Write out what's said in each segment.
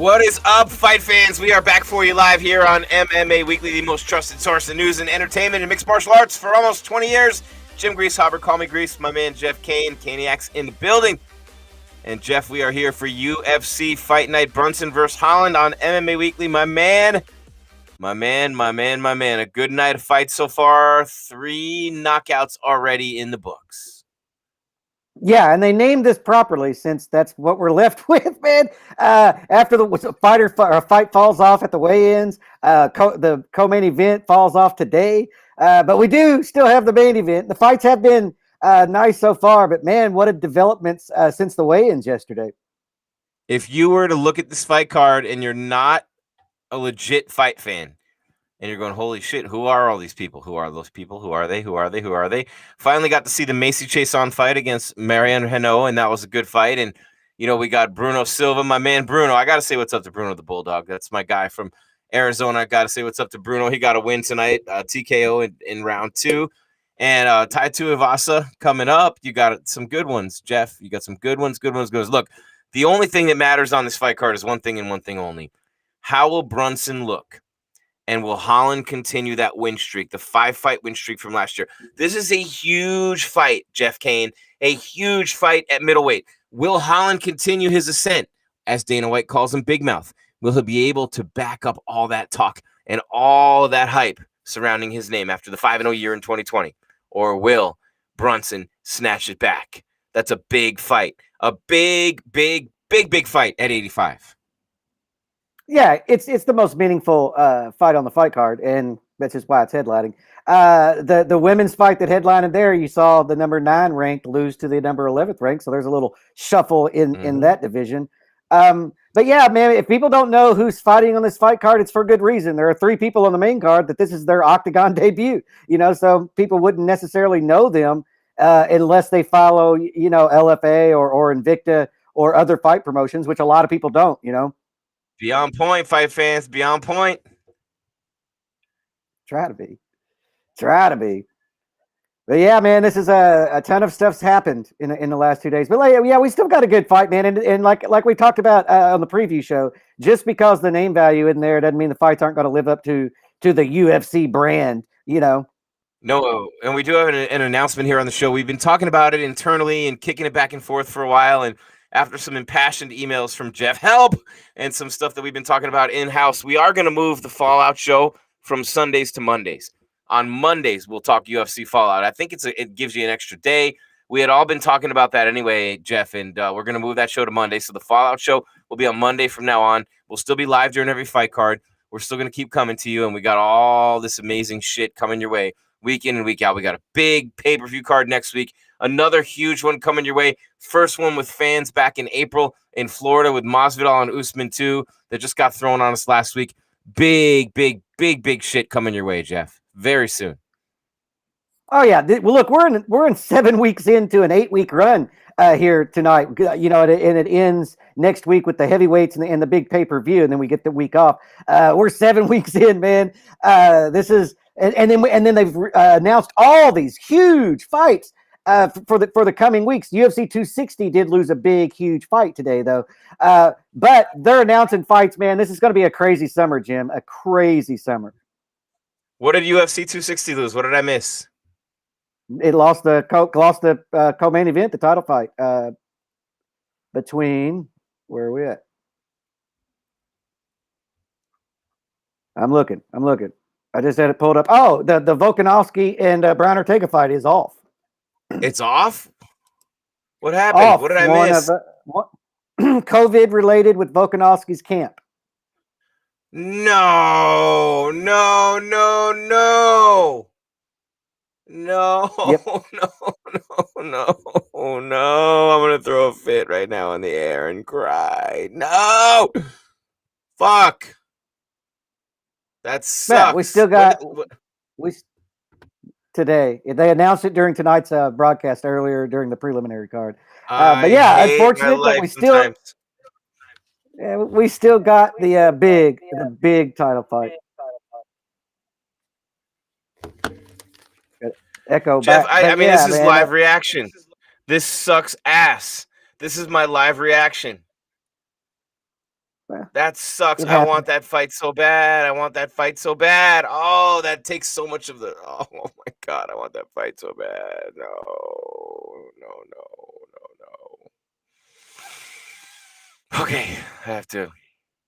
What is up, fight fans? We are back for you live here on MMA Weekly, the most trusted source of news and entertainment in mixed martial arts for almost 20 years. Jim Grieshaber, call me Grease, my man Jeff Cain, Caniac's in the building. And Jeff, we are here for UFC Fight Night, Brunson versus Holland on MMA Weekly. My man. A good night of fights so far. 3 knockouts already in the books. Yeah, and they named this properly since that's what we're left with, man. After the fight falls off at the weigh-ins, the co-main event falls off today. But we do still have the main event. The fights have been nice so far, but man, what a developments since the weigh-ins yesterday. If you were to look at this fight card and you're not a legit fight fan, and you're going, holy shit, who are all these people? Who are those people? Who are they? Who are they? Who are they? Finally got to see the Macy Chiasson fight against Marianne Henao, and that was a good fight. And, you know, we got Bruno Silva, my man Bruno. I got to say what's up to Bruno the Bulldog. That's my guy from Arizona. I got to say what's up to Bruno. He got a win tonight, TKO in round 2. And Tai Tuivasa coming up. You got some good ones, Jeff. You got some good ones. Look, the only thing that matters on this fight card is one thing and one thing only. How will Brunson look? And will Holland continue that win streak, the 5-fight win streak from last year? This is a huge fight, Jeff Cain, a huge fight at middleweight. Will Holland continue his ascent, as Dana White calls him, Big Mouth? Will he be able to back up all that talk and all that hype surrounding his name after the 5-0 year in 2020? Or will Brunson snatch it back? That's a big fight, a big fight at 85. Yeah, it's the most meaningful fight on the fight card, and that's just why it's headlining. The women's fight that headlined there, you saw the number 9 ranked lose to the number 11th ranked, so there's a little shuffle in that division. But yeah, man, if people don't know who's fighting on this fight card, it's for good reason. There are 3 people on the main card that this is their Octagon debut, so people wouldn't necessarily know them unless they follow, LFA or Invicta or other fight promotions, which a lot of people don't, Be on point, fight fans. Be on point. Try to be. But yeah, man, this is a ton of stuff's happened in the last 2 days. But yeah, we still got a good fight, man. And like we talked about on the preview show, just because the name value in there doesn't mean the fights aren't going to live up to the UFC brand, No, and we do have an announcement here on the show. We've been talking about it internally and kicking it back and forth for a while, and after some impassioned emails from Jeff Help and some stuff that we've been talking about in-house, we are going to move the Fallout show from Sundays to Mondays. On Mondays, we'll talk UFC Fallout. I think it gives you an extra day. We had all been talking about that anyway, Jeff, and we're going to move that show to Monday. So the Fallout show will be on Monday from now on. We'll still be live during every fight card. We're still going to keep coming to you, and we got all this amazing shit coming your way week in and week out. We got a big pay-per-view card next week. Another huge one coming your way. First one with fans back in April in Florida with Masvidal and Usman 2 that just got thrown on us last week. Big shit coming your way, Jeff. Very soon. Oh yeah. Well, look, we're in 7 weeks into an 8-week run here tonight. And it ends next week with the heavyweights and the big pay-per-view, and then we get the week off. We're 7 weeks in, man. This is and then they've announced all these huge fights. For the coming weeks. UFC 260 did lose a huge fight today, though. But they're announcing fights, man. This is going to be a crazy summer, Jim. A crazy summer. What did UFC 260 lose? What did I miss? It lost the co-main event, the title fight between. Where are we at? I'm looking. I just had it pulled up. Oh, the Volkanovski and Brian Ortega fight is off. It's off? What happened? What did I miss? COVID related with Volkanovski's camp. No. Yep. No. I'm going to throw a fit right now in the air and cry. No. Fuck. That sucks. Yeah, we still got... Today, they announced it during tonight's broadcast earlier during the preliminary card. But yeah, unfortunate, but we still got the big title fight. Echo Jeff, back. This is live reaction. This sucks ass. This is my live reaction. That sucks. It I happened. want that fight so bad. I want that fight so bad. Oh, that takes so much of the. Oh my god, I want that fight so bad. No, no, no, no, no. Okay, I have to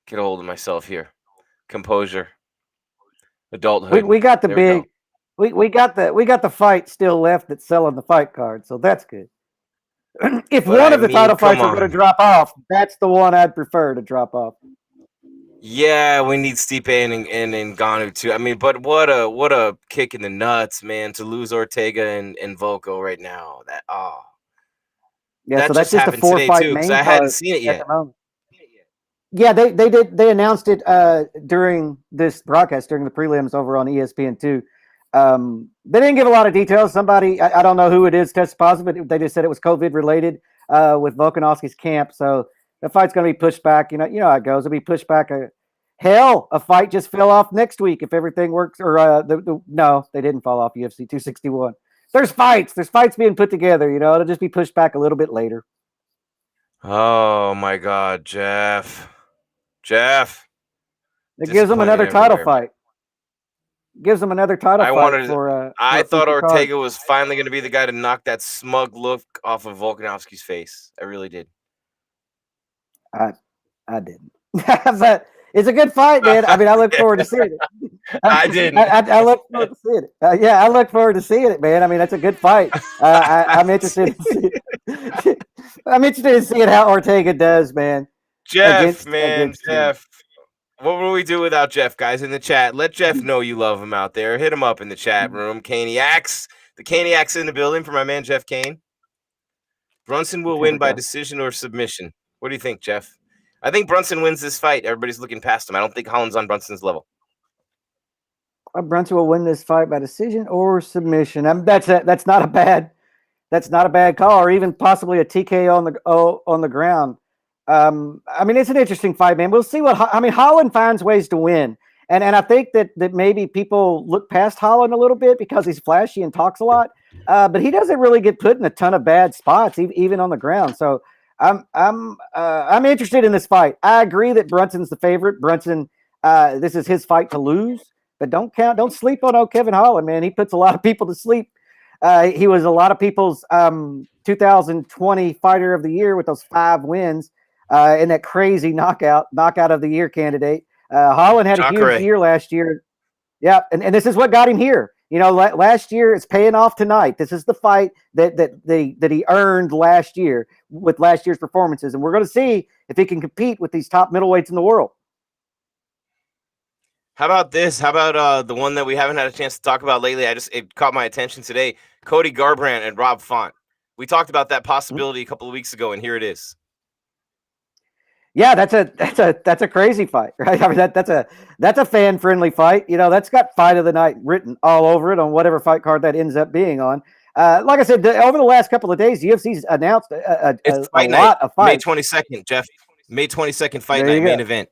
get a hold of myself here. Composure, adulthood. We got the There we go. big. We got the fight still left that's selling the fight card, so that's good. If But one I of the mean, title come fights are going to on. drop off, that's the one I'd prefer to drop off. Yeah, we need Stipe and Ngannou too. I mean, but what a kick in the nuts, man, to lose Ortega and Volko right now. Yeah, That so that's just just a happened today 4-fight too, because main I hadn't card seen it at yet. the moment. Yeah, they announced it during this broadcast during the prelims over on ESPN two. They didn't give a lot of details. Somebody I don't know who it is tested positive, but they just said it was COVID related with Volkanovski's camp. So the fight's going to be pushed back. You know how it goes. It'll be pushed back. A fight just fell off next week if everything works. Or no, they didn't fall off UFC 261. There's fights being put together. It'll just be pushed back a little bit later. Oh my God, Jeff. It gives them Disappointed another title everywhere. fight. Gives them another title fight for I a thought future card. Ortega was finally going to be the guy to knock that smug look off of Volkanovski's face. I really did. I didn't. But it's a good fight, man. I mean, I look forward to seeing it. I didn't. I look forward to seeing it. Yeah, I look forward to seeing it, man. I mean, that's a good fight. I'm interested in seeing. I'm interested in seeing how Ortega does, man. Jeff, Against him. Jeff. What will we do without Jeff, guys? In the chat, let Jeff know you love him out there. Hit him up in the chat room. Caniacs. The Caniacs in the building for my man, Jeff Cain. Brunson will win by decision or submission. What do you think, Jeff? I think Brunson wins this fight. Everybody's looking past him. I don't think Holland's on Brunson's level. Brunson will win this fight by decision or submission. That's not a bad call, or even possibly a TKO on the ground. I mean, it's an interesting fight, man. We'll see Holland finds ways to win. And I think that maybe people look past Holland a little bit because he's flashy and talks a lot. But he doesn't really get put in a ton of bad spots, even on the ground. So I'm interested in this fight. I agree that Brunson's the favorite. Brunson, this is his fight to lose. But don't sleep on Kevin Holland, man. He puts a lot of people to sleep. He was a lot of people's 2020 Fighter of the Year with those 5 wins in that crazy knockout of the year candidate. Holland had a huge year last year. Yeah, and this is what got him here. Last year it's paying off tonight. This is the fight that he earned last year with last year's performances, and we're going to see if he can compete with these top middleweights in the world. How about this? How about the one that we haven't had a chance to talk about lately? It caught my attention today. Cody Garbrandt and Rob Font. We talked about that possibility a couple of weeks ago, and here it is. Yeah, that's a crazy fight, right? I mean, that's a fan friendly fight. That's got fight of the night written all over it on whatever fight card that ends up being on. Like I said, over the last couple of days, UFC's announced a lot of fights. May 22nd, Jeff. May 22nd, fight night, main event.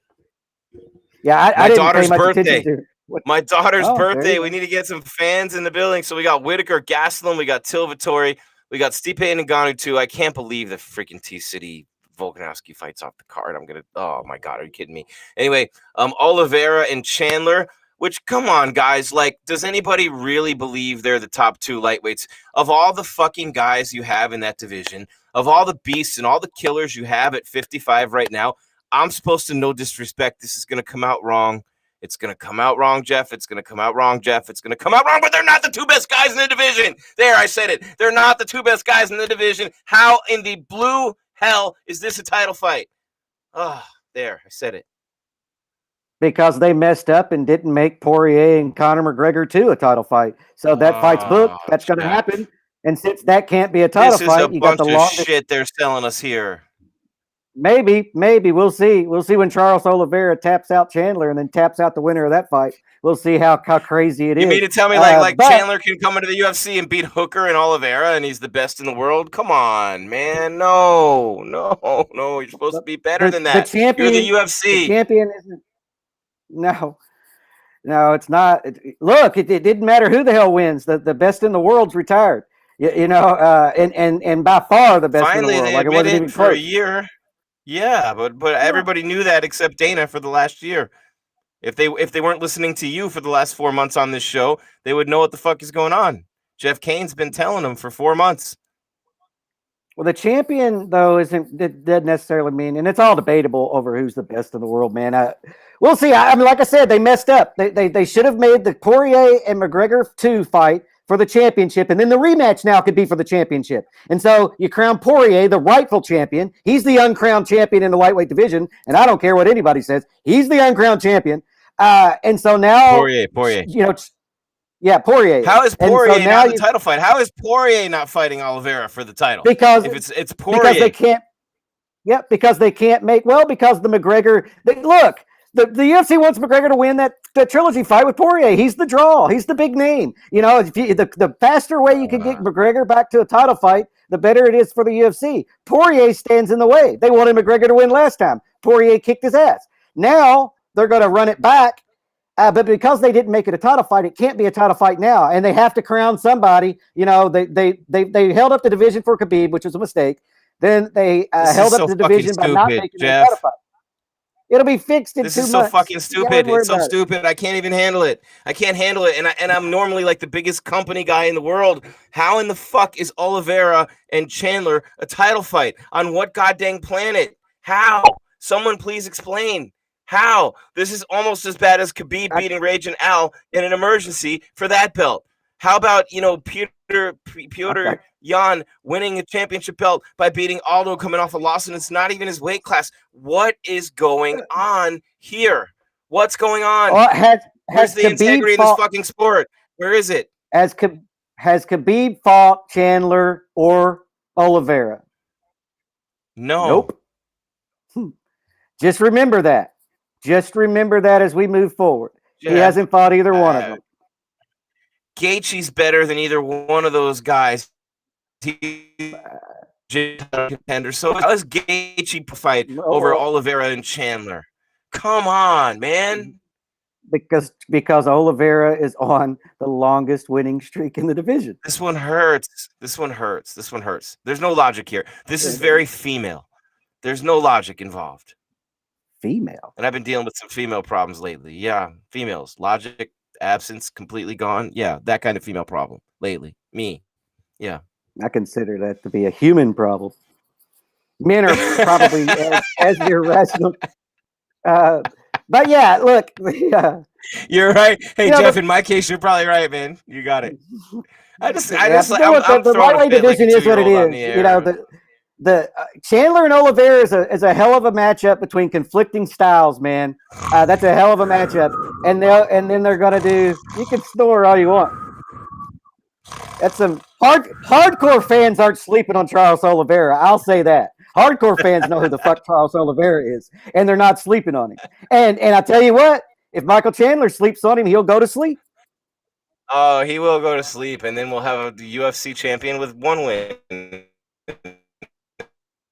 Yeah, I didn't pay much attention to it. My daughter's birthday. We need to get some fans in the building. So we got Whitaker, Gastelum, we got Till Vittori, we got Stipe and Ngannou too. I can't believe the freaking T-City Volkanovski fights off the card. Oh my God, are you kidding me? Anyway, Oliveira and Chandler, which, come on, guys, like, does anybody really believe they're the top 2 lightweights? Of all the fucking guys you have in that division, of all the beasts and all the killers you have at 55 right now, I'm supposed to, no disrespect, this is going to come out wrong. It's going to come out wrong, Jeff. It's going to come out wrong, Jeff. It's going to come out wrong, but they're not the 2 best guys in the division. There, I said it. They're not the 2 best guys in the division. How in the blue hell is this a title fight? Oh, there, I said it. Because they messed up and didn't make Poirier and Conor McGregor too a title fight. So that fight's booked. That's going to happen. And since that can't be a title fight, you got the longest shit they're selling us here. Maybe we'll see. We'll see when Charles Oliveira taps out Chandler and then taps out the winner of that fight. We'll see how crazy it is. You mean to tell me like Chandler can come into the UFC and beat Hooker and Oliveira and he's the best in the world? Come on, man. No. You're supposed to be better than that. You're the UFC. The champion isn't. No, it's not. Look, it didn't matter who the hell wins. The best in the world's retired. And by far the best in the world. Like, it wasn't even for a year. Yeah, but everybody knew that except Dana for the last year. If they weren't listening to you for the last 4 months on this show, they would know what the fuck is going on. Jeff Cain's been telling them for 4 months. Well, the champion though doesn't necessarily mean, and it's all debatable over who's the best in the world, man. We'll see. I mean, like I said, they messed up. They should have made the Poirier and McGregor 2 fight for the championship, and then the rematch now could be for the championship. And so you crown Poirier the rightful champion. He's the uncrowned champion in the lightweight division, and I don't care what anybody says. He's the uncrowned champion. And so now Poirier. You know. Yeah, Poirier. How is Poirier not the title fight? How is Poirier not fighting Oliveira for the title? Because if it's Poirier, because they can't. Yep, because they can't make because the McGregor. Look, the UFC wants McGregor to win that trilogy fight with Poirier. He's the draw. He's the big name. You know, the faster way you can get McGregor back to a title fight, the better it is for the UFC. Poirier stands in the way. They wanted McGregor to win last time. Poirier kicked his ass. Now they're going to run it back. But because they didn't make it a title fight, it can't be a title fight now, and they have to crown somebody. You know, they held up the division for Khabib, which was a mistake. Then they held up the division by not making it a title fight. It'll be fixed in 2 months. This is so fucking stupid. It's so stupid. I can't even handle it. I can't handle it. And I'm normally like the biggest company guy in the world. How in the fuck is Oliveira and Chandler a title fight? On what goddamn planet? How? Someone please explain. How? This is almost as bad as Khabib beating Raging Al in an emergency for that belt. How about, Peter Yan winning a championship belt by beating Aldo coming off a loss, and it's not even his weight class? What is going on here? What's going on? Where's the integrity in this fucking sport? Where is it? Has Khabib fought Chandler or Oliveira? No. Nope. Just remember that. Just remember that as we move forward. Yeah. He hasn't fought either one of them. Gaethje's better than either one of those guys. He's a contender. So how does Gaethje fight over Oliveira and Chandler? Come on, man. Because Oliveira is on the longest winning streak in the division. This one hurts. This one hurts. There's no logic here. This is very female. There's no logic involved. Female. And I've been dealing with some female problems lately. Yeah, females. Logic, absence, completely gone. Yeah, that kind of female problem lately. Me. Yeah. I consider that to be a human problem. Men are probably as irrational. But yeah, look. You're right. Hey, Jeff, in my case, you're probably right, man. You got it. I'm the lightweight division is what it is. You know, the Chandler and Oliveira is a hell of a matchup between conflicting styles, man. That's a hell of a matchup, and then they're gonna do. You can snore all you want. That's some hardcore fans aren't sleeping on Charles Oliveira. I'll say that. Hardcore fans know who the fuck Charles Oliveira is, and they're not sleeping on him. And I tell you what, if Michael Chandler sleeps on him, he'll go to sleep. Oh, he will go to sleep, and then we'll have the UFC champion with 1 win.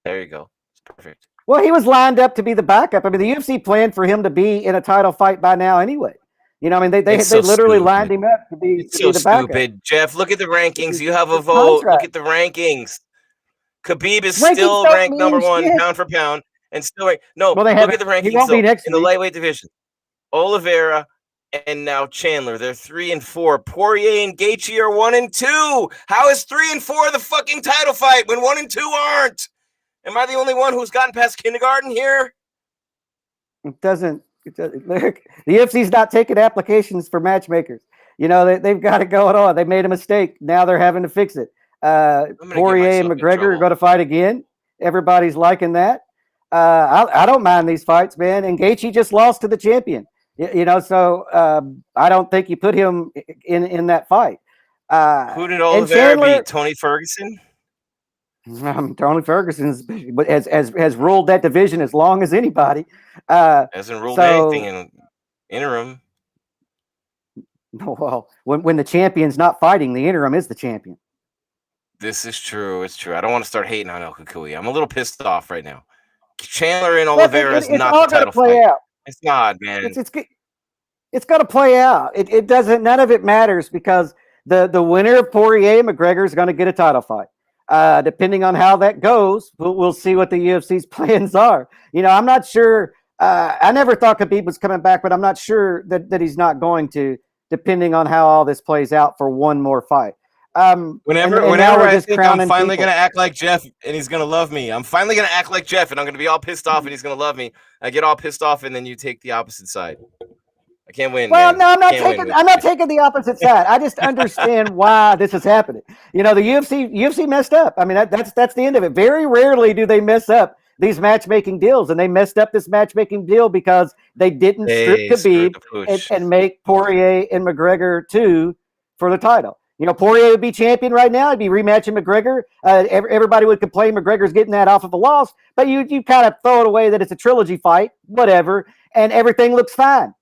There you go. It's perfect. Well, he was lined up to be the backup. I mean, the UFC planned for him to be in a title fight by now anyway. You know, I mean, they literally lined him up to be the backup. Stupid. Jeff, look at the rankings. You have a vote. Look at the rankings. Khabib is still ranked number 1 pound for pound, and still look at the rankings in the lightweight division. Oliveira and now Chandler, they're 3 and 4. Poirier and Gaethje are 1 and 2. How is 3 and 4 the fucking title fight when 1 and 2 aren't? Am I the only one who's gotten past kindergarten here? It doesn't. Look, the UFC's not taking applications for matchmakers. You know, they've got it going on. They made a mistake. Now they're having to fix it. Poirier and McGregor are going to fight again. Everybody's liking that. I don't mind these fights, man. And Gaethje just lost to the champion. You know, so I don't think you put him in that fight. Who did Oliveira beat? Tony Ferguson? Tony Ferguson has ruled that division as long as anybody. Hasn't ruled anything in interim. No, well, when the champion's not fighting, the interim is the champion. This is true. It's true. I don't want to start hating on El Cucuy. I'm a little pissed off right now. Chandler and Oliveira is not the title fight. Out. It's not, man. It's got to play out. It doesn't. None of it matters because the winner of Poirier and McGregor is going to get a title fight. Depending on how that goes, we'll see what the UFC's plans are. I'm not sure. I never thought Khabib was coming back, but I'm not sure that he's not going to, depending on how all this plays out for one more fight. Whenever I think I'm finally going to act like Jeff and he's going to love me, I'm finally going to act like Jeff and I'm going to be all pissed off and he's going to love me. I get all pissed off and then you take the opposite side. I can't win. Well, man. no, I'm not taking the opposite side. I just understand why this is happening. The UFC messed up. I mean, that's the end of it. Very rarely do they mess up these matchmaking deals, and they messed up this matchmaking deal because they didn't strip Khabib and make Poirier and McGregor 2 for the title. Poirier would be champion right now. He'd be rematching McGregor. Everybody would complain McGregor's getting that off of a loss, but you kind of throw it away that it's a trilogy fight, whatever, and everything looks fine.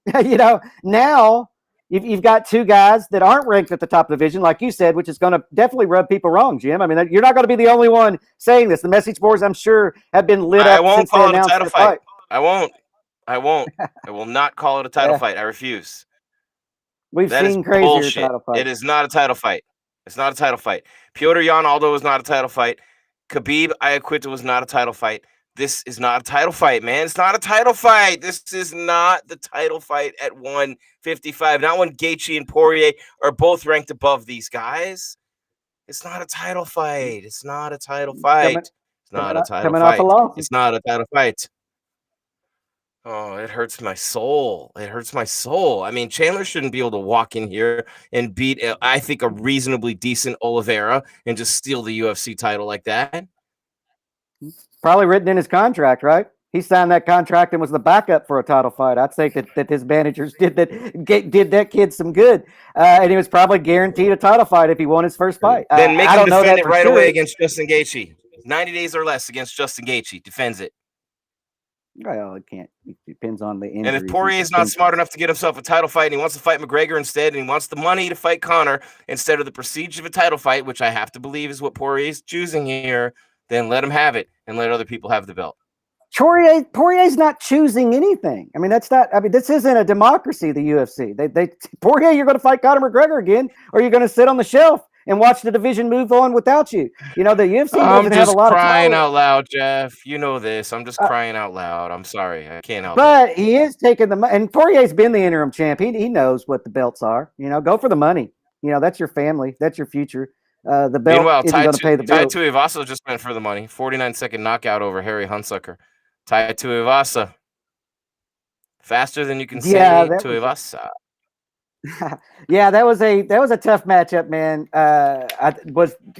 Now you've got two guys that aren't ranked at the top of the division, like you said, which is going to definitely rub people wrong, Jim. I mean, you're not going to be the only one saying this. The message boards, I'm sure, have been lit up. I won't call it a title fight. I won't. I will not call it a title fight. I refuse. We've seen crazier title fights. It is not a title fight. It's not a title fight. Piotr Jan Aldo was not a title fight. Khabib Ayaquita was not a title fight. This is not a title fight, man. It's not a title fight. This is not the title fight at 155. Not when Gaethje and Poirier are both ranked above these guys. It's not a title fight. It's not a title fight. It's not a title fight. It's not a title fight. Oh, it hurts my soul. It hurts my soul. I mean, Chandler shouldn't be able to walk in here and beat, I think, a reasonably decent Oliveira and just steal the UFC title like that. Probably written in his contract, right? He signed that contract and was the backup for a title fight. I'd say that his managers did that kid some good, and he was probably guaranteed a title fight if he won his first fight. Then make him defend it right away against Justin Gaethje. 90 days or less against Justin Gaethje. Defends it. Well, it can't. It depends on the injury. And if Poirier is not smart enough to get himself a title fight and he wants to fight McGregor instead and he wants the money to fight Conor instead of the prestige of a title fight, which I have to believe is what Poirier is choosing here, then let him have it and let other people have the belt. Poirier's not choosing anything. I mean, this isn't a democracy, the UFC. Poirier, you're going to fight Conor McGregor again, or you're going to sit on the shelf and watch the division move on without you. The UFC doesn't have a lot of time. I'm just crying out loud, Jeff. You know this. I'm just crying out loud. I'm sorry. I can't help it. But he is taking and Poirier's been the interim champ. He knows what the belts are. Go for the money. That's your family. That's your future. The belt isn't going to pay the bills. Tai Tuivasa just went for the money. 49-second knockout over Harry Hunsucker. Tai Tuivasa. Faster than you can say Tuivasa. Yeah, that was a tough matchup, man.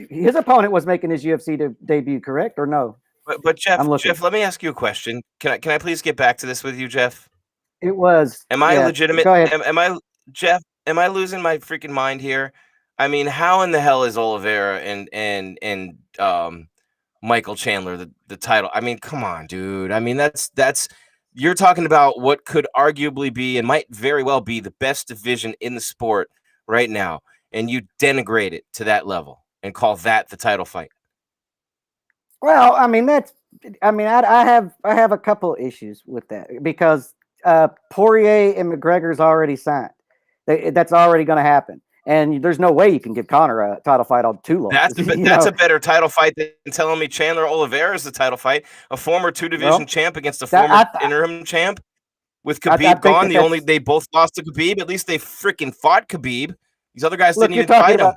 His opponent was making his UFC debut, correct or no? But Jeff, let me ask you a question. Can I please get back to this with you, Jeff? It was. Am I legitimate? Go ahead. Am I losing my freaking mind here? I mean, how in the hell is Oliveira and Michael Chandler the title? I mean, come on, dude. I mean, that's you're talking about what could arguably be and might very well be the best division in the sport right now, and you denigrate it to that level and call that the title fight. Well, I mean I have a couple of issues with that because Poirier and McGregor's already signed. That's already going to happen. And there's no way you can give Conor a title fight on too long. That's a better title fight than telling me Chandler Oliveira is the title fight. A former two-division champ against a former interim champ with Khabib gone. They both lost to Khabib. At least they freaking fought Khabib. These other guys didn't even fight him.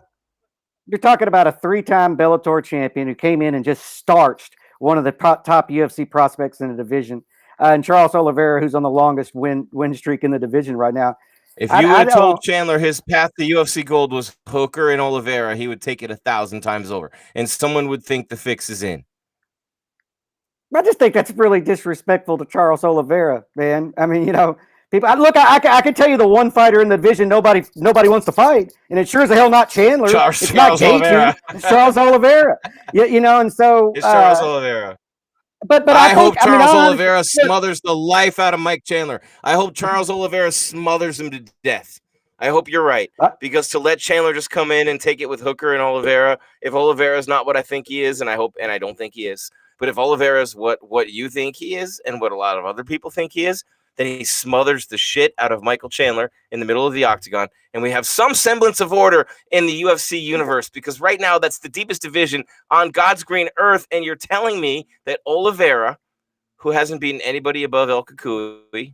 You're talking about a 3-time Bellator champion who came in and just starched one of the top UFC prospects in the division, and Charles Oliveira, who's on the longest win streak in the division right now. If you had told Chandler his path to UFC gold was Hooker and Oliveira, he would take it 1,000 times over, and someone would think the fix is in. I just think that's really disrespectful to Charles Oliveira, man. I mean, people. I can tell you the one fighter in the division nobody wants to fight, and it's sure as hell not Chandler. It's not Gaethje. It's Charles Oliveira. And so it's Charles Oliveira. But I hope Charles Oliveira smothers the life out of Mike Chandler. I hope Charles Oliveira smothers him to death. I hope you're right. Because to let Chandler just come in and take it with Hooker and Oliveira, if Oliveira is not what I think he is, and I don't think he is, but if Oliveira is what you think he is and what a lot of other people think he is, then he smothers the shit out of Michael Chandler in the middle of the octagon, and we have some semblance of order in the UFC universe, because right now that's the deepest division on God's green earth, and you're telling me that Oliveira, who hasn't beaten anybody above El Cucuy,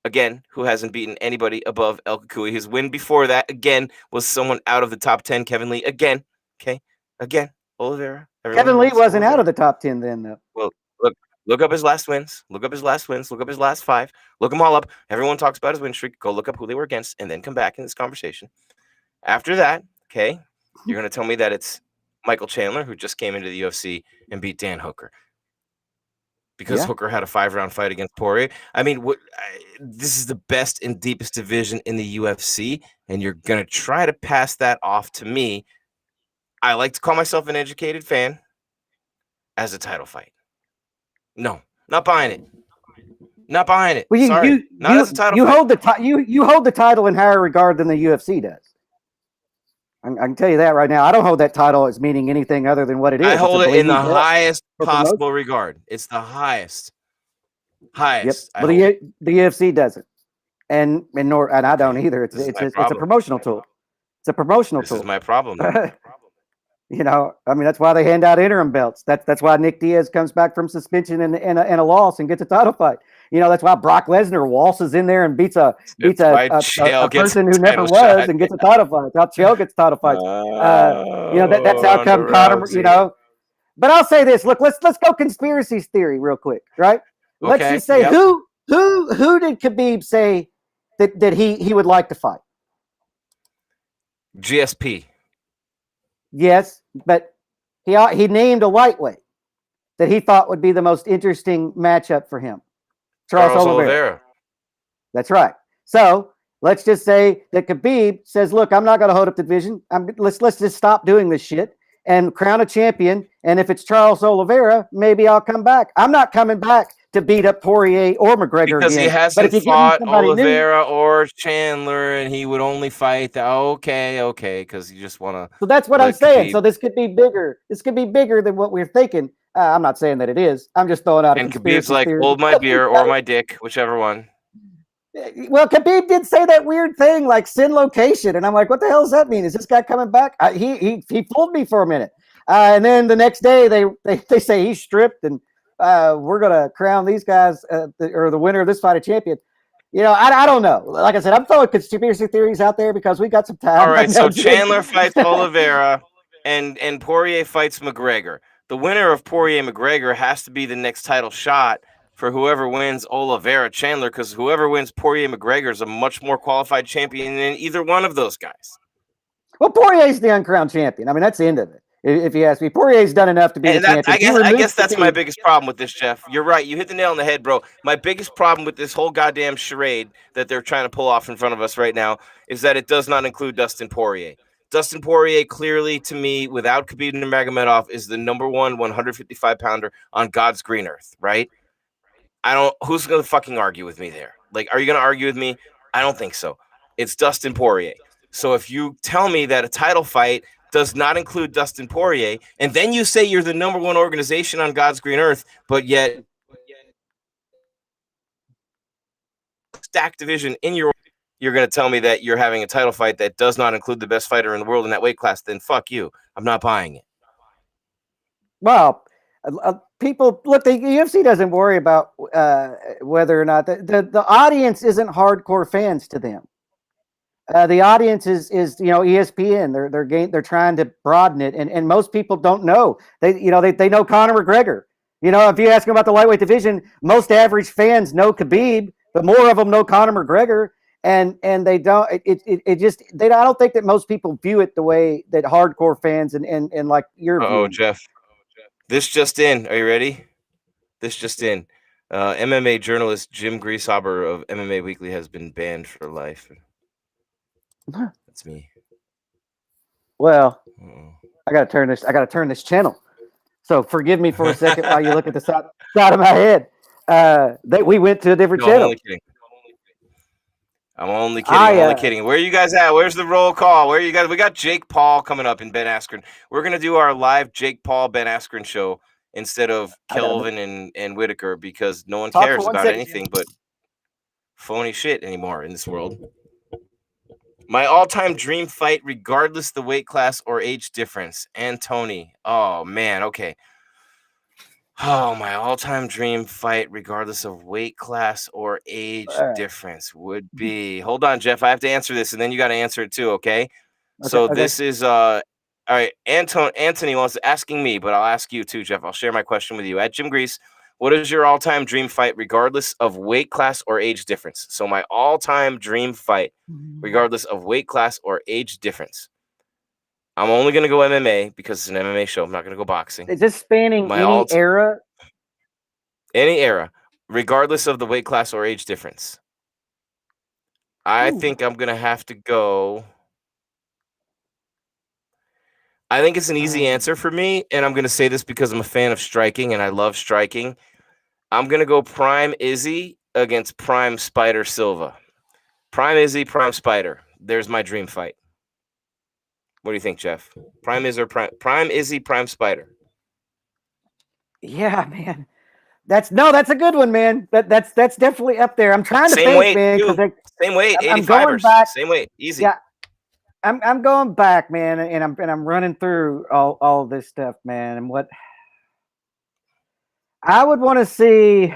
again, who hasn't beaten anybody above El Cucuy, his win before that, again, was someone out of the top 10, Kevin Lee, again, okay, again, Oliveira. Kevin Lee wasn't out of the top 10 then, though. Well, look up his last wins. Look up his last wins. Look up his last 5. Look them all up. Everyone talks about his win streak. Go look up who they were against, and then come back in this conversation. After that, okay, you're going to tell me that it's Michael Chandler, who just came into the UFC and beat Dan Hooker, because Hooker had a 5-round fight against Poirier. I mean, this is the best and deepest division in the UFC, and you're going to try to pass that off to me. I like to call myself an educated fan as a title fight. No, not buying it. Not buying it. Well, Sorry, not as a title you fight. You hold the title in higher regard than the UFC does. I can tell you that right now. I don't hold that title as meaning anything other than what it is. I hold it in the highest possible regard. It's the highest. Yep. But the UFC doesn't, and I don't either. It's a promotional tool. It's a promotional tool. This is my problem. You know, I mean, that's why they hand out interim belts. That's why Nick Diaz comes back from suspension and a loss and gets a title fight. You know, that's why Brock Lesnar waltzes in there and beats a person who never was and gets a title fight. That's how Chael gets title fights. You know, that's how come Conor. You know, but I'll say this. Look, let's go conspiracy theory real quick, right? Let's just say who did Khabib say that he would like to fight? GSP. Yes, but he named a lightweight that he thought would be the most interesting matchup for him. Charles Oliveira. That's right. So let's just say that Khabib says, "Look, I'm not going to hold up the division. Let's just stop doing this shit and crown a champion. And if it's Charles Oliveira, maybe I'll come back. I'm not coming back to beat up Poirier or McGregor because again, he hasn't fought Oliveira or Chandler, and he would only fight okay, because you just want to. So that's what I'm saying. So this could be bigger. This could be bigger than what we're thinking. I'm not saying that it is. I'm just throwing out a conspiracy Khabib's like, theory. hold my beer or my dick, whichever one. Well, Khabib did say that weird thing like send location, and I'm like, what the hell does that mean? Is this guy coming back? He fooled me for a minute, and then the next day they say he's stripped and we're gonna crown these guys or the winner of this fight a champion. You know, I don't know. Like I said, I'm throwing conspiracy theories out there because we got some time. All right, so Chandler fights Oliveira, and Poirier fights McGregor. The winner of Poirier McGregor has to be the next title shot for whoever wins Oliveira Chandler, because whoever wins Poirier McGregor is a much more qualified champion than either one of those guys. Well, Poirier's the uncrowned champion. I mean, that's the end of it. If you ask me, Poirier's done enough to be the champion. I guess that's my biggest problem with this, Jeff. You're right. You hit the nail on the head, bro. My biggest problem with this whole goddamn charade that they're trying to pull off in front of us right now is that it does not include Dustin Poirier. Dustin Poirier, clearly, to me, without Khabib Nurmagomedov, is the number one 155-pounder on God's green earth, right? Who's going to fucking argue with me there? Like, are you going to argue with me? I don't think so. It's Dustin Poirier. So if you tell me that a title fight does not include Dustin Poirier, and then you say you're the number one organization on God's green earth, but yet stacked division in you're going to tell me that you're having a title fight that does not include the best fighter in the world in that weight class, then fuck you. I'm not buying it. Well, people look. The UFC doesn't worry about whether or not the audience isn't hardcore fans to them. The audience is ESPN. They're trying to broaden it, and most people don't know. They know Conor McGregor. You know, if you ask them about the lightweight division, most average fans know Khabib, but more of them know Conor McGregor. And they don't. I don't think that most people view it the way that hardcore fans and like you're. Oh, Jeff. This just in. Are you ready? This just in. MMA journalist Jim Grieshaber of MMA Weekly has been banned for life. That's me. Well, I gotta turn this channel. So forgive me for a second while you look at the side of my head. We went to a different channel. I'm only kidding. Where are you guys at? Where's the roll call? Where are you guys? We got Jake Paul coming up in Ben Askren. We're going to do our live Jake Paul Ben Askren show instead of I got him. Kelvin and Whitaker, because no one Talk for cares 1 about second, anything Jim. but phony shit anymore in this world. My all-time dream fight, regardless the weight class or age difference. And Tony. Oh man, okay. Oh, my all-time dream fight, regardless of weight class or age difference, would be. Hold on, Jeff. I have to answer this, and then you got to answer it too. Okay. So Okay. this is all right. Anthony wants asking me, but I'll ask you too, Jeff. I'll share my question with you. At Jim Grease, what is your all-time dream fight, regardless of weight class or age difference? So my all-time dream fight, regardless of weight class or age difference. I'm only going to go MMA because it's an MMA show. I'm not going to go boxing. Is this spanning any era? Any era, regardless of the weight class or age difference. I think I'm going to have to go. I think it's an easy answer for me, and I'm going to say this because I'm a fan of striking and I love striking. I'm going to go Prime Izzy against Prime Spider Silva. Prime Izzy, Prime Spider. There's my dream fight. What do you think, Jeff? Prime Izzy or Prime Izzy, Prime Spider? Yeah, man. That's a good one, man. That's definitely up there. I'm trying to Same think, weight, man, because same weight, 85ers. I'm going back. Same weight, easy. Yeah, I'm going back, man, and I'm running through all this stuff, man, and what I would want to see.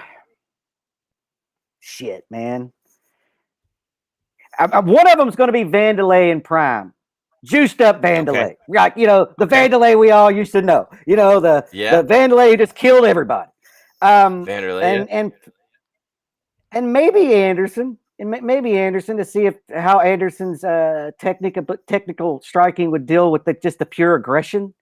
Shit, man. One of them is going to be Vanderlei in prime. Juiced up Vanderlei. Okay. Like, the Vanderlei we all used to know. The Vanderlei who just killed everybody. Vanderlei, and maybe Anderson. And maybe Anderson, to see how Anderson's technical striking would deal with just the pure aggression.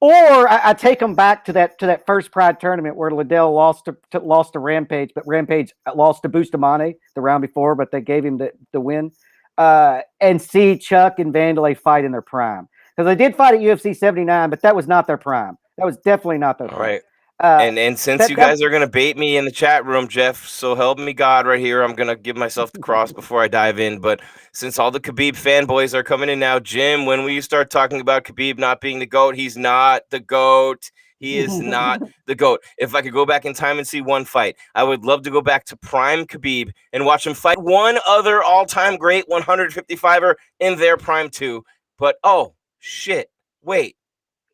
Or I take them back to that first Pride tournament where Liddell lost to Rampage, but Rampage lost to Bustamante the round before, but they gave him the win. And see Chuck and Vanderlei fight in their prime, because they did fight at UFC 79, but that was not their prime. That was definitely not their prime. All right. And since you guys are going to bait me in the chat room, Jeff, so help me God right here, I'm going to give myself the cross before I dive in. But since all the Khabib fanboys are coming in now, Jim, when will you start talking about Khabib not being the GOAT? He's not the GOAT. He is not the GOAT. If I could go back in time and see one fight, I would love to go back to prime Khabib and watch him fight one other all-time great 155er in their prime too. But, oh, shit, wait,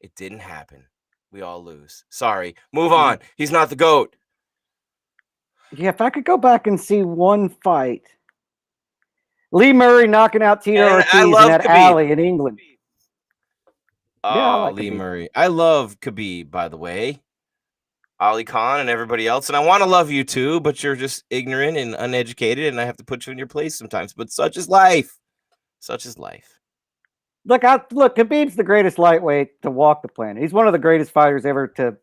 it didn't happen. We all lose. Sorry. Move on. He's not the GOAT. Yeah, if I could go back and see one fight. Lee Murray knocking out Tito Ortiz in that alley in England. Oh, Lee Murray. I love Khabib, by the way. Ali Khan and everybody else. And I want to love you too, but you're just ignorant and uneducated, and I have to put you in your place sometimes. But such is life. Such is life. Look, Khabib's the greatest lightweight to walk the planet. He's one of the greatest fighters ever to,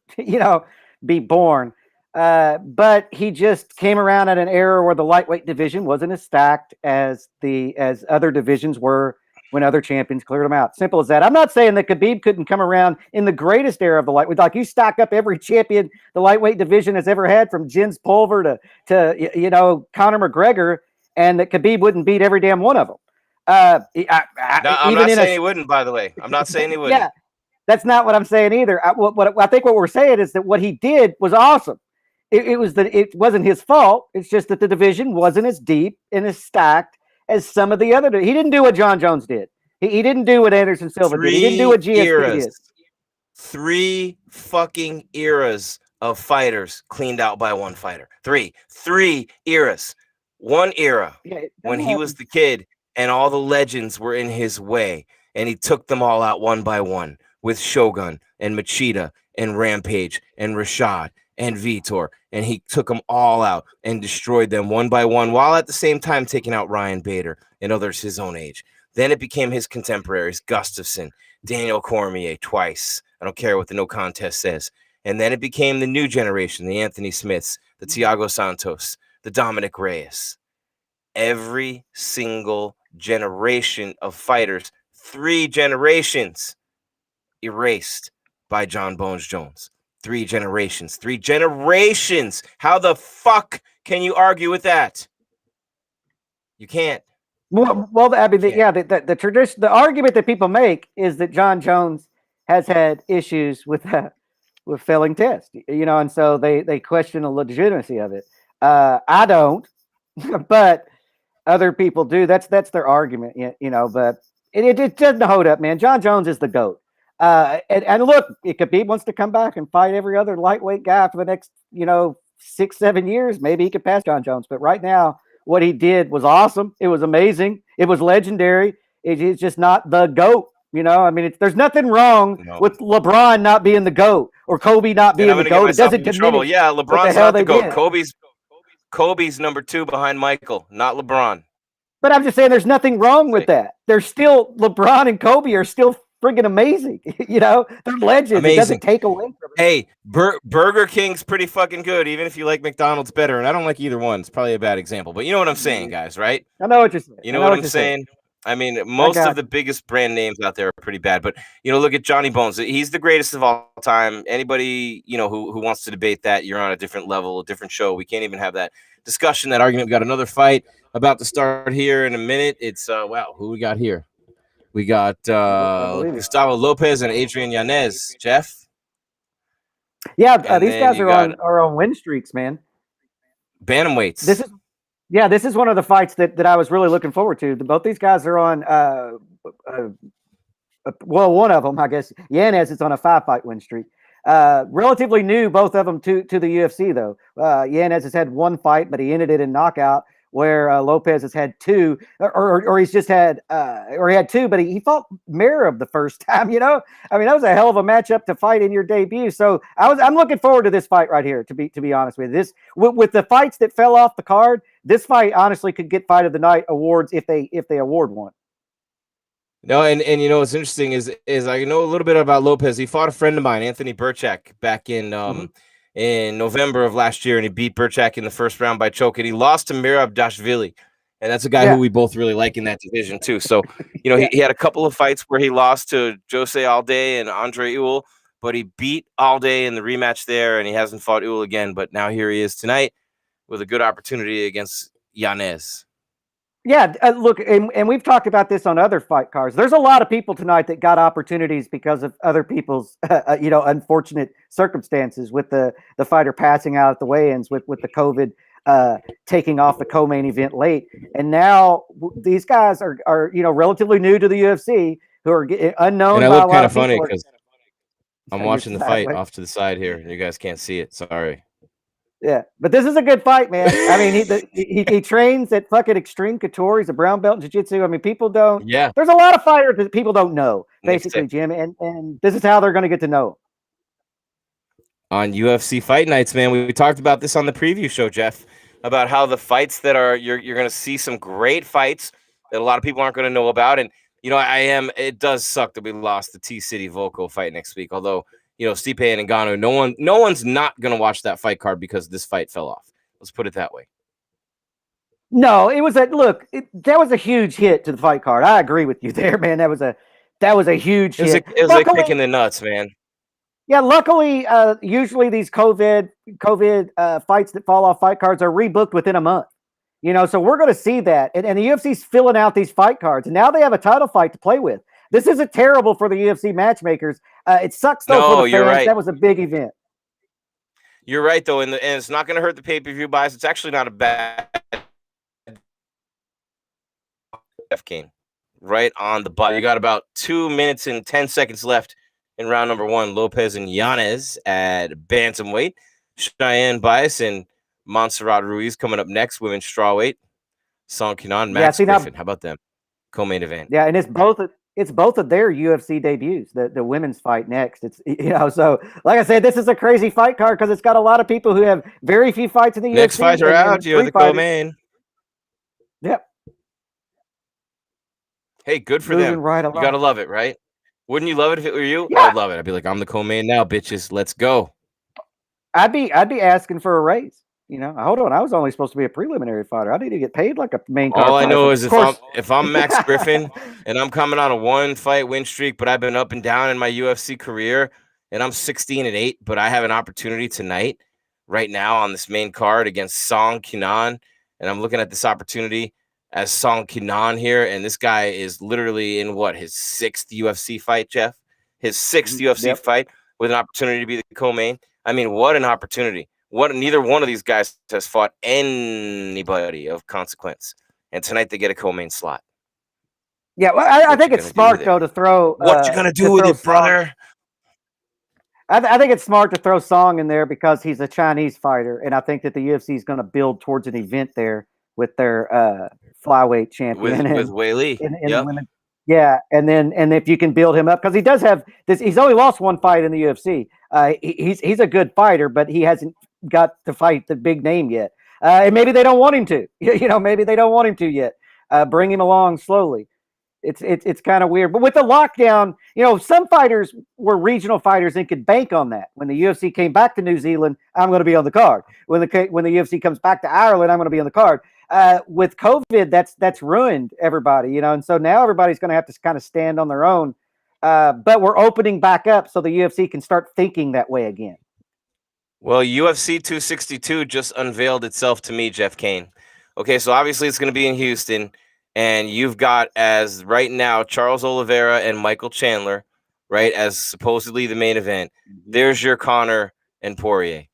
be born. But he just came around at an era where the lightweight division wasn't as stacked as other divisions were when other champions cleared them out. Simple as that. I'm not saying that Khabib couldn't come around in the greatest era of the lightweight. Like, you stack up every champion the lightweight division has ever had, from Jens Pulver to Conor McGregor, and that Khabib wouldn't beat every damn one of them. I'm not saying he wouldn't, by the way. I'm not saying he wouldn't. Yeah, that's not what I'm saying either. I think what we're saying is that what he did was awesome. It wasn't his fault. It's just that the division wasn't as deep and as stacked as some of the other. He didn't do what John Jones did. He didn't do what Anderson Silva did. He didn't do what GSP did. 3 fucking eras of fighters cleaned out by one fighter. 3 eras. One era when he was the kid and all the legends were in his way, and he took them all out one by one with Shogun and Machida and Rampage and Rashad and Vitor, and he took them all out and destroyed them one by one, while at the same time taking out Ryan Bader and others his own age. Then it became his contemporaries, Gustafsson, Daniel Cormier twice. I don't care what the no contest says. And then it became the new generation, the Anthony Smiths, the Thiago Santos, the Dominic Reyes. Every single generation of fighters, 3 generations erased by John Bones Jones. 3 generations. How the fuck can you argue with that? You can't. Well, I mean, the tradition, the argument that people make is that John Jones has had issues with failing tests, and so they question the legitimacy of it. I don't, but other people do. That's their argument, but it doesn't hold up, man. John Jones is the GOAT. And look, if Khabib wants to come back and fight every other lightweight guy for the next, 6-7 years, maybe he could pass John Jones. But right now, what he did was awesome. It was amazing. It was legendary. It's just not the GOAT. There's nothing wrong with LeBron not being the GOAT or Kobe not being the GOAT. It doesn't diminish trouble. Yeah, LeBron's not the GOAT. Did. Kobe's number 2 behind Michael, not LeBron. But I'm just saying there's nothing wrong with that. There's still LeBron and Kobe are still friggin' amazing. They're legends. Amazing. It doesn't take away from it. Hey, Burger King's pretty fucking good, even if you like McDonald's better. And I don't like either one. It's probably a bad example. But you know what I'm saying, guys, right? I know what you're saying. You know what I'm saying? I mean, most of the biggest brand names out there are pretty bad. But, look at Johnny Bones. He's the greatest of all time. Anybody, who wants to debate that, you're on a different level, a different show. We can't even have that discussion, that argument. We got another fight about to start here in a minute. It's, wow, who we got here? We got Gustavo Lopez and Adrian Yanez. Jeff? Yeah, these guys are on win streaks, man. Bantamweights. This is one of the fights that I was really looking forward to. Both these guys are on, one of them, I guess. Yanez is on a 5-fight win streak. Relatively new, both of them to the UFC, though. Yanez has had 1 fight, but he ended it in knockout, where Lopez has had 2, or he's just had, or he had 2, but he fought Merab the first time, that was a hell of a matchup to fight in your debut. So I'm looking forward to this fight right here, to be honest with you. This, with the fights that fell off the card, this fight honestly could get Fight of the Night awards if they award one. No, and what's interesting is I know a little bit about Lopez. He fought a friend of mine, Anthony Burchak, back in November of last year, and he beat Burchak in the first round by choke, and he lost to Merab Dashvili, and that's a guy who we both really like in that division too. So, he had a couple of fights where he lost to Jose Alday and Andre Ewell, but he beat Alday in the rematch there, and he hasn't fought Ewell again. But now here he is tonight with a good opportunity against Yanez. Yeah, look, and we've talked about this on other fight cards. There's a lot of people tonight that got opportunities because of other people's, unfortunate circumstances, with the fighter passing out at the weigh-ins, with the COVID taking off the co-main event late. And now these guys are relatively new to the UFC, who are unknown. And I look kind of funny because I'm watching the fight off to the side here. You guys can't see it. Sorry. Yeah, but this is a good fight, man. I mean, he trains at fucking Extreme Couture. He's a brown belt in jiu-jitsu. I mean, people don't. Yeah. There's a lot of fighters that people don't know, basically, Jim, and this is how they're going to get to know him. On UFC Fight Nights, man, we talked about this on the preview show, Jeff, about how the fights that are you're going to see some great fights that a lot of people aren't going to know about, and it does suck that we lost the T-City Volko fight next week, although. Stipe and Ngannou, no one's not going to watch that fight card because this fight fell off. Let's put it that way. No, it was that was a huge hit to the fight card. I agree with you there, man. That was a huge hit. It was like kicking the nuts, man. Yeah, luckily, usually these COVID fights that fall off fight cards are rebooked within a month. So we're going to see that. And the UFC's filling out these fight cards. And now they have a title fight to play with. This isn't terrible for the UFC matchmakers. It sucks, though, for the fans. Right. That was a big event. You're right, though, and it's not going to hurt the pay-per-view buys. It's actually not a bad Cain. Right on the button. You got about 2 minutes and 10 seconds left in round number 1. Lopez and Yanez at bantamweight. Cheyenne Bias and Montserrat Ruiz coming up next. Women's strawweight. Song Kenan, Max Griffin. How about them? Co-main event. Yeah, and it's both of their UFC debuts. The women's fight next. It's so like I said, this is a crazy fight card because it's got a lot of people who have very few fights in the UFC. Next fights are out. You're the co-main. Yep. Hey, good for them. Right you gotta love it, right? Wouldn't you love it if it were you? Yeah. I'd love it. I'd be like, I'm the co-main now, bitches. Let's go. I'd be asking for a raise. Hold on. I was only supposed to be a preliminary fighter. I need to get paid like a main card. All I know is if I'm Max Griffin and I'm coming on a 1-fight win streak, but I've been up and down in my UFC career, and I'm 16-8, but I have an opportunity tonight, right now, on this main card against Song Kenan, and I'm looking at this opportunity as Song Kenan here, and this guy is literally in his 6th UFC fight, Jeff. his 6th UFC fight with an opportunity to be the co-main. I mean, what an opportunity. Neither one of these guys has fought anybody of consequence. And tonight they get a co-main slot. Yeah, well, I think it's smart, though, to throw... What you going to do with it, brother? I think it's smart to throw Song in there because he's a Chinese fighter, and I think that the UFC is going to build towards an event there with their flyweight champion. With Wei Li. Yeah, and if you can build him up, because he does have this, he's only lost one fight in the UFC. He's a good fighter, but he hasn't got to fight the big name yet. And maybe they don't want him to. Maybe they don't want him to yet. Bring him along slowly. It's kind of weird. But with the lockdown, some fighters were regional fighters and could bank on that. When the UFC came back to New Zealand, I'm going to be on the card. When the UFC comes back to Ireland, I'm going to be on the card. With COVID, that's ruined everybody, and so now everybody's going to have to kind of stand on their own. But we're opening back up so the UFC can start thinking that way again. Well, UFC 262 just unveiled itself to me, Jeff Cain. Okay, so obviously it's going to be in Houston. And you've got, as right now, Charles Oliveira and Michael Chandler, right, as supposedly the main event. There's your Conor and Poirier.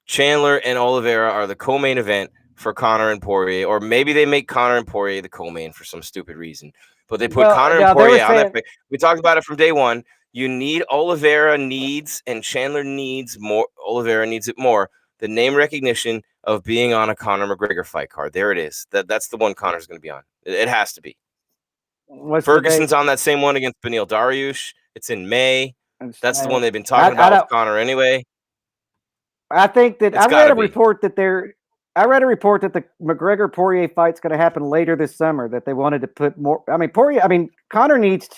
Chandler and Oliveira are the co-main event for Conor and Poirier. Or maybe they make Conor and Poirier the co-main for some stupid reason. But they put Conor and Poirier on that. We talked about it from day one. You need Oliveira needs, and Chandler needs more. Oliveira needs it more. The name recognition of being on a Conor McGregor fight card. There it is. That's the one Conor's going to be on. It has to be. Ferguson's on that same one against Beneil Dariush. It's in May. That's the one they've been talking about with Conor anyway. I think that I read a report that the McGregor Poirier fight's going to happen later this summer. That they wanted to put more. Conor needs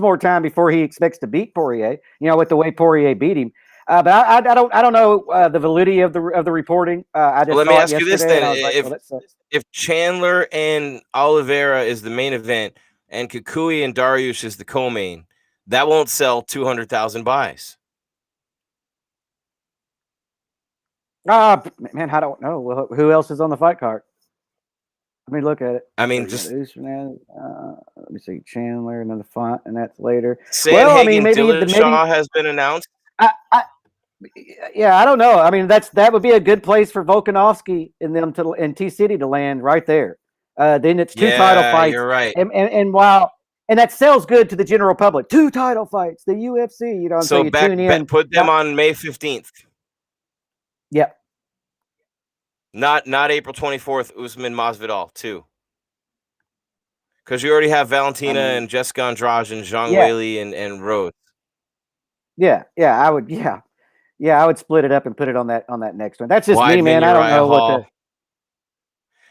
more time before he expects to beat Poirier. With the way Poirier beat him. But I don't know the validity of the reporting. Let me ask you this then: if Chandler and Oliveira is the main event, and Kukui and Dariush is the co-main, that won't sell 200,000 buys. Man, I don't know. Well, who else is on the fight card? Let me look at it. Let me see, Chandler, another fight, and that's later. Dillashaw has been announced. Yeah, I don't know. That would be a good place for Volkanovski and T-City to land right there. Then it's two title fights. You're right. And that sells good to the general public. 2 title fights, the UFC. So you tune in. Put them on May 15th. Yep. Not April 24th. Usman Masvidal too. Because you already have Valentina and Jessica Andrade and Zhang Weili and Rhodes. Yeah, I would. Yeah, I would split it up and put it on that next one. That's just me, man. I don't know what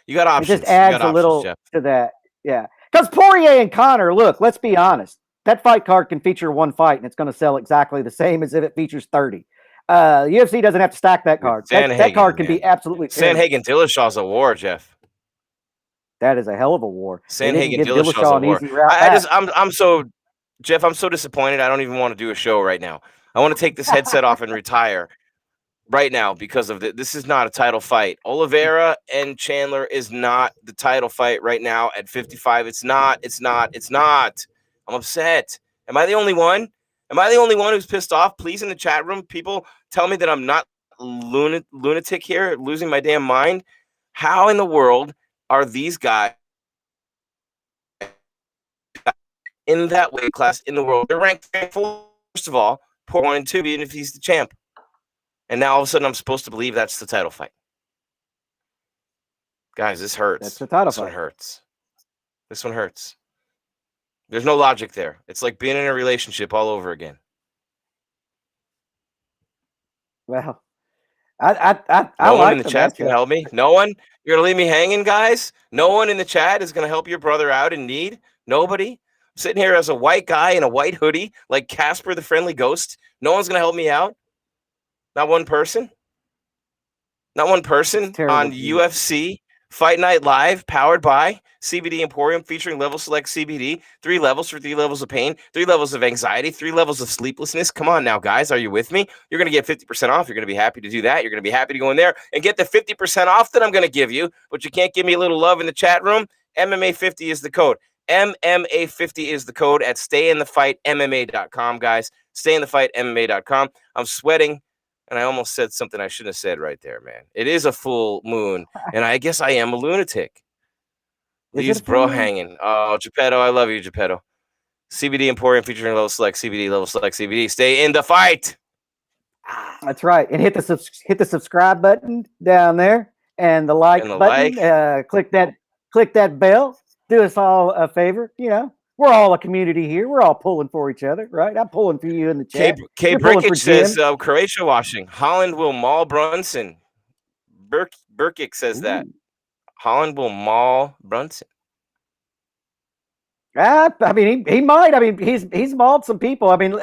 you got options. It just adds a little to that. Yeah, because Poirier and Conor. Look, let's be honest. That fight card can feature one fight, and it's going to sell exactly the same as if it features 30. UFC doesn't have to stack that card. That card can be absolutely. Sanhagen Dillashaw's a war, Jeff. That is a hell of a war. Sanhagen Dillashaw's a war. Jeff, I'm so disappointed. I don't even want to do a show right now. I want to take this headset off and retire right now because of this is not a title fight. Oliveira and Chandler is not the title fight right now at 55. It's not. I'm upset. Am I the only one? Am I the only one who's pissed off? Please, in the chat room, people tell me that I'm not lunatic here, losing my damn mind. How in the world are these guys in that weight class in the world? They're ranked first of all. Poor 1 and 2, even if he's the champ. And now all of a sudden I'm supposed to believe that's the title fight. Guys, this hurts. That's the title fight. This one hurts. There's no logic there. It's like being in a relationship all over again. Well, no one in the chat can help me. No one? You're going to leave me hanging, guys? No one in the chat is going to help your brother out in need? Nobody? Sitting here as a white guy in a white hoodie, like Casper the Friendly Ghost. No one's going to help me out. Not one person. Not one person on UFC Fight Night Live, powered by CBD Emporium, featuring Level Select CBD. 3 levels for 3 levels of pain, 3 levels of anxiety, 3 levels of sleeplessness. Come on now, guys. Are you with me? You're going to get 50% off. You're going to be happy to do that. You're going to be happy to go in there and get the 50% off that I'm going to give you, but you can't give me a little love in the chat room. MMA50 is the code. MMA50 is the code at stayinthefightmma.com, guys. Stayinthefightmma.com. I'm sweating, and I almost said something I shouldn't have said right there, man. It is a full moon, and I guess I am a lunatic. Is it Leaves a full bro moon? hanging. Oh, Geppetto, I love you, Geppetto. CBD Emporium featuring level select CBD, level select CBD. Stay in the fight. That's right. And hit the subscribe button down there and the like And the button. like. Click that bell. Do us all a favor. We're all a community here. We're all pulling for each other, right? I'm pulling for you in the K chat. You're pulling for Brickage says Jim. Croatia washing. Holland will maul Brunson. Burkick says that. Ooh. Holland will maul Brunson. I mean, he might. I mean, he's mauled some people. I mean,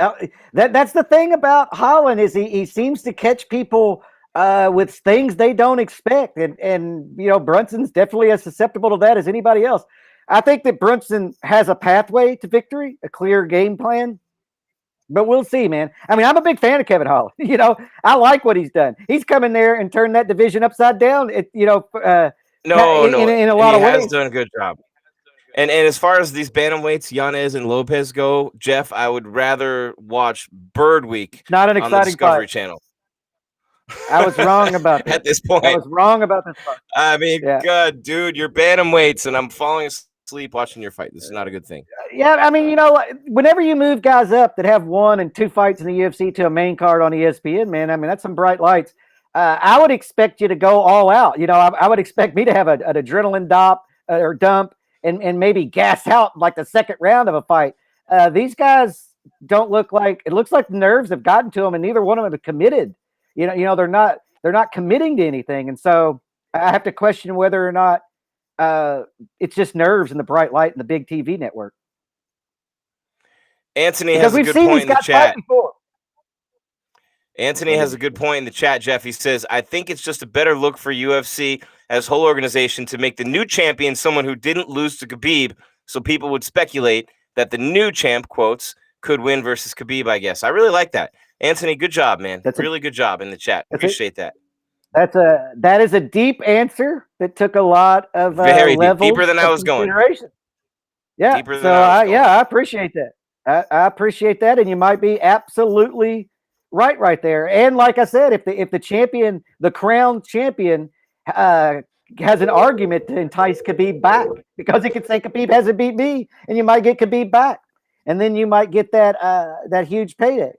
that's the thing about Holland is he seems to catch people with things they don't expect, and Brunson's definitely as susceptible to that as anybody else. I think that Brunson has a pathway to victory, a clear game plan, but we'll see, man. I mean, I'm a big fan of Kevin Holland. I like what he's done. He's come in there and turned that division upside down. In a lot of ways. He has done a good job. And as far as these bantamweights, Yanez and Lopez go, Jeff, I would rather watch Bird Week Not an on the exciting Discovery fight. Channel. I was wrong about that. At this point. I was wrong about this fight. I mean, Yeah. God, dude, you're bantamweights, and I'm falling asleep watching your fight. This is not a good thing. Yeah, I mean, whenever you move guys up that have 1 and 2 fights in the UFC to a main card on ESPN, man, I mean, that's some bright lights. I would expect you to go all out. I would expect me to have an adrenaline dump and maybe gas out like the second round of a fight. These guys don't look like it. Looks like the nerves have gotten to them, and neither one of them have committed. They're not committing to anything, and so I have to question whether or not it's just nerves and the bright light and the big TV network. Anthony has a good point in the chat. Anthony has a good point in the chat, Jeff. He says, I think it's just a better look for UFC as whole organization to make the new champion someone who didn't lose to Khabib, so people would speculate that the new champ, quotes, could win versus Khabib, I guess. I really like that. Anthony, good job, man. Really good job in the chat. Appreciate that. That is a deep answer that took a lot of very deep, deeper than I was going. Yeah, I appreciate that. I appreciate that, and you might be absolutely right there. And like I said, if the champion, the crowned champion, has an argument to entice Khabib back, because he could say Khabib hasn't beat me, and you might get Khabib back, and then you might get that huge payday.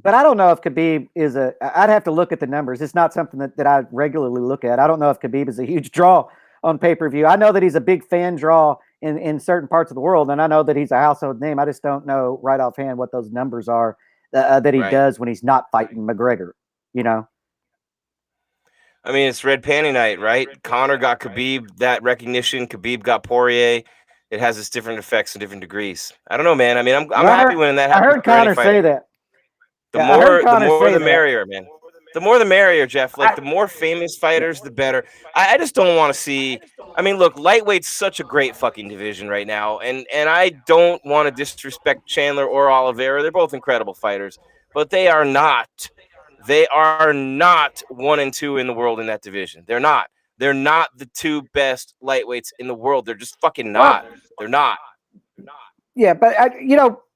But I don't know if Khabib is I'd have to look at the numbers. It's not something that I regularly look at. I don't know if Khabib is a huge draw on pay-per-view. I know that he's a big fan draw in certain parts of the world, and I know that he's a household name. I just don't know right offhand what those numbers are that he does when he's not fighting McGregor, I mean, it's red panty night, right? Conor got Khabib, that recognition. Khabib got Poirier. It has its different effects in different degrees. I don't know, man. I mean, I'm happy when that happens. I heard Conor say that. The more the merrier, man. The more the merrier, Jeff. Like, the more famous fighters, the better. I just don't want to see. I mean, look, lightweight's such a great fucking division right now, and I don't want to disrespect Chandler or Oliveira. They're both incredible fighters, but they are not 1 and 2 in the world in that division. They're not. They're not the 2 best lightweights in the world. They're just fucking not. They're not. Yeah, but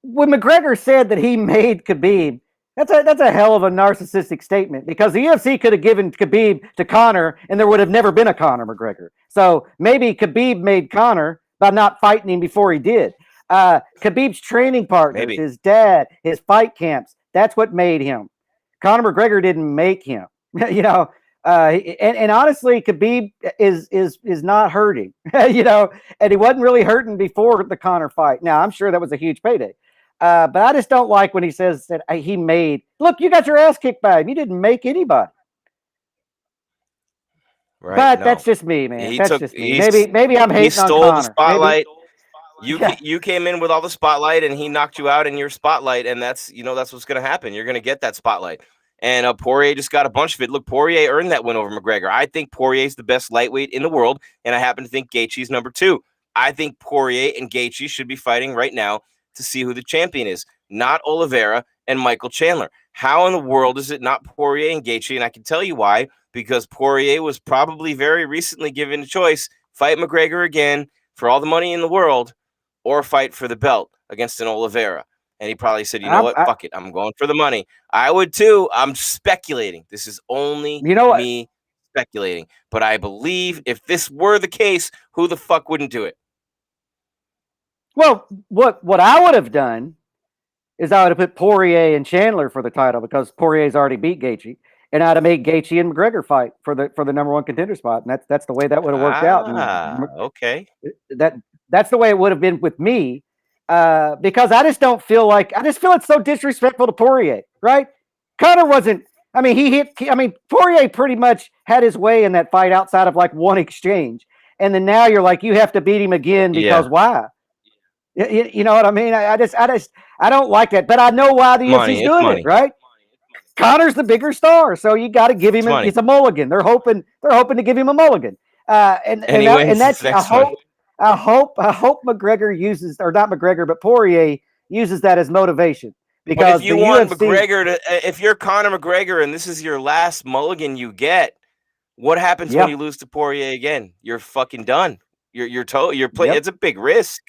when McGregor said that he made Khabib, that's a hell of a narcissistic statement, because the UFC could have given Khabib to Conor and there would have never been a Conor McGregor. So maybe Khabib made Conor by not fighting him before he did. Khabib's training partners, his dad, his fight camps, that's what made him. Conor McGregor didn't make him. And honestly, Khabib is not hurting, and he wasn't really hurting before the Conor fight. Now, I'm sure that was a huge payday. But I just don't like when he says that he made. Look, you got your ass kicked by him. You didn't make anybody. Right, but that's just me, man. That's just me. Maybe I'm hating on Conor. He stole the spotlight. You came in with all the spotlight, and he knocked you out in your spotlight, and that's what's going to happen. You're going to get that spotlight. And Poirier just got a bunch of it. Look, Poirier earned that win over McGregor. I think Poirier's the best lightweight in the world, and I happen to think Gaethje's number 2. I think Poirier and Gaethje should be fighting right now to see who the champion is, not Oliveira and Michael Chandler. How in the world is it not Poirier and Gaethje? And I can tell you why. because Poirier was probably very recently given a choice: fight McGregor again for all the money in the world, or fight for the belt against an Oliveira. And he probably said, you know what? Fuck it. I'm going for the money. I would too. I'm speculating. This is only me speculating. But I believe if this were the case, who the fuck wouldn't do it? Well, what I would have done is I would have put Poirier and Chandler for the title because Poirier's already beat Gaethje, and I'd have made Gaethje and McGregor fight for the number one contender spot, and that's the way that would have worked out. And okay. That's the way it would have been with me. Because I just feel it's so disrespectful to Poirier, right? Conor wasn't, Poirier pretty much had his way in that fight outside of like one exchange. And then now you're like, you have to beat him again because why? You know what I mean? I don't like that, but I know why the UFC's doing it, right? Conor's the bigger star, so you got to give him it's a mulligan. They're hoping to give him a mulligan. And that's I hope McGregor uses, or not McGregor, but Poirier uses that as motivation. Because if you want McGregor to, if you're Conor McGregor and this is your last mulligan you get, what happens when you lose to Poirier again? You're fucking done. You're playing. It's a big risk.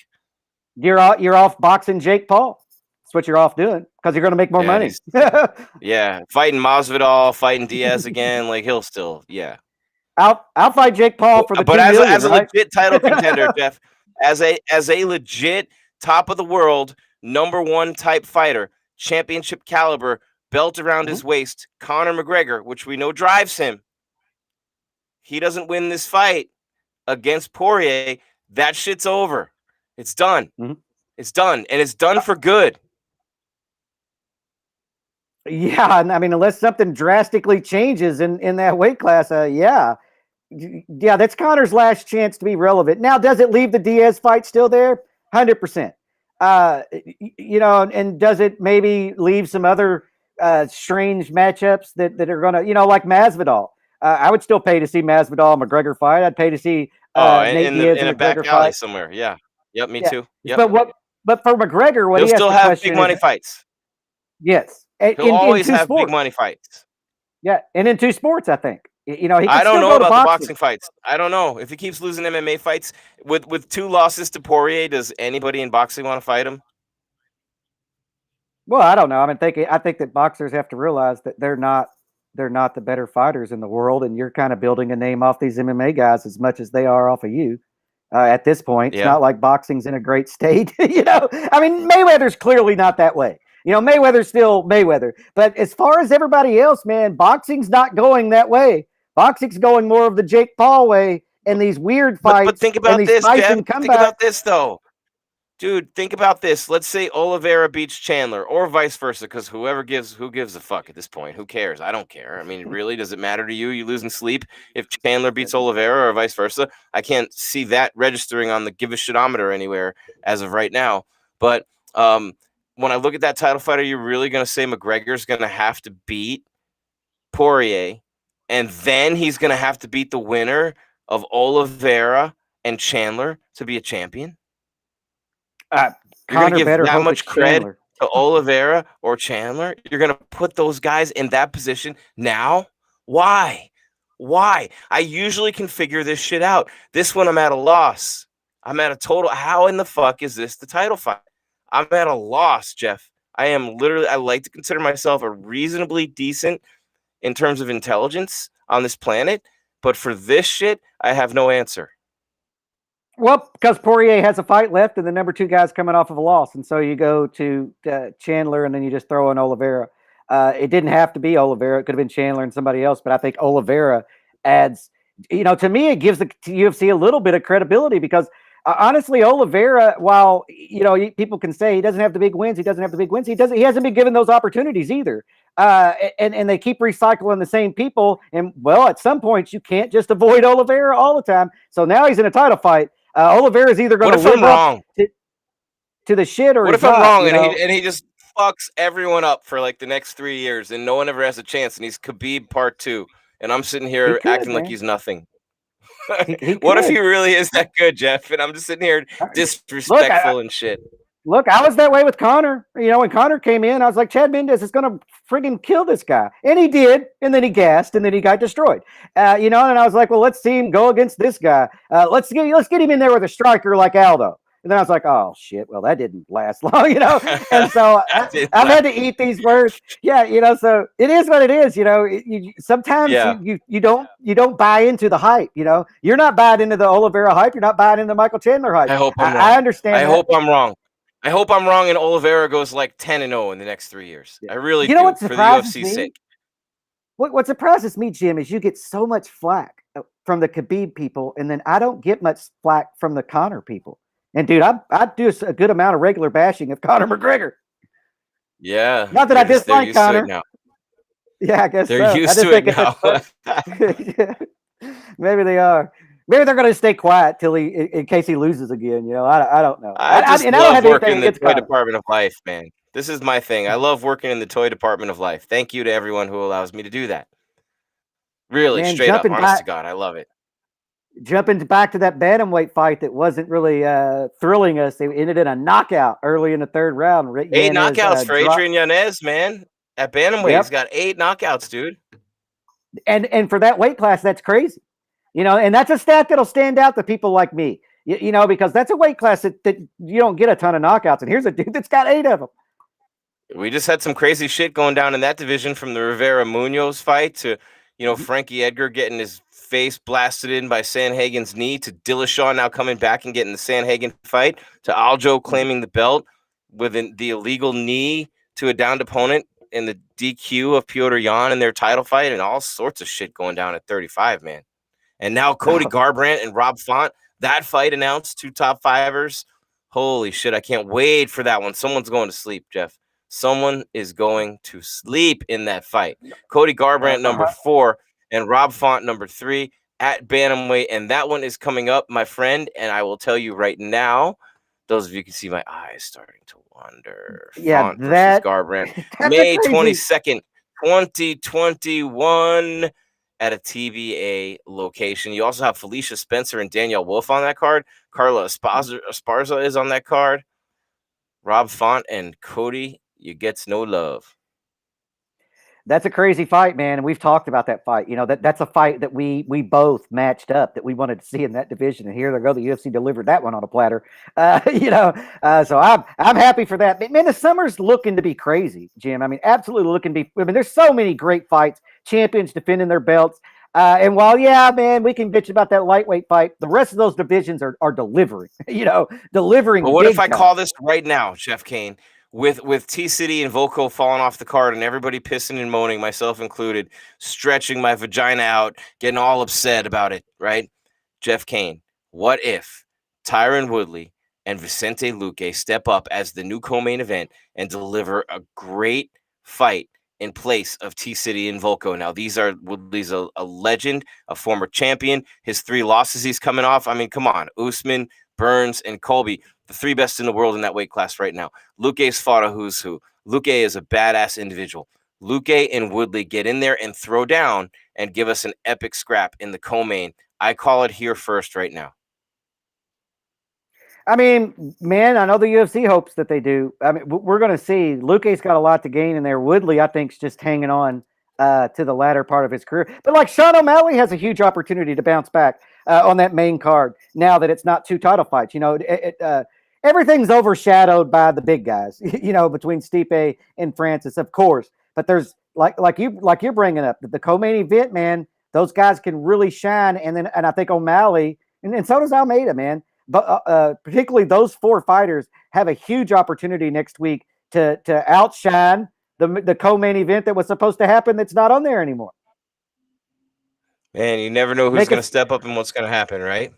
You're off boxing Jake Paul. That's what you're off doing because you're going to make more money. Fighting Masvidal, fighting Diaz again. Like he'll still, I'll fight Jake Paul for the but as a legit title contender, Jeff, as a legit top of the world #1 type fighter, championship caliber, belt around his waist, Conor McGregor, which we know drives him. He doesn't win this fight against Poirier. That shit's over. It's done. It's done, and it's done for good. Yeah, I mean, unless something drastically changes in that weight class, that's Conor's last chance to be relevant. Now, does it leave the Diaz fight still there? 100%. And does it maybe leave some other strange matchups that are going to, like Masvidal? I would still pay to see Masvidal and McGregor fight. I'd pay to see Nate Diaz in a back alley somewhere. Yeah. Yep. Me too. Yep. But for McGregor, what he'll he has still to have big money fights. Yes. He'll always have big money fights. Yeah, and in 2 sports, I think. He can I don't still know go about to the boxing fights. I don't know if he keeps losing MMA fights with 2 losses to Poirier. Does anybody in boxing want to fight him? Well, I don't know. I think that boxers have to realize that they're not the better fighters in the world, and you're kind of building a name off these MMA guys as much as they are off of you. At this point, it's not like boxing's in a great state. Mayweather's clearly not that way. Mayweather's still Mayweather. But as far as everybody else, man, boxing's not going that way. Boxing's going more of the Jake Paul way and these weird fights. But think about this, Jeff. Think about this, though. Dude, think about this. Let's say Oliveira beats Chandler or vice versa, because who gives a fuck at this point? Who cares? I don't care. I mean, really, does it matter to you? You losing sleep if Chandler beats Oliveira or vice versa? I can't see that registering on the give a shitometer anywhere as of right now. But when I look at that title fight, are you really going to say McGregor's going to have to beat Poirier, and then he's going to have to beat the winner of Oliveira and Chandler to be a champion? You're going to give that much credit to Oliveira or Chandler? You're going to put those guys in that position now? Why? I usually can figure this shit out. This one, I'm at a loss. I'm at a total. How in the fuck is this the title fight? I'm at a loss, Jeff. I like to consider myself a reasonably decent in terms of intelligence on this planet. But for this shit, I have no answer. Well, because Poirier has a fight left and the number 2 guy's coming off of a loss. And so you go to Chandler and then you just throw in Oliveira. It didn't have to be Oliveira. It could have been Chandler and somebody else. But I think Oliveira adds, to me, it gives the UFC a little bit of credibility because honestly, Oliveira, while, people can say he doesn't have the big wins, he hasn't been given those opportunities either. And they keep recycling the same people. And well, at some point you can't just avoid Oliveira all the time. So now he's in a title fight. Oliveira is either going to live up to the shit or what if I'm wrong and he just fucks everyone up for like the next 3 years and no one ever has a chance and he's Khabib part 2 and I'm sitting here acting like he's nothing. What if he really is that good, Jeff? And I'm just sitting here disrespectful and shit. Look, I was that way with Connor. When Connor came in, I was like, Chad Mendez is going to friggin' kill this guy. And he did. And then he gassed and then he got destroyed. And I was like, well, let's see him go against this guy. Let's get him in there with a striker like Aldo. And then I was like, oh, shit. Well, that didn't last long, And so I've had to eat these words. Yeah, so it is what it is. Sometimes you don't buy into the hype. You're not buying into the Oliveira hype. You're not buying into the Michael Chandler hype. I hope I'm wrong. I understand. I hope I'm wrong. I hope I'm wrong and Oliveira goes like 10-0 in the next 3 years. I really do, what for the UFC's sake. What surprises me, Jim, is you get so much flack from the Khabib people, and then I don't get much flack from the Conor people. And, dude, I do a good amount of regular bashing of Conor McGregor. Yeah. Not that I dislike Conor. Yeah, I guess they're used to it now. Maybe they are. Maybe they're going to stay quiet in case he loses again. I don't know. I love working in the toy department of life, man. This is my thing. I love working in the toy department of life. Thank you to everyone who allows me to do that. Really, straight up, honest to God, I love it. Jumping back to that bantamweight fight that wasn't really thrilling us. It ended in a knockout early in the third round. 8 knockouts for Adrian Yanez, man. At bantamweight, he's got 8 knockouts, dude. And for that weight class, that's crazy. And that's a stat that'll stand out to people like me, because that's a weight class that you don't get a ton of knockouts. And here's a dude that's got 8 of them. We just had some crazy shit going down in that division, from the Rivera Munoz fight to, Frankie Edgar getting his face blasted in by Sanhagen's knee, to Dillashaw now coming back and getting the Sanhagen fight, to Aljo claiming the belt with the illegal knee to a downed opponent in the DQ of Petr Yan in their title fight, and all sorts of shit going down at 35, man. And now Cody Garbrandt and Rob Font, that fight announced, 2 top fivers. Holy shit, I can't wait for that one. Someone's going to sleep, Jeff. Someone is going to sleep in that fight. Cody Garbrandt, number 4, and Rob Font, number 3, at bantamweight. And that one is coming up, my friend. And I will tell you right now, those of you can see my eyes starting to wander. Yeah, Font versus Garbrandt, May 22nd, 2021. At a TBA location. You also have Felicia Spencer and Danielle Wolf on that card. Carla Esparza is on that card. Rob Font and Cody, you gets no love. That's a crazy fight, man. And we've talked about that fight. That's a fight that we both matched up, that we wanted to see in that division. And here they go. The UFC delivered that one on a platter. So I'm happy for that. But, man, the summer's looking to be crazy, Jim. I mean, absolutely looking to be. I mean, there's so many great fights, champions defending their belts. And while, man, we can bitch about that lightweight fight, the rest of those divisions are delivering, delivering. But what if I call this right now, Chef Cain? With T-City and Volko falling off the card and everybody pissing and moaning, myself included, stretching my vagina out, getting all upset about it, right? Jeff Cain, what if Tyron Woodley and Vicente Luque step up as the new co-main event and deliver a great fight in place of T-City and Volko? Now, Woodley's a legend, a former champion. His 3 losses he's coming off. I mean, come on. Usman, Burns, and Colby, the 3 best in the world in that weight class right now. Luque's fought a who's who. Luque is a badass individual. Luque and Woodley get in there and throw down and give us an epic scrap in the co-main. I call it here first right now. I mean, man, I know the UFC hopes that they do. I mean, we're going to see. Luque's got a lot to gain in there. Woodley, I think, is just hanging on to the latter part of his career. But like Sean O'Malley has a huge opportunity to bounce back on that main card now that it's not 2 title fights. Everything's overshadowed by the big guys, between Stipe and Francis, of course. But there's like you're bringing up the co-main event, man. Those guys can really shine, and I think O'Malley and so does Almeida, man. But particularly those 4 fighters have a huge opportunity next week to outshine the co-main event that was supposed to happen that's not on there anymore. Man, you never know who's going to step up and what's going to happen, right?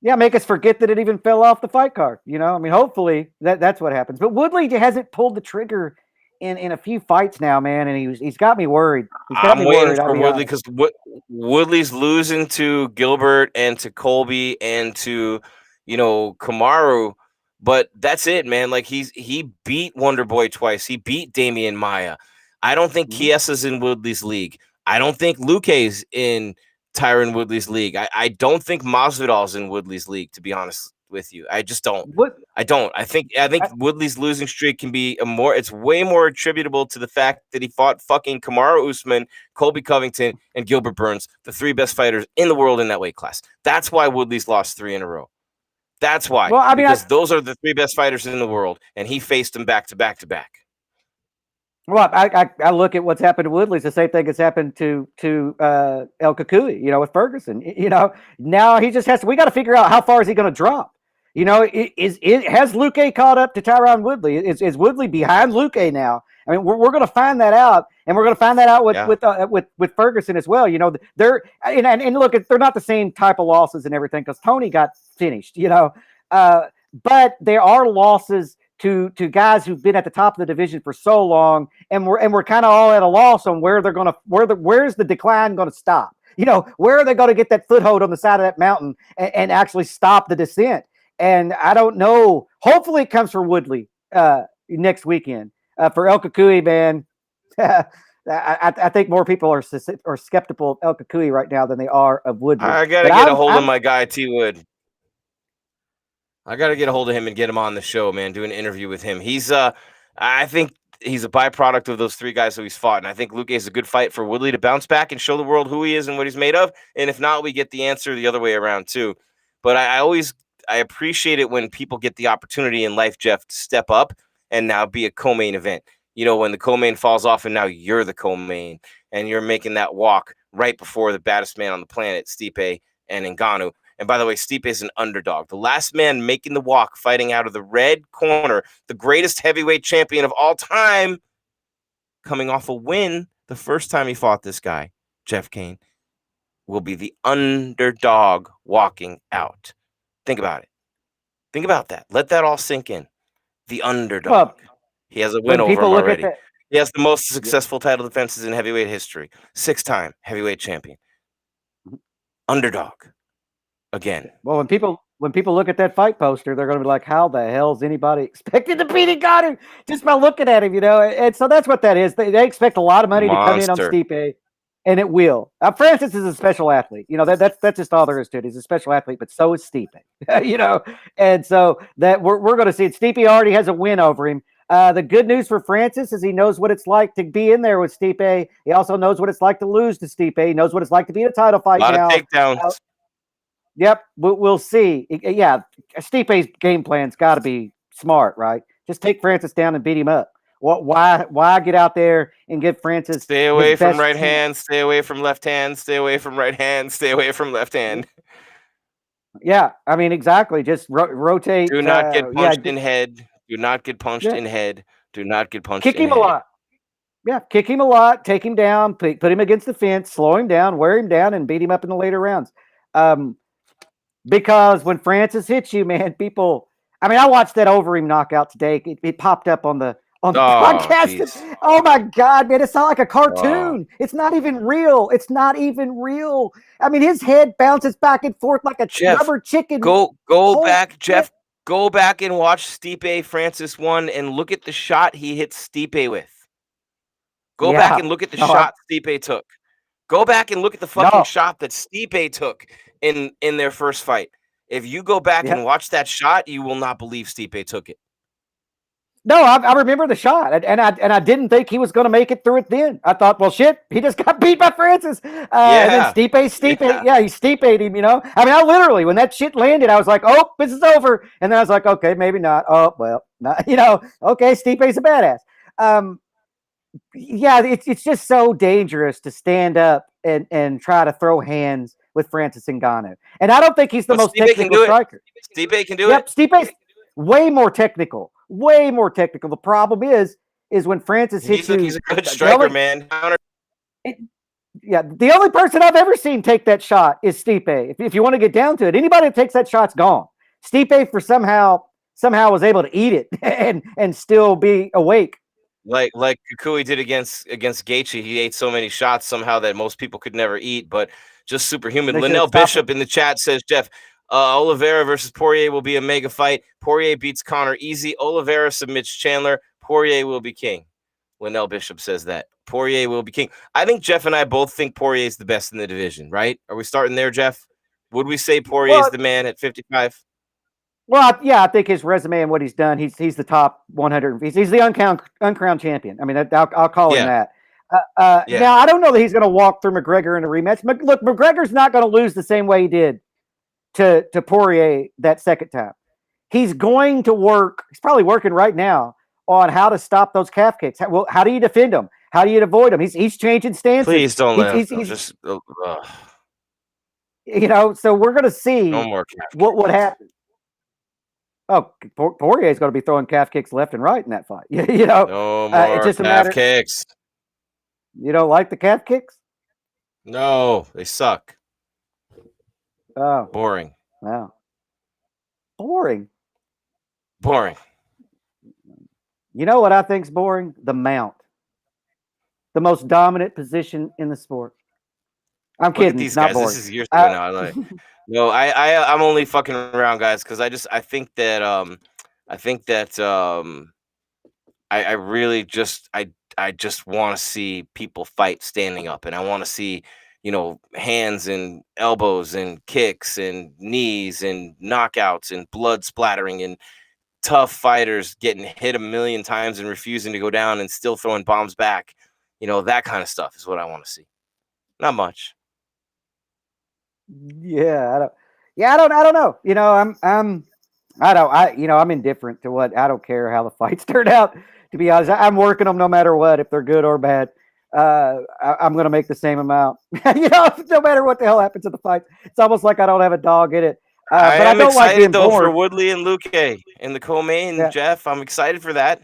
Yeah, make us forget that it even fell off the fight card. I mean, hopefully that's what happens. But Woodley hasn't pulled the trigger in a few fights now, man, and he's got me worried. I'm waiting for Woodley because Woodley's losing to Gilbert and to Colby and to Kamaru, but that's it, man. Like he beat Wonderboy twice. He beat Damian Maia. I don't think Chiesa's in Woodley's league. I don't think Luque's in Tyron Woodley's league. I don't think Masvidal's in Woodley's league, to be honest with you. I just don't. I don't. I think Woodley's losing streak can be it's way more attributable to the fact that he fought fucking Kamaru Usman, Colby Covington, and Gilbert Burns, the 3 best fighters in the world in that weight class. That's why Woodley's lost 3 in a row. That's why. Well, I mean, because those are the 3 best fighters in the world, and he faced them back to back to back. Well, I look at what's happened to Woodley. It's the same thing that's happened to El Kukui, with Ferguson. Now he just has to. We got to figure out how far is he going to drop. Has Luque caught up to Tyron Woodley? Is Woodley behind Luque now? I mean, we're going to find that out, and we're going to find that out with Ferguson as well. They're and look, they're not the same type of losses and everything because Tony got finished. But there are losses to guys who've been at the top of the division for so long, and we're kind of all at a loss on where's the decline going to stop? Where are they going to get that foothold on the side of that mountain and actually stop the descent? And I don't know. Hopefully, it comes for Woodley next weekend. For El Kukui, man, I think more people are skeptical of El Kukui right now than they are of Woodley. I gotta get a hold of my guy T Wood. I got to get a hold of him and get him on the show, man. Do an interview with him. I think he's a byproduct of those 3 guys who he's fought. And I think Luque is a good fight for Woodley to bounce back and show the world who he is and what he's made of. And if not, we get the answer the other way around too. But I appreciate it when people get the opportunity in life, Jeff, to step up and now be a co-main event. When the co-main falls off and now you're the co-main and you're making that walk right before the baddest man on the planet, Stipe and Ngannou. And by the way, Stipe is an underdog. The last man making the walk, fighting out of the red corner, the greatest heavyweight champion of all time, coming off a win the first time he fought this guy, Jeff Cain, will be the underdog walking out. Think about it. Think about that. Let that all sink in. The underdog. Well, he has a win over him already. He has the most successful title defenses in heavyweight history. 6-time heavyweight champion. Underdog. Again. Well, when people look at that fight poster, they're going to be like, "How the hell is anybody expecting to beat Ngannou just by looking at him?" And so that's what that is. They expect a lot of money to come in on Stipe, and it will. Francis is a special athlete. That's just all there is to it. He's a special athlete, but so is Stipe. And so that we're going to see it. Stipe already has a win over him. The good news for Francis is he knows what it's like to be in there with Stipe. He also knows what it's like to lose to Stipe. He knows what it's like to be in a title fight now. A lot of takedowns. Yep, we'll see. Yeah, Stipe's game plan's got to be smart, right? Just take Francis down and beat him up. Why get out there and give Francis? Stay away from right hand. Stay away from left hand. Stay away from right hand. Stay away from left hand. Yeah, I mean exactly. Just rotate. Do not get punched in head. Do not get punched in head. Do not get punched. Kick him a lot. Yeah, kick him a lot. Take him down. Put him against the fence. Slow him down. Wear him down, and beat him up in the later rounds. Because when Francis hits you, man, people. I mean, I watched that over him knockout today. It popped up on the podcast. Geez. Oh my God, man! It's not like a cartoon. It's not even real. It's not even real. I mean, his head bounces back and forth like a rubber chicken. Go back, Jeff. Go back and watch Stipe Francis 1 and look at the shot he hit Stipe with. Go back and look at the shot Stipe took. Go back and look at the fucking shot that Stipe took in their first fight. If you go back and watch that shot, you will not believe Stipe took it. No, I remember the shot, and I didn't think he was going to make it through it then. I thought, well, shit, he just got beat by Francis. And then Stipe, he Stipe'd him, I mean, I literally, when that shit landed, I was like, oh, this is over. And then I was like, okay, maybe not. Oh, well, not, okay, Stipe's a badass. It's just so dangerous to stand up and try to throw hands with Francis Ngannou. And I don't think he's the most technical striker. Stipe can do it. Stipe's way more technical. The problem is when Francis hits you. He's a good striker, man. The only person I've ever seen take that shot is Stipe. If you want to get down to it, anybody that takes that shot's gone. Stipe somehow was able to eat it and still be awake. Like Kukui did against Gaethje, he ate so many shots somehow that most people could never eat, but just superhuman. Linnell Bishop in the chat says, Jeff, Oliveira versus Poirier will be a mega fight. Poirier beats Conor easy. Oliveira submits Chandler. Poirier will be king. Linnell Bishop says that. Poirier will be king. I think Jeff and I both think Poirier is the best in the division, right? Are we starting there, Jeff? Would we say Poirier is the man at 55? Well, yeah, I think his resume and what he's done, he's the top 100. He's the uncrowned champion. I mean, I'll call him Yeah, that. yeah. Now, I don't know that he's going to walk through McGregor in a rematch. Look, McGregor's not going to lose the same way he did to Poirier that second time. He's going to work. He's probably working right now on how to stop those calf kicks. How do you defend them? How do you avoid them? He's changing stances. Please don't let him. He's Just so we're going to no see more calf what would kicks. happen. Oh, Poirier is going to be throwing calf kicks left and right in that fight. No It's more just a calf matter. kicks. You don't like the calf kicks? No, they suck. Oh, Boring. wow. Boring. You know what I think's boring? The mount. The most dominant position in the sport. I'm Look kidding. at these It's not guys. boring. This is your show now. No, I'm only fucking around, guys, because I think that I really just I just want to see people fight standing up, and I want to see hands and elbows and kicks and knees and knockouts and blood splattering and tough fighters getting hit a million times and refusing to go down and still throwing bombs back. That kind of stuff is what I want to see. Not much. Yeah, I don't know. I'm indifferent to what. I don't care how the fights turn out. To be honest, I'm working them no matter what, if they're good or bad. I'm going to make the same amount. No matter what the hell happens to the fight. It's almost like I don't have a dog in it. I But I am don't like excited being though for bored. Woodley and Luke in the co-main. Yeah. Jeff, I'm excited for that.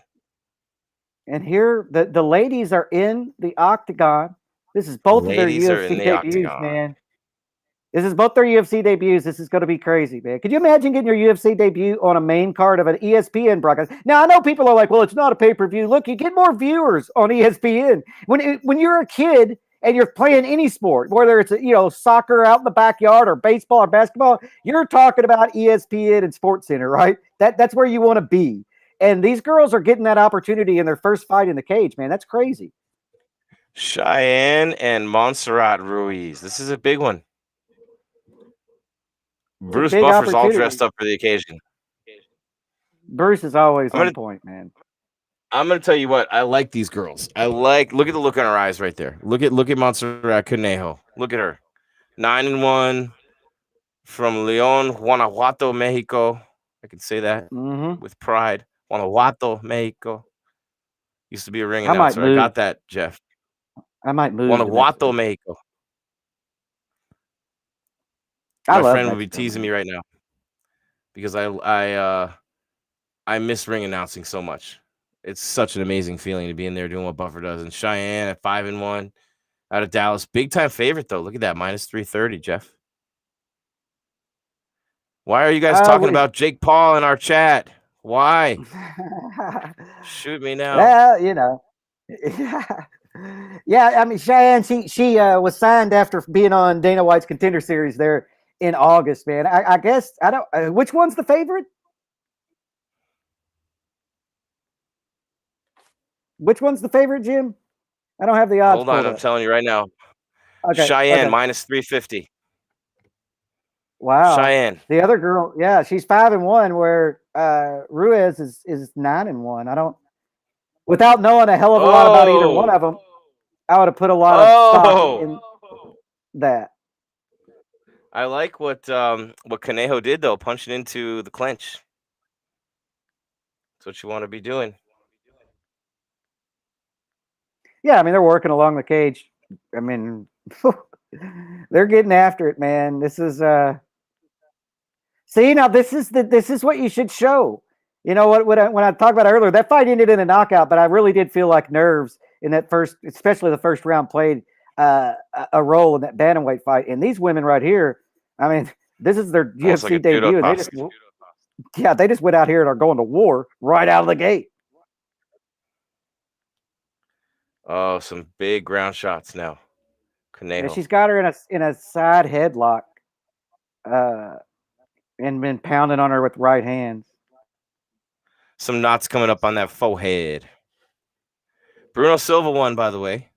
And here, the ladies are in the octagon. This is both of their Ladies are in UFC the debuts, octagon. man. This is both their UFC debuts. This is going to be crazy, man. Could you imagine getting your UFC debut on a main card of an ESPN broadcast? Now, I know people are like, well, it's not a pay-per-view. Look, you get more viewers on ESPN. When you're a kid and you're playing any sport, whether it's soccer out in the backyard or baseball or basketball, you're talking about ESPN and Sports Center, right? That's where you want to be. And these girls are getting that opportunity in their first fight in the cage, man. That's crazy. Cheyenne and Montserrat Ruiz. This is a big one. Bruce Buffer's all dressed up for the occasion. Bruce is always on point, man. I'm gonna tell you what, I like these girls. Look at the look in her eyes right there. Look at Montserrat Conejo. Look at her. 9-1 from Leon, Guanajuato, Mexico. I can say that with pride. Guanajuato, Mexico. Used to be a ring announcer. I got that, Jeff. I might move. Guanajuato, Mexico. My friend would be teasing me right now because I miss ring announcing so much. It's such an amazing feeling to be in there doing what Buffer does. And Cheyenne at 5-1 out of Dallas, big time favorite though. Look at that, -330, Jeff. Why are you guys talking about Jake Paul in our chat? Why? Shoot me now. Well, yeah. I mean, Cheyenne, she was signed after being on Dana White's Contender Series there in August, man. I guess I don't. Which one's the favorite? Which one's the favorite, Jim? I don't have the odds. Hold on, I'm telling you right now. Okay, Cheyenne -350. Wow. Cheyenne. The other girl, yeah, she's 5-1, where Ruiz is 9-1. I don't, without knowing a hell of a lot about either one of them, I would have put a lot of stock in that. I like what Conejo did though, punching into the clinch. That's what you want to be doing. Yeah, I mean, they're working along the cage. I mean, they're getting after it, man. This is see, now this is what you should show. You know what? When I talked about earlier, that fight ended in a knockout, but I really did feel like nerves in that first, especially the first round, played a role in that bantamweight fight. And these women right here, I mean, this is their UFC debut, and they just went out here and are going to war right out of the gate. Oh, some big ground shots now. Conejo. Yeah, she's got her in a side headlock, and been pounding on her with right hands. Some knots coming up on that forehead. Bruno Silva won, by the way.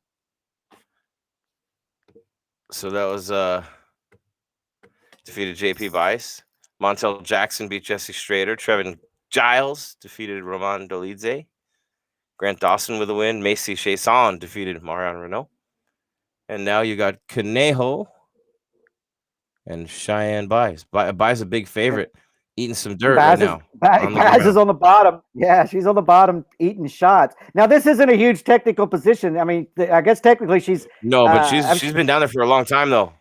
So that was defeated JP Vice. Montel Jackson beat Jesse Strader. Trevin Giles defeated Roman Dolidze. Grant Dawson with a win. Macy Chiasson defeated Marion Renault. And now you got Conejo and Cheyenne Buys. Buys a big favorite, eating some dirt right now. Baz is on the bottom. Yeah, she's on the bottom eating shots. Now, this isn't a huge technical position. I mean, I guess technically she's... No, but she's been down there for a long time, though.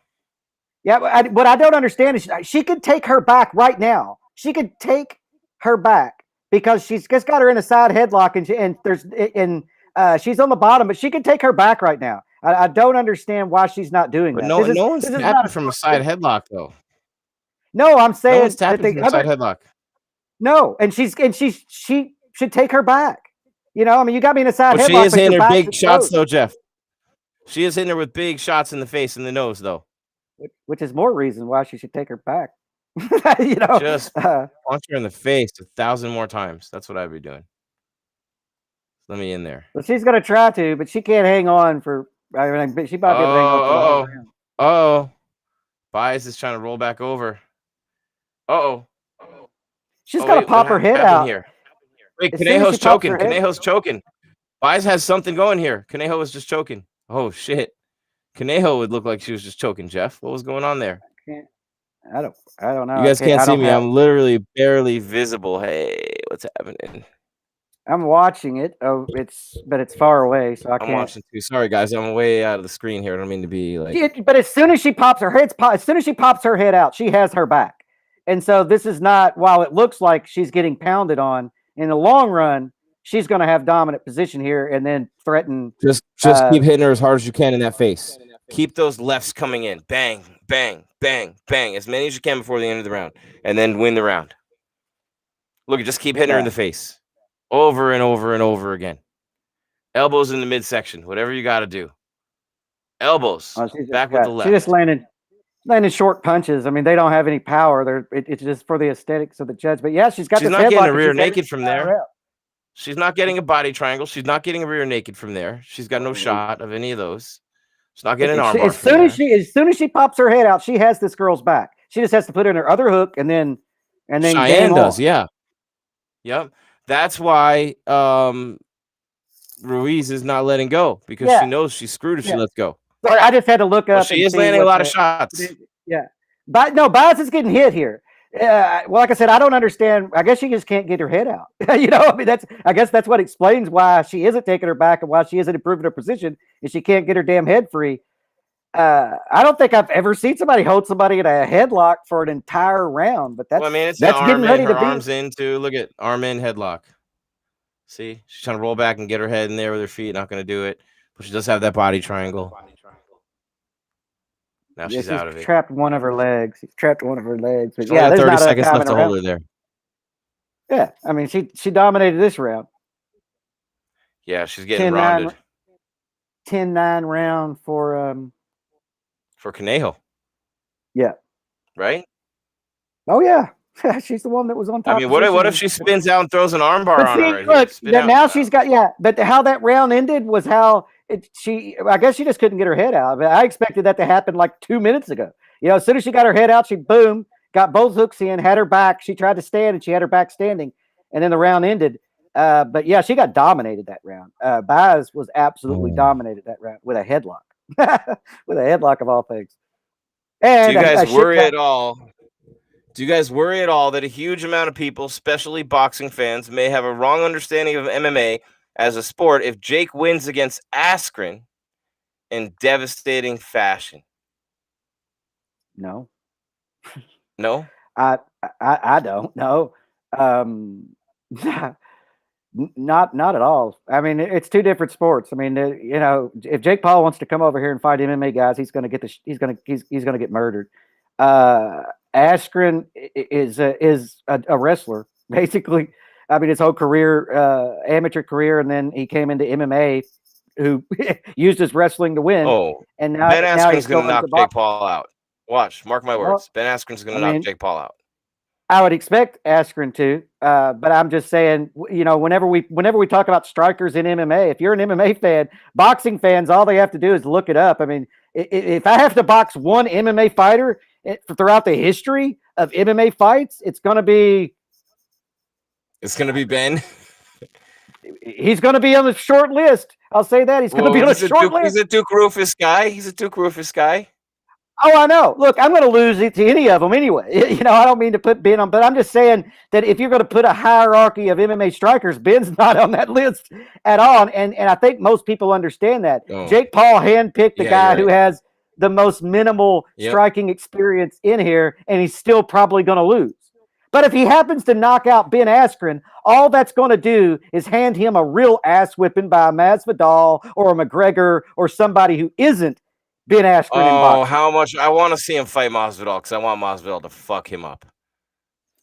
Yeah, what I don't understand is she could take her back right now. She could take her back because she's just got her in a side headlock, and she's on the bottom, but she could take her back right now. I don't understand why she's not doing that. No one's tapping from a side headlock, though. No, I'm saying no one's tapping from a side headlock. No, and she should take her back. You know, I mean, you got me in a side headlock. She is hitting her big shots, though, Jeff. She is hitting her with big shots in the face and the nose, though. Which is more reason why she should take her back. You know, just punch her in the face 1,000 more times. That's what I'd be doing. Let me in there. Well, she's gonna try to, but she can't hang on for. I mean, she might be able to hang on for a while. Bias is trying to roll back over. She's got to pop her head out. Here. Wait, Conejo's choking. Conejo's choking. Bias has something going here. Conejo was just choking. Oh shit. Conejo would look like she was just choking, Jeff. What was going on there? I don't know. You guys can't see me. I'm literally barely visible. Hey, what's happening? I'm watching it. Oh, but it's far away, so I can't. I'm watching too. Sorry, guys. I'm way out of the screen here. I don't mean to be like. But as soon as she pops her head out, she has her back. And so this is not. While it looks like she's getting pounded on, in the long run, she's going to have dominant position here, and then threaten. Just keep hitting her as hard as you can in that face. Keep those lefts coming in. Bang, bang, bang, bang. As many as you can before the end of the round. And then win the round. Look, just keep hitting her in the face. Over and over and over again. Elbows in the midsection. Whatever you got to do. Elbows. Back with the left. She just landed short punches. I mean, they don't have any power. It's just for the aesthetics of the judge. But yeah, she's not getting a rear naked from there. She's not getting a body triangle. She's not getting a rear naked from there. She's got no shot of any of those. She's not getting an armbar. As soon as she pops her head out, she has this girl's back. She just has to put in her other hook and then Cheyenne does, yeah. Yep. That's why Ruiz is not letting go, because she knows she's screwed if she lets go. Sorry, I just had to look up. She is landing a lot of shots. Yeah. But no, Bias is getting hit here. Well, like I said, I don't understand. I guess she just can't get her head out. You know, I mean, I guess that's what explains why she isn't taking her back and why she isn't improving her position, is she can't get her damn head free. I don't think I've ever seen somebody hold somebody in a headlock for an entire round, but that's, it's getting ready to be. Arms into, look at arm in headlock. See, she's trying to roll back and get her head in there with her feet. Not going to do it, but she does have that body triangle. Now she's out of it. Trapped one of her legs. She's trapped one of her legs. But there's 30 seconds left to hold her there. Yeah, I mean, she dominated this round. Yeah, she's getting rounded. 10-9 round for Conejo. Yeah. Right? Oh yeah. She's the one that was on top. I mean, what if she spins out and throws an armbar on her? Look, now she's got but how that round ended was how I guess she just couldn't get her head out. But I expected that to happen like 2 minutes ago. You know, as soon as she got her head out, she boom, got both hooks in, had her back. She tried to stand and she had her back standing, and then the round ended. But yeah, she got dominated that round. Baz was absolutely dominated that round with a headlock. With a headlock of all things. And do you guys worry at all? Do you guys worry at all that a huge amount of people, especially boxing fans, may have a wrong understanding of MMA as a sport if Jake wins against Askren in devastating fashion? No. No? I don't know. Not at all. I mean, it's two different sports. I mean, you know, if Jake Paul wants to come over here and fight MMA guys, he's going to get he's going to get murdered. Askren is a wrestler, basically. I mean, his whole career, amateur career, and then he came into MMA, who used his wrestling to win. Oh, and now Ben Askren's going to knock Jake Paul out. Watch, mark my words. Ben Askren's going to knock Jake Paul out. I would expect Askren to, but I'm just saying, you know, whenever we talk about strikers in MMA, if you're an MMA fan, boxing fans, all they have to do is look it up. I mean, if I have to box one MMA fighter throughout the history of MMA fights, it's going to be Ben. He's going to be on the short list. I'll say that. He's going to be on a short list. He's a Duke Rufus guy. Oh, I know. Look, I'm going to lose it to any of them anyway. I don't mean to put Ben on, but I'm just saying that if you're going to put a hierarchy of MMA strikers, Ben's not on that list at all. And I think most people understand that. Oh. Jake Paul handpicked the guy who right. has the most minimal striking experience in here, and he's still probably going to lose. But if he happens to knock out Ben Askren, all that's going to do is hand him a real ass whipping by a Masvidal or a McGregor or somebody who isn't Ben Askren in boxing. Oh, how much I want to see him fight Masvidal because I want Masvidal to fuck him up.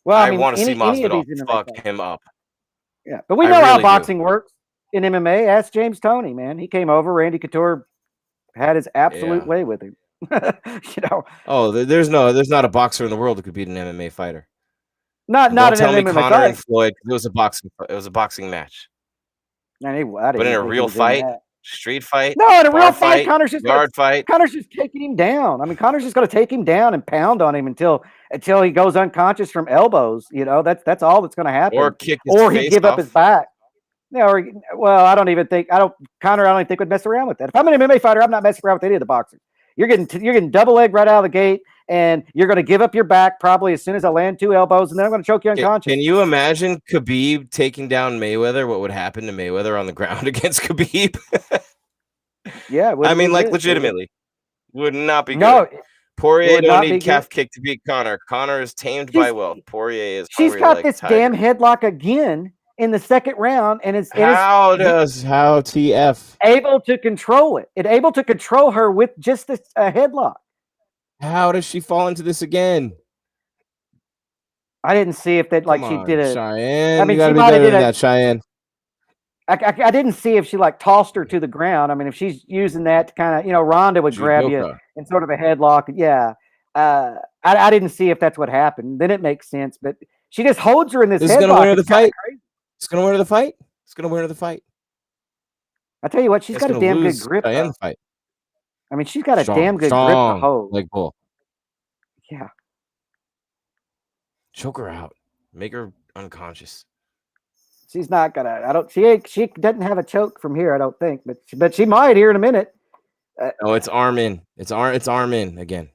Well, I want to see Masvidal fuck him up. Yeah, but we know how boxing works in MMA. Ask James Toney, man. He came over. Randy Couture had his absolute way with him. Oh, there's not a boxer in the world who could beat an MMA fighter. Not an MMA Conor fight. and Floyd. It was a boxing match. But in a real fight, street fight. No, in a real fight, Conor's just fight. Conor's just taking him down. I mean, Conor's just going to take him down and pound on him until he goes unconscious from elbows. That's all that's going to happen. Or kick his face he give up his back. Yeah, I don't even think Conor. I don't think would mess around with that. If I'm an MMA fighter, I'm not messing around with any of the boxers. You're getting double leg right out of the gate, and you're going to give up your back probably as soon as I land 2 elbows, and then I'm going to choke you unconscious. Can you imagine Khabib taking down Mayweather? What would happen to Mayweather on the ground against Khabib? Yeah, I mean, legitimately, would not be good. No, Poirier don't need calf kick to beat Conor. Conor is tamed by wealth. Poirier is. She's got this damn headlock again in the second round, and how TF able to control it? Able to control her with just this headlock. How does she fall into this again? I didn't see if that she did a Cheyenne. I mean, she might have did that, Cheyenne. I didn't see if she tossed her to the ground. I mean, if she's using that to kind of, Ronda would grab you in sort of a headlock. Yeah. I didn't see if that's what happened. Then it makes sense, but she just holds her in this headlock. This is going to win her the fight. It's going to win her the fight. It's going to win her the fight. I tell you what, she's got a damn good grip. Fight. I mean, she's got a damn good grip to hold. Like bull. Yeah. Choke her out. Make her unconscious. She's not gonna. She doesn't have a choke from here, I don't think, but she might here in a minute. No, it's arm in. It's arm in again.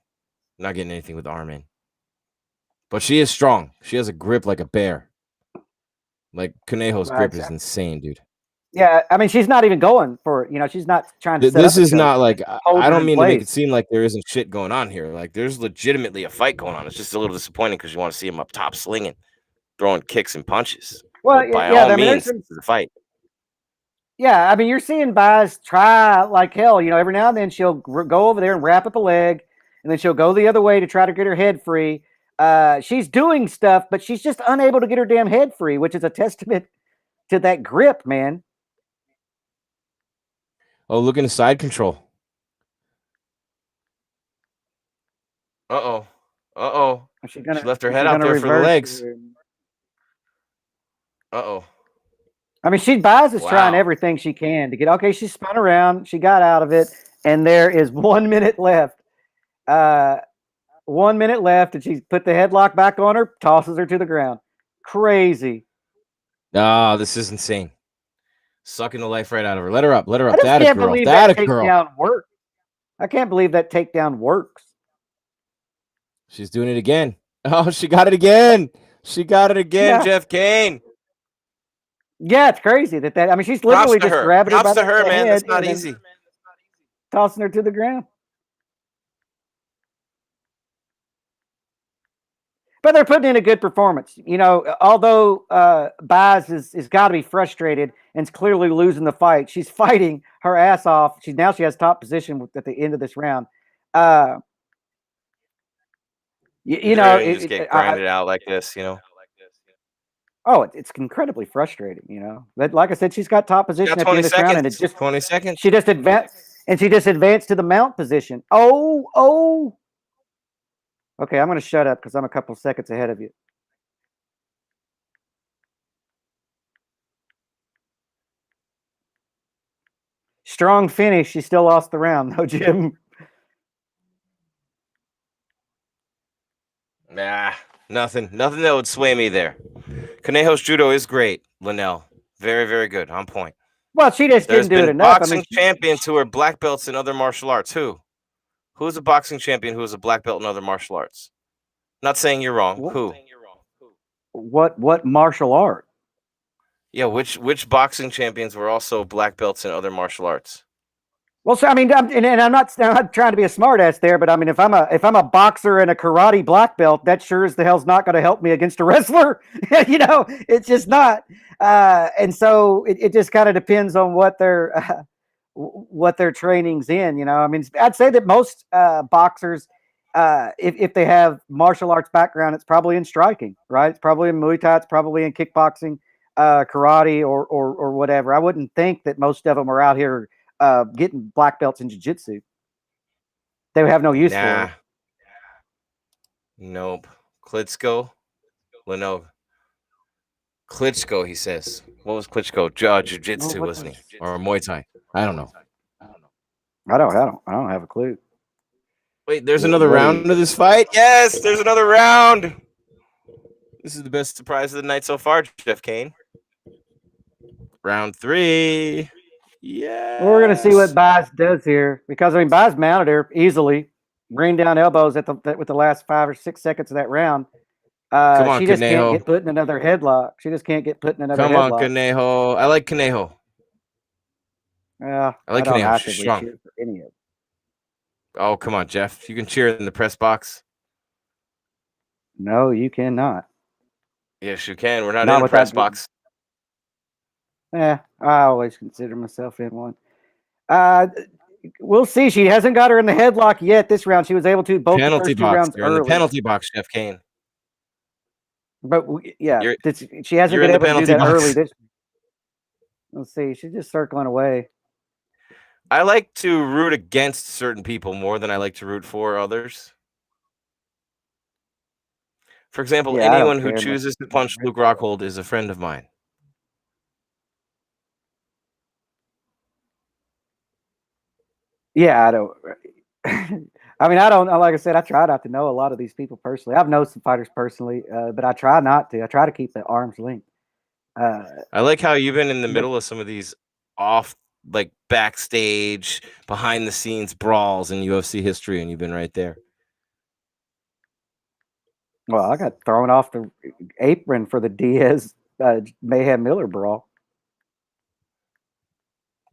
Not getting anything with arm in. But she is strong. She has a grip like a bear. Like Conejo's grip is insane, dude. Yeah, I mean, she's not even going for she's not trying to. This is not like I don't mean to make it seem like there isn't shit going on here. Like there's legitimately a fight going on. It's just a little disappointing because you want to see him up top slinging, throwing kicks and punches. Well, by all means, this is a fight. Yeah, I mean, you're seeing Bias try like hell. Every now and then she'll go over there and wrap up a leg, and then she'll go the other way to try to get her head free. She's doing stuff, but she's just unable to get her damn head free, which is a testament to that grip, man. Oh, look into side control. Uh-oh. She left her head out there for the legs. Uh-oh. I mean, Bias is trying everything she can to get. Okay, she spun around. She got out of it, and there is 1 minute left. 1 minute left, and she's put the headlock back on her, tosses her to the ground. Crazy. This is insane. Sucking the life right out of her. Let her up. I can't believe that takedown works. I can't believe that takedown works. She's doing it again. Oh, she got it again. Yeah. Jeff Cain. Yeah, it's crazy that. I mean, she's literally just grabbing her by the head. Man. That's not easy. Tossing her to the ground. But they're putting in a good performance. Although Bias is got to be frustrated and is clearly losing the fight, she's fighting her ass off. She has top position at the end of this round. Just get grinded out like this, Oh, it's incredibly frustrating, But like I said, she's got top position at the end of this round, and it's just 20 seconds. She just advanced to the mount position. Oh. Okay, I'm going to shut up because I'm a couple seconds ahead of you. Strong finish. She still lost the round, though, Jim. Nah. Nothing that would sway me there. Conejo's judo is great, Linnell. Very, very good. On point. Well, she just There's didn't do it been enough. I mean, boxing champions who are black belts in other martial arts. Who's a boxing champion who is a black belt in other martial arts? Not saying you're wrong. Who? What martial art? Yeah, which boxing champions were also black belts in other martial arts? Well, so I mean, I'm not trying to be a smartass there, but I mean, if I'm a boxer and a karate black belt, that sure as the hell's not going to help me against a wrestler. It's just not. And so it just kind of depends on what their training's in. I mean, I'd say that most boxers, if they have martial arts background, it's probably in striking, right? It's probably in Muay Thai, it's probably in kickboxing, karate, or whatever. I wouldn't think that most of them are out here getting black belts in jiu-jitsu. They would have no use for it. Nope. Klitschko, Lenov. Klitschko, he says. What was Klitschko? Jiu-jitsu, wasn't he? Or Muay Thai? I don't know. I don't have a clue. Wait, there's another round of this fight? Yes, there's another round. This is the best surprise of the night so far, Jeff Cain. Round 3. Yeah. We're gonna see what Baez does here, because I mean Baez mounted her easily, bring down elbows with the last 5 or 6 seconds of that round. Come on, she just Conejo. can't get put in another headlock. Come on, Conejo. I like Conejo. Yeah, I like Conejo. She's strong. Cheer for any of it. Oh, come on, Jeff. You can cheer in the press box. No, you cannot. Yes, you can. We're not in the press box. Yeah, I always consider myself in one. We'll see. She hasn't got her in the headlock yet this round. She was able to both penalty the first 2 rounds You're in the penalty box, Jeff Cain. But she hasn't been able to do that early. Let's see. She's just circling away. I like to root against certain people more than I like to root for others. For example, anyone who chooses to punch Luke Rockhold is a friend of mine. Yeah, I don't. I mean, I don't. Like I said, I try not to know a lot of these people personally. I've known some fighters personally, but I try not to. I try to keep the arm's length. I like how you've been in the middle of some of these backstage, behind the scenes brawls in UFC history, and you've been right there. Well, I got thrown off the apron for the Diaz Mayhem Miller brawl.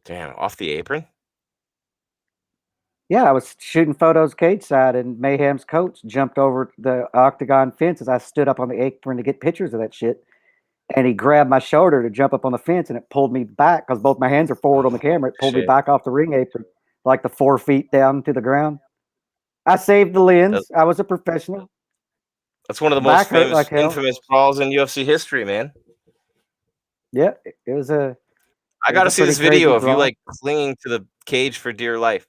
Damn, off the apron? Yeah, I was shooting photos cage side, and Mayhem's coach jumped over the octagon fence as I stood up on the apron to get pictures of that shit. And he grabbed my shoulder to jump up on the fence, and it pulled me back because both my hands are forward on the camera. It pulled me back off the ring apron, like the 4 feet down to the ground. I saved the lens. I was a professional. That's one of the most infamous brawls in UFC history, man. Yeah, it was a. I got to see this video of you clinging to the cage for dear life.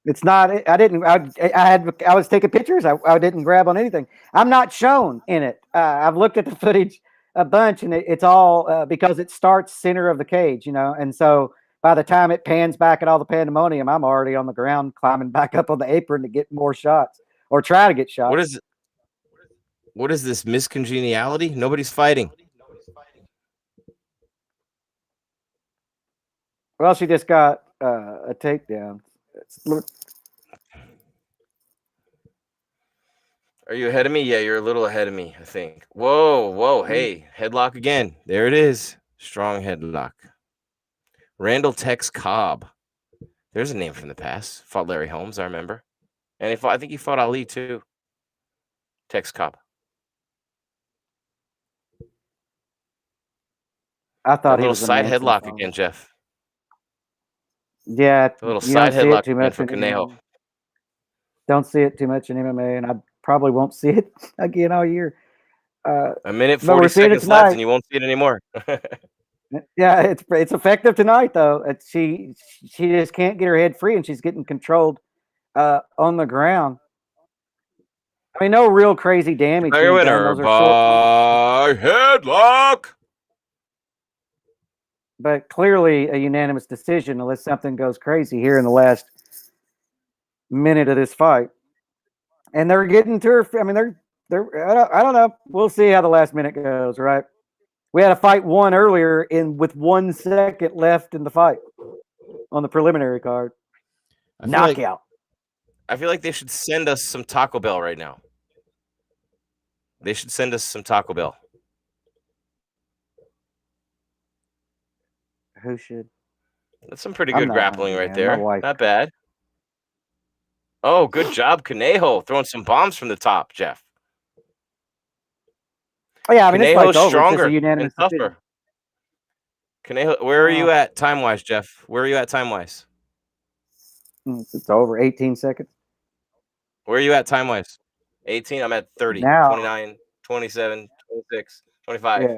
It's not. I was taking pictures. I didn't grab on anything. I'm not shown in it. I've looked at the footage a bunch, and it's all because it starts center of the cage, and so by the time it pans back at all the pandemonium, I'm already on the ground climbing back up on the apron to get more shots or try to get shots. What is this miscongeniality? Nobody's fighting. Well, she just got a takedown. Are you ahead of me? Yeah, you're a little ahead of me, I think. Whoa. Hey, headlock again. There it is. Strong headlock. Randall Tex Cobb. There's a name from the past. Fought Larry Holmes, I remember. And I think he fought Ali, too. Tex Cobb. I thought he was a little side headlock again, Jeff. Yeah, a little side headlock too much for Conejo. Don't see it too much in MMA, and I probably won't see it again all year. A minute 40 seconds left, and you won't see it anymore. Yeah, it's effective tonight though. She just can't get her head free, and she's getting controlled on the ground. I mean, no real crazy damage. Winner by headlock. But clearly a unanimous decision, unless something goes crazy here in the last minute of this fight. And they're getting to her. I mean, they're I don't know. We'll see how the last minute goes, right? We had a fight one earlier with 1 second left in the fight on the preliminary card. Knockout. I feel like they should send us some Taco Bell right now. They should send us some Taco Bell. Who should? That's some pretty good grappling right there. My wife. Not bad. Oh, good job, Conejo, throwing some bombs from the top, Jeff. Oh yeah, I mean, this fight's over. Stronger it's just a unanimous and tougher. Conejo, where are you at time-wise, Jeff? Where are you at time-wise? It's over. 18 seconds. Where are you at time-wise? 18? I'm at 30, now, 29, 27, 26, 25,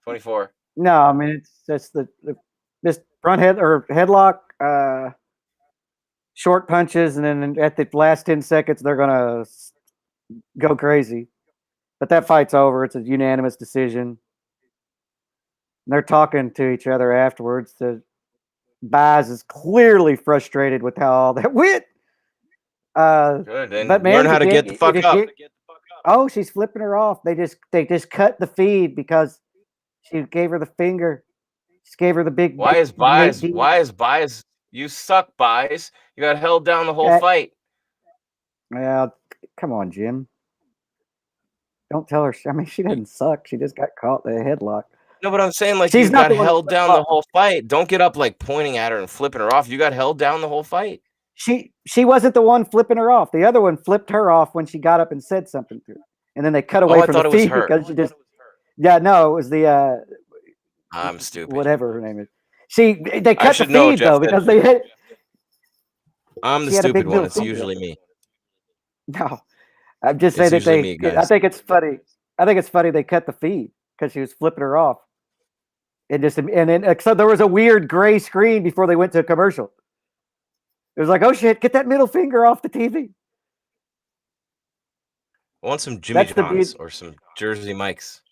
24. No, I mean, it's just this front headlock, short punches, and then at the last 10 seconds, they're going to go crazy. But that fight's over. It's a unanimous decision. They're talking to each other afterwards. Baez is clearly frustrated with how all that went. Good. Then but man, learn how to get the fuck up. Oh, she's flipping her off. They just cut the feed because she gave her the finger. She gave her the big. Why is Baez? You suck, Baez. You got held down the whole fight. Well, come on, Jim. Don't tell her. I mean, she didn't suck. She just got caught in the headlock. No, but I'm saying, like, you got held down the whole fight. Don't get up, like, pointing at her and flipping her off. You got held down the whole fight. She wasn't the one flipping her off. The other one flipped her off when she got up and said something to her. And then they cut away from the feed because she just... Yeah, no, it was the... I'm stupid. Whatever her name is. They cut the feed, though, because they hit... I'm the stupid one. It's usually me. No. I'm just saying that they... I think it's funny. I think it's funny they cut the feed because she was flipping her off. And then so there was a weird gray screen before they went to a commercial. It was like, oh shit, get that middle finger off the TV. I want some Jimmy Johns or some Jersey Mikes.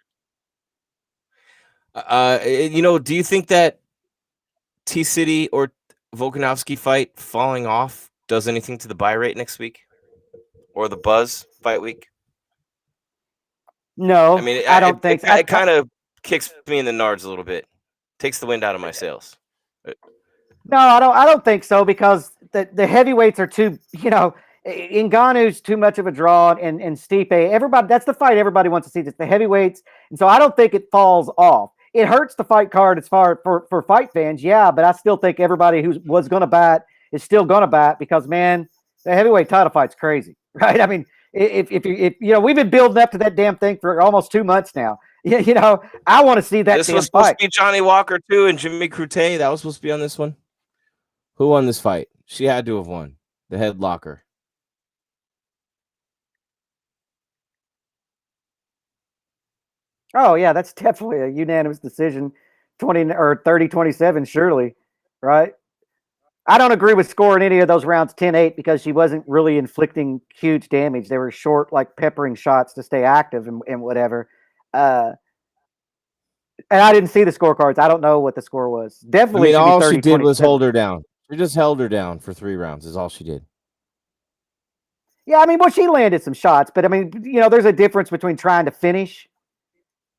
Do you think that T-City or Volkanovski fight falling off does anything to the buy rate next week? Or the buzz fight week? No, I mean, I don't think so. It kind of kicks me in the nards a little bit. Takes the wind out of my sails. No, I don't think so because the heavyweights are too, Ngannou's too much of a draw and Stipe, everybody, that's the fight everybody wants to see. It's the heavyweights. And so I don't think it falls off. It hurts the fight card as far for fight fans, yeah, but I still think everybody who was going to bat is still going to bat because, man, the heavyweight title fight's crazy, right? I mean, if we've been building up to that damn thing for almost 2 months now. I want to see that. This was supposed to be Johnny Walker too, and Jimmy Crute. That was supposed to be on this one. Who won this fight? She had to have won. The headlocker. Oh yeah, that's definitely a unanimous decision. 20 or 30-27, surely, right? I don't agree with scoring any of those rounds 10-8 because she wasn't really inflicting huge damage. They were short, like peppering shots to stay active and whatever. And I didn't see the scorecards. I don't know what the score was. Definitely, all she did was hold her down. She just held her down for 3 rounds. Is all she did. Yeah, I mean, she landed some shots, but I mean, there's a difference between trying to finish.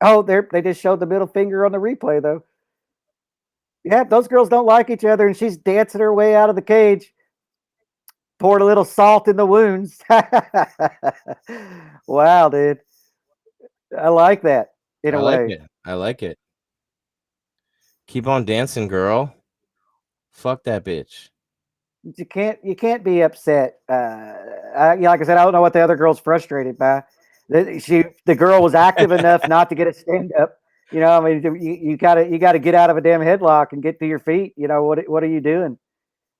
Oh, they just showed the middle finger on the replay, though. Yeah, those girls don't like each other, and she's dancing her way out of the cage. Poured a little salt in the wounds. Wow, dude. I like that in a way. I like it. Keep on dancing, girl. Fuck that bitch. You can't be upset. Like I said, I don't know what the other girl's frustrated by. The girl was active enough not to get a stand up. I mean, you gotta get out of a damn headlock and get to your feet. What are you doing?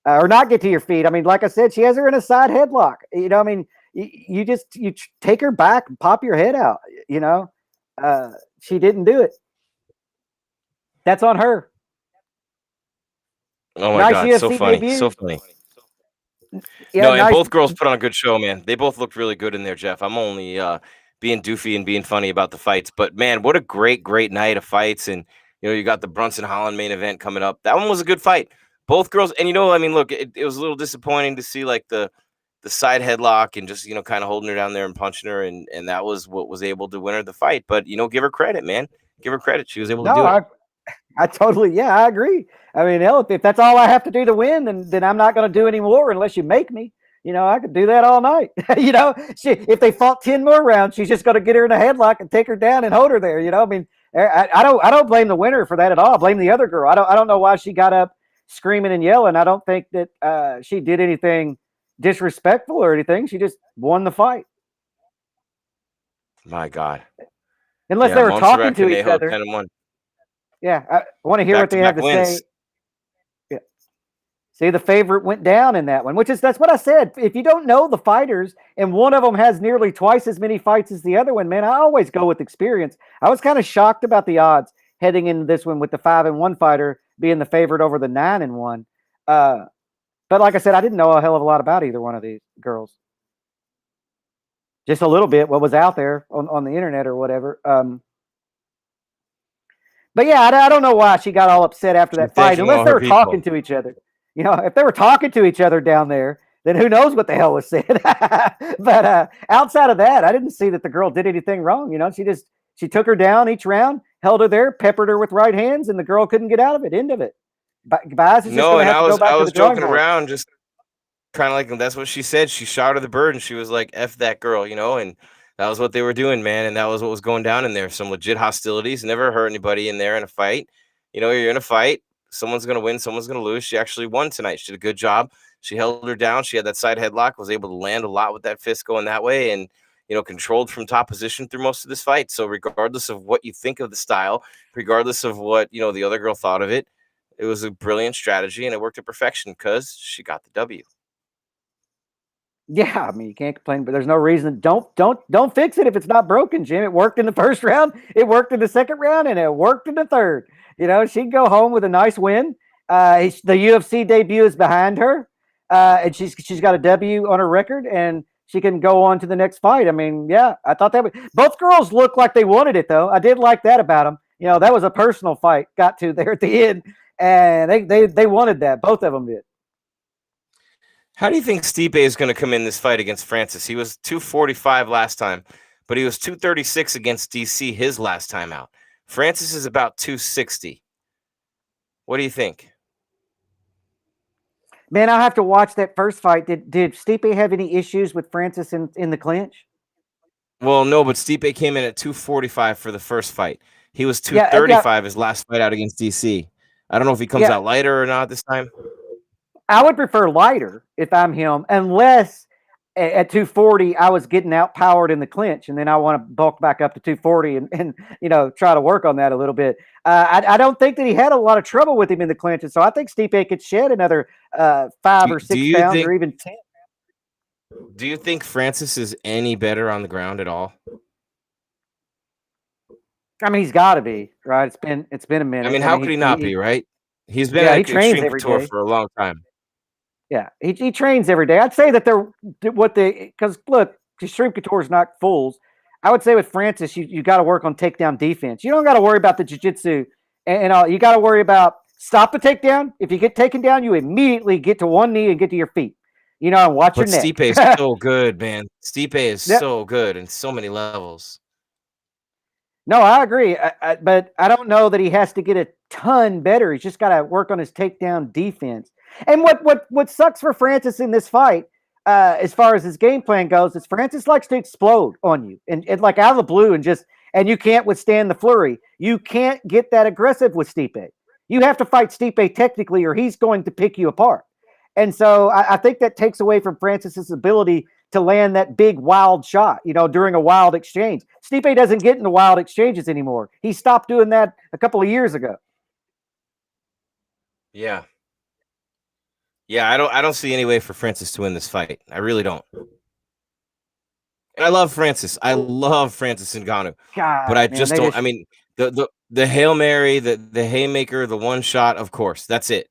Or not get to your feet. I mean, like I said, she has her in a side headlock. I mean, you take her back and pop your head out. She didn't do it. That's on her. Oh my God, so funny. Debut. So funny. Yeah, and both girls put on a good show, man. They both looked really good in there, Jeff. I'm only being doofy and being funny about the fights, but man, what a great night of fights. And you got the Brunson Holland main event coming up. That one was a good fight. Both girls, and I mean, look, it was a little disappointing to see like the side headlock and just, kind of holding her down there and punching her. And that was what was able to win her the fight. But, give her credit, man. Give her credit. She was able to do it. I totally, I agree. I mean, hell, if that's all I have to do to win, then I'm not going to do any more unless you make me. I could do that all night. If they fought 10 more rounds, she's just going to get her in a headlock and take her down and hold her there. I mean, I don't blame the winner for that at all. I blame the other girl. I don't know why she got up screaming and yelling. I don't think that she did anything disrespectful or anything. She just won the fight. My God. Unless they were talking to each other. 10-1. Yeah, I want to hear what they have to say. Yeah. See, the favorite went down in that one, that's what I said. If you don't know the fighters and one of them has nearly twice as many fights as the other one, man, I always go with experience. I was kind of shocked about the odds heading into this one with the 5-1 fighter being the favorite over the 9-1. But like I said, I didn't know a hell of a lot about either one of these girls. Just a little bit what was out there on the internet or whatever. But yeah, I don't know why she got all upset after that fight, unless they were talking to each other. If they were talking to each other down there, then who knows what the hell was said. But outside of that, I didn't see that the girl did anything wrong. She took her down each round, held her there, peppered her with right hands, and the girl couldn't get out of it. End of it. No, and I was joking around, just kind of like, that's what she said. She shot her the bird, and she was like, "F that girl," and that was what they were doing, man. And that was what was going down in there. Some legit hostilities. Never hurt anybody in there in a fight. You're in a fight. Someone's going to win. Someone's going to lose. She actually won tonight. She did a good job. She held her down. She had that side headlock, was able to land a lot with that fist going that way, and, controlled from top position through most of this fight. So regardless of what you think of the style, regardless of what, the other girl thought of it, it was a brilliant strategy, and it worked to perfection because she got the W. Yeah, I mean, you can't complain, but there's no reason. Don't fix it if it's not broken, Jim. It worked in the first round, it worked in the second round, and it worked in the third. She can go home with a nice win. The UFC debut is behind her, and she's got a W on her record, and she can go on to the next fight. I mean, yeah, I thought both girls looked like they wanted it, though. I did like that about them. That was a personal fight, got to there at the end, and they wanted that. Both of them did. How do you think Stipe is going to come in this fight against Francis? He was 245 last time, but he was 236 against DC his last time out. Francis is about 260. What do you think? Man, I'll have to watch that first fight. Did Stipe have any issues with Francis in the clinch? Well, no, but Stipe came in at 245 for the first fight. He was 235 his last fight out against DC. I don't know if he comes out lighter or not this time. I would prefer lighter if I'm him, unless at 240 I was getting outpowered in the clinch, and then I want to bulk back up to 240 and try to work on that a little bit. I don't think that he had a lot of trouble with him in the clinch, and so I think Stipe could shed another 5 or 6 pounds or even 10. Do you think Francis is any better on the ground at all? I mean, he's got to be, right? It's been a minute. I mean, how could he not be, right? He's been at Extreme Couture for a long time. Yeah, he trains every day. I'd say that because look, Extreme Couture is not fools. I would say with Francis, you got to work on takedown defense. You don't got to worry about the jiu-jitsu and all. You got to worry about stop the takedown. If you get taken down, you immediately get to one knee and get to your feet. And watch your neck. Stipe is so good, man. Stipe is so good in so many levels. No, I agree. But I don't know that he has to get a ton better. He's just got to work on his takedown defense. And what sucks for Francis in this fight, as far as his game plan goes, is Francis likes to explode on you and like out of the blue and you can't withstand the flurry. You can't get that aggressive with Stipe. You have to fight Stipe technically, or he's going to pick you apart. And so I think that takes away from Francis's ability to land that big wild shot, during a wild exchange. Stipe doesn't get into wild exchanges anymore. He stopped doing that a couple of years ago. Yeah. Yeah, I don't see any way for Francis to win this fight. I really don't. And I love Francis. I love Francis Ngannou. But I just don't. I mean, the Hail Mary, the haymaker, the one shot, of course. That's it.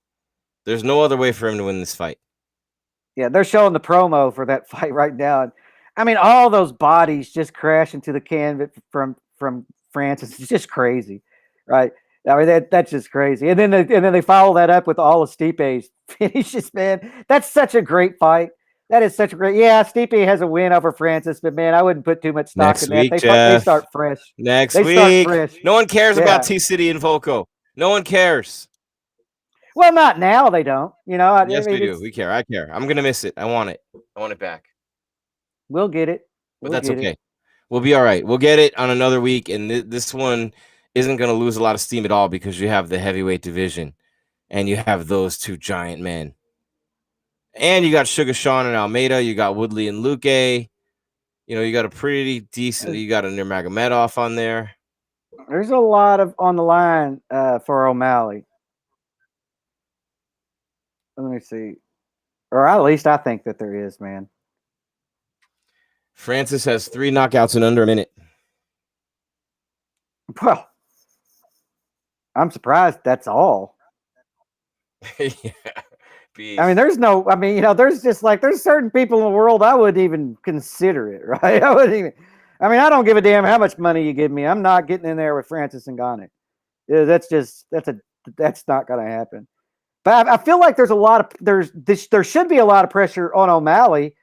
There's no other way for him to win this fight. Yeah, they're showing the promo for that fight right now. I mean, all those bodies just crash into the canvas from Francis. It's just crazy, right? I mean, that's just crazy. And then they follow that up with all of Stipe's finishes, man. That's such a great fight. That is such a great. Yeah, Stipe has a win over Francis, but man, I wouldn't put too much stock Next in that. week, They Jeff. start fresh. Next They start week. fresh. No one cares Yeah. about T-City and Volko. No one cares. Well, not now. They don't. You know. Yes, we do. We care. I care. I'm gonna miss it. I want it. I want it back. We'll get it. But that's okay. We'll be all right. We'll get it on another week, and this one isn't going to lose a lot of steam at all because you have the heavyweight division, and you have those two giant men. And you got Sugar Sean and Almeida. You got Woodley and Luque. You know, you got a pretty decent. You got a Nurmagomedov on there. There's a lot of on the line for O'Malley. Let me see, or at least I think that there is, man. Francis has 3 knockouts in under a minute. Well, I'm surprised that's all. Yeah. I mean, there's no. I mean, you know, there's certain people in the world I wouldn't even consider it, right? I wouldn't even. I mean, I don't give a damn how much money you give me. I'm not getting in there with Francis Ngannou. Yeah, that's not going to happen. But I feel like there should be a lot of pressure on O'Malley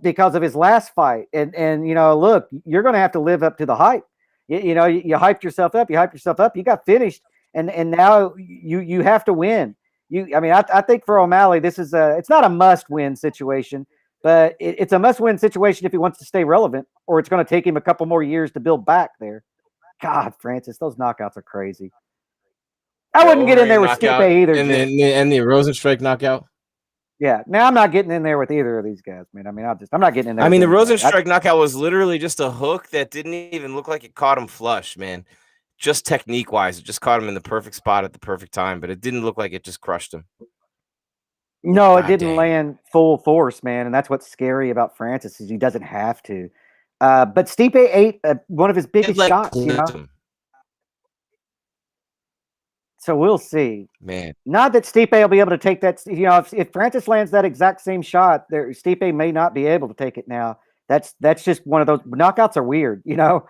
because of his last fight, and you know, look, you're going to have to live up to the hype. You know, you hyped yourself up. You got finished, and now you have to win. I mean, I think for O'Malley, this is it's not a must-win situation, but it's a must-win situation if he wants to stay relevant, or it's going to take him a couple more years to build back there. God, Francis, those knockouts are crazy. I wouldn't get in there with Stipe either. And the Rosenstrike knockout. Yeah, now I'm not getting in there with either of these guys, man. I mean, I'm not getting in there. I mean, the Rosenstrike knockout was literally just a hook that didn't even look like it caught him flush, man. Just technique-wise, it just caught him in the perfect spot at the perfect time, but it didn't look like it just crushed him. No, it didn't land full force, man, and that's what's scary about Francis is he doesn't have to. But Stipe ate one of his biggest shots, you know. So we'll see, man. Not that Stipe will be able to take that. You know, if Francis lands that exact same shot, Stipe may not be able to take it now. That's just one of those knockouts are weird, you know.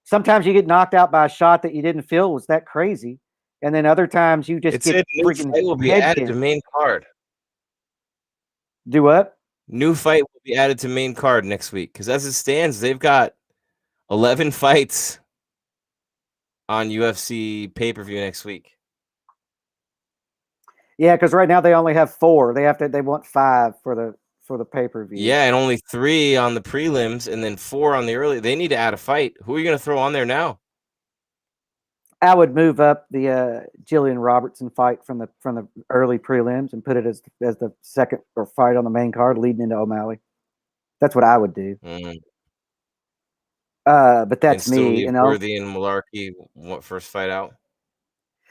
Sometimes you get knocked out by a shot that you didn't feel was that crazy, and then other times you just get freaking. New fight will be added to main card. Do what? New fight will be added to main card next week because as it stands, they've got 11 fights on UFC pay-per-view next week. Yeah, because right now they only have 4. They want 5 for the pay-per-view. Yeah, and only 3 on the prelims, and then 4 on the early. They need to add a fight. Who are you going to throw on there now? I would move up the Jillian Robertson fight from the early prelims and put it as the second or fight on the main card leading into O'Malley. That's what I would do. But that's me. You know, Worthy and Malarkey first fight out.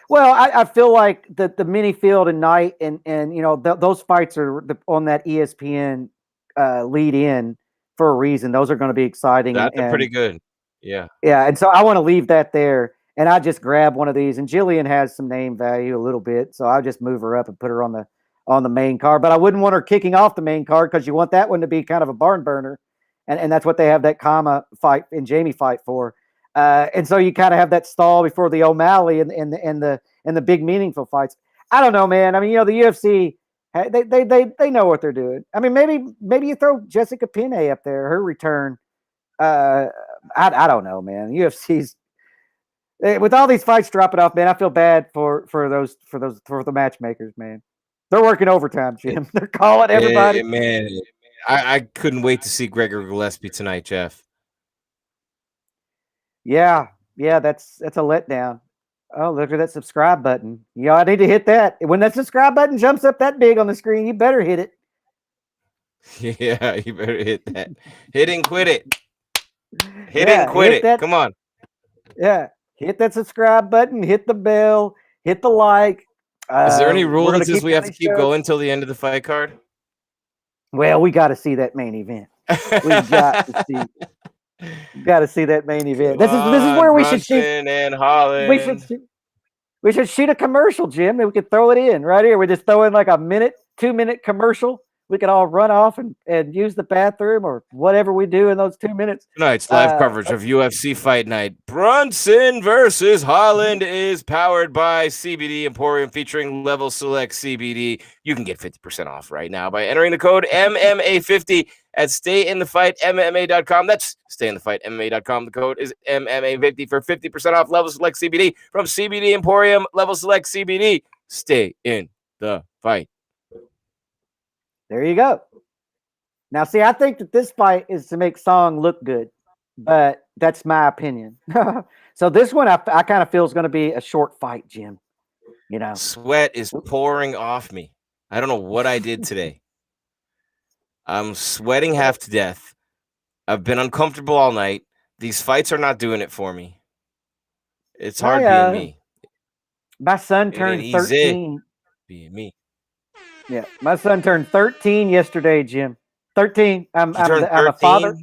Well, I feel like the Minifield and Knight and you know those fights are on that ESPN lead in for a reason. Those are going to be exciting. That's pretty good. Yeah. Yeah, and so I want to leave that there. And I just grab one of these, and Jillian has some name value a little bit, so I'll just move her up and put her on the main card. But I wouldn't want her kicking off the main card because you want that one to be kind of a barn burner, and that's what they have that Kama fight and Jamie fight for. And so you kind of have that stall before the O'Malley and the big meaningful fights. I don't know, man. I mean, you know, the UFC they know what they're doing. I mean, maybe you throw Jessica Penne up there, her return. I don't know, man. UFC's. With all these fights dropping off, man, I feel bad for the matchmakers, man. They're working overtime, Jim. They're calling everybody. Man, I couldn't wait to see Gregor Gillespie tonight, Jeff. Yeah, that's a letdown. Oh, look at that subscribe button. Yeah, I need to hit that. When that subscribe button jumps up that big on the screen, you better hit it. Yeah, you better hit that. Hit and quit it. Hit and quit it. Come on. Yeah. Hit that subscribe button, hit the bell, hit the like. Is there any rule that says we have to keep going until the end of the fight card? Well, we got to see that main event. We got to see. Got to see that main event. This is where we should shoot. And Holland. We should shoot a commercial, Jim. That we could throw it in right here. We just throw in like a 2-minute commercial we could all run off and use the bathroom or whatever we do in those 2 minutes. Tonight's live coverage of UFC Fight Night. Brunson versus Holland is powered by CBD Emporium, featuring Level Select CBD. You can get 50% off right now by entering the code MMA50 at stayinthefightmma.com. That's stayinthefightmma.com. The code is MMA50 for 50% off Level Select CBD from CBD Emporium. Level Select CBD. Stay in the fight. There you go. Now, see, I think that this fight is to make Song look good, but that's my opinion. So this one, I kind of feel is going to be a short fight, Jim. You know, sweat is pouring off me. I don't know what I did today. I'm sweating half to death. I've been uncomfortable all night. These fights are not doing it for me. It's hard being me. My son turned 13. Being me. Yeah, my son turned 13 yesterday, Jim. 13. I'm a father.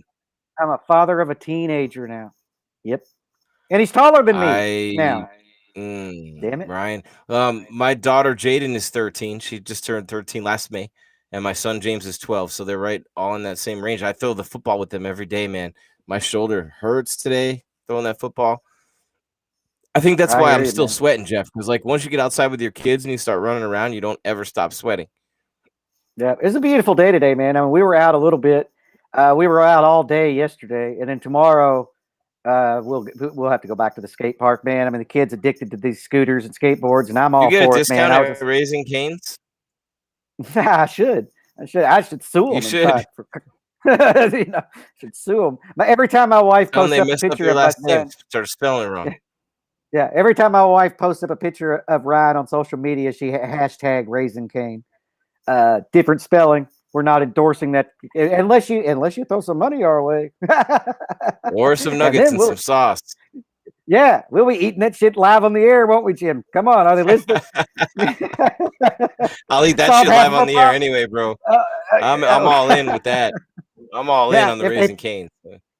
I'm a father of a teenager now. Yep. And he's taller than me now. Damn it, Ryan. My daughter Jaden is 13. She just turned 13 last May, and my son James is 12. So they're right all in that same range. I throw the football with them every day, man. My shoulder hurts today throwing that football. I think that's why I'm still sweating, Jeff. Because like once you get outside with your kids and you start running around, you don't ever stop sweating. Yeah, it's a beautiful day today, man. I mean, we were out a little bit. We were out all day yesterday, and then tomorrow we'll have to go back to the skate park, man. I mean, the kids addicted to these scooters and skateboards, and I'm all for it, man. You get a discount at Raising Cane's? I should sue them. You should. You know, should sue them. But every time my wife posts up a picture of last name, start spelling it wrong. Yeah, every time my wife posts up a picture of Ryan on social media, she hashtag Raising Cain. Different spelling. We're not endorsing that unless you throw some money our way. Or some nuggets and some sauce. Yeah, we'll be eating that shit live on the air, won't we, Jim? Come on, are they listening? I'll eat that shit live on the air anyway, bro. I'm all in with that. I'm all in on the Raising Cane's.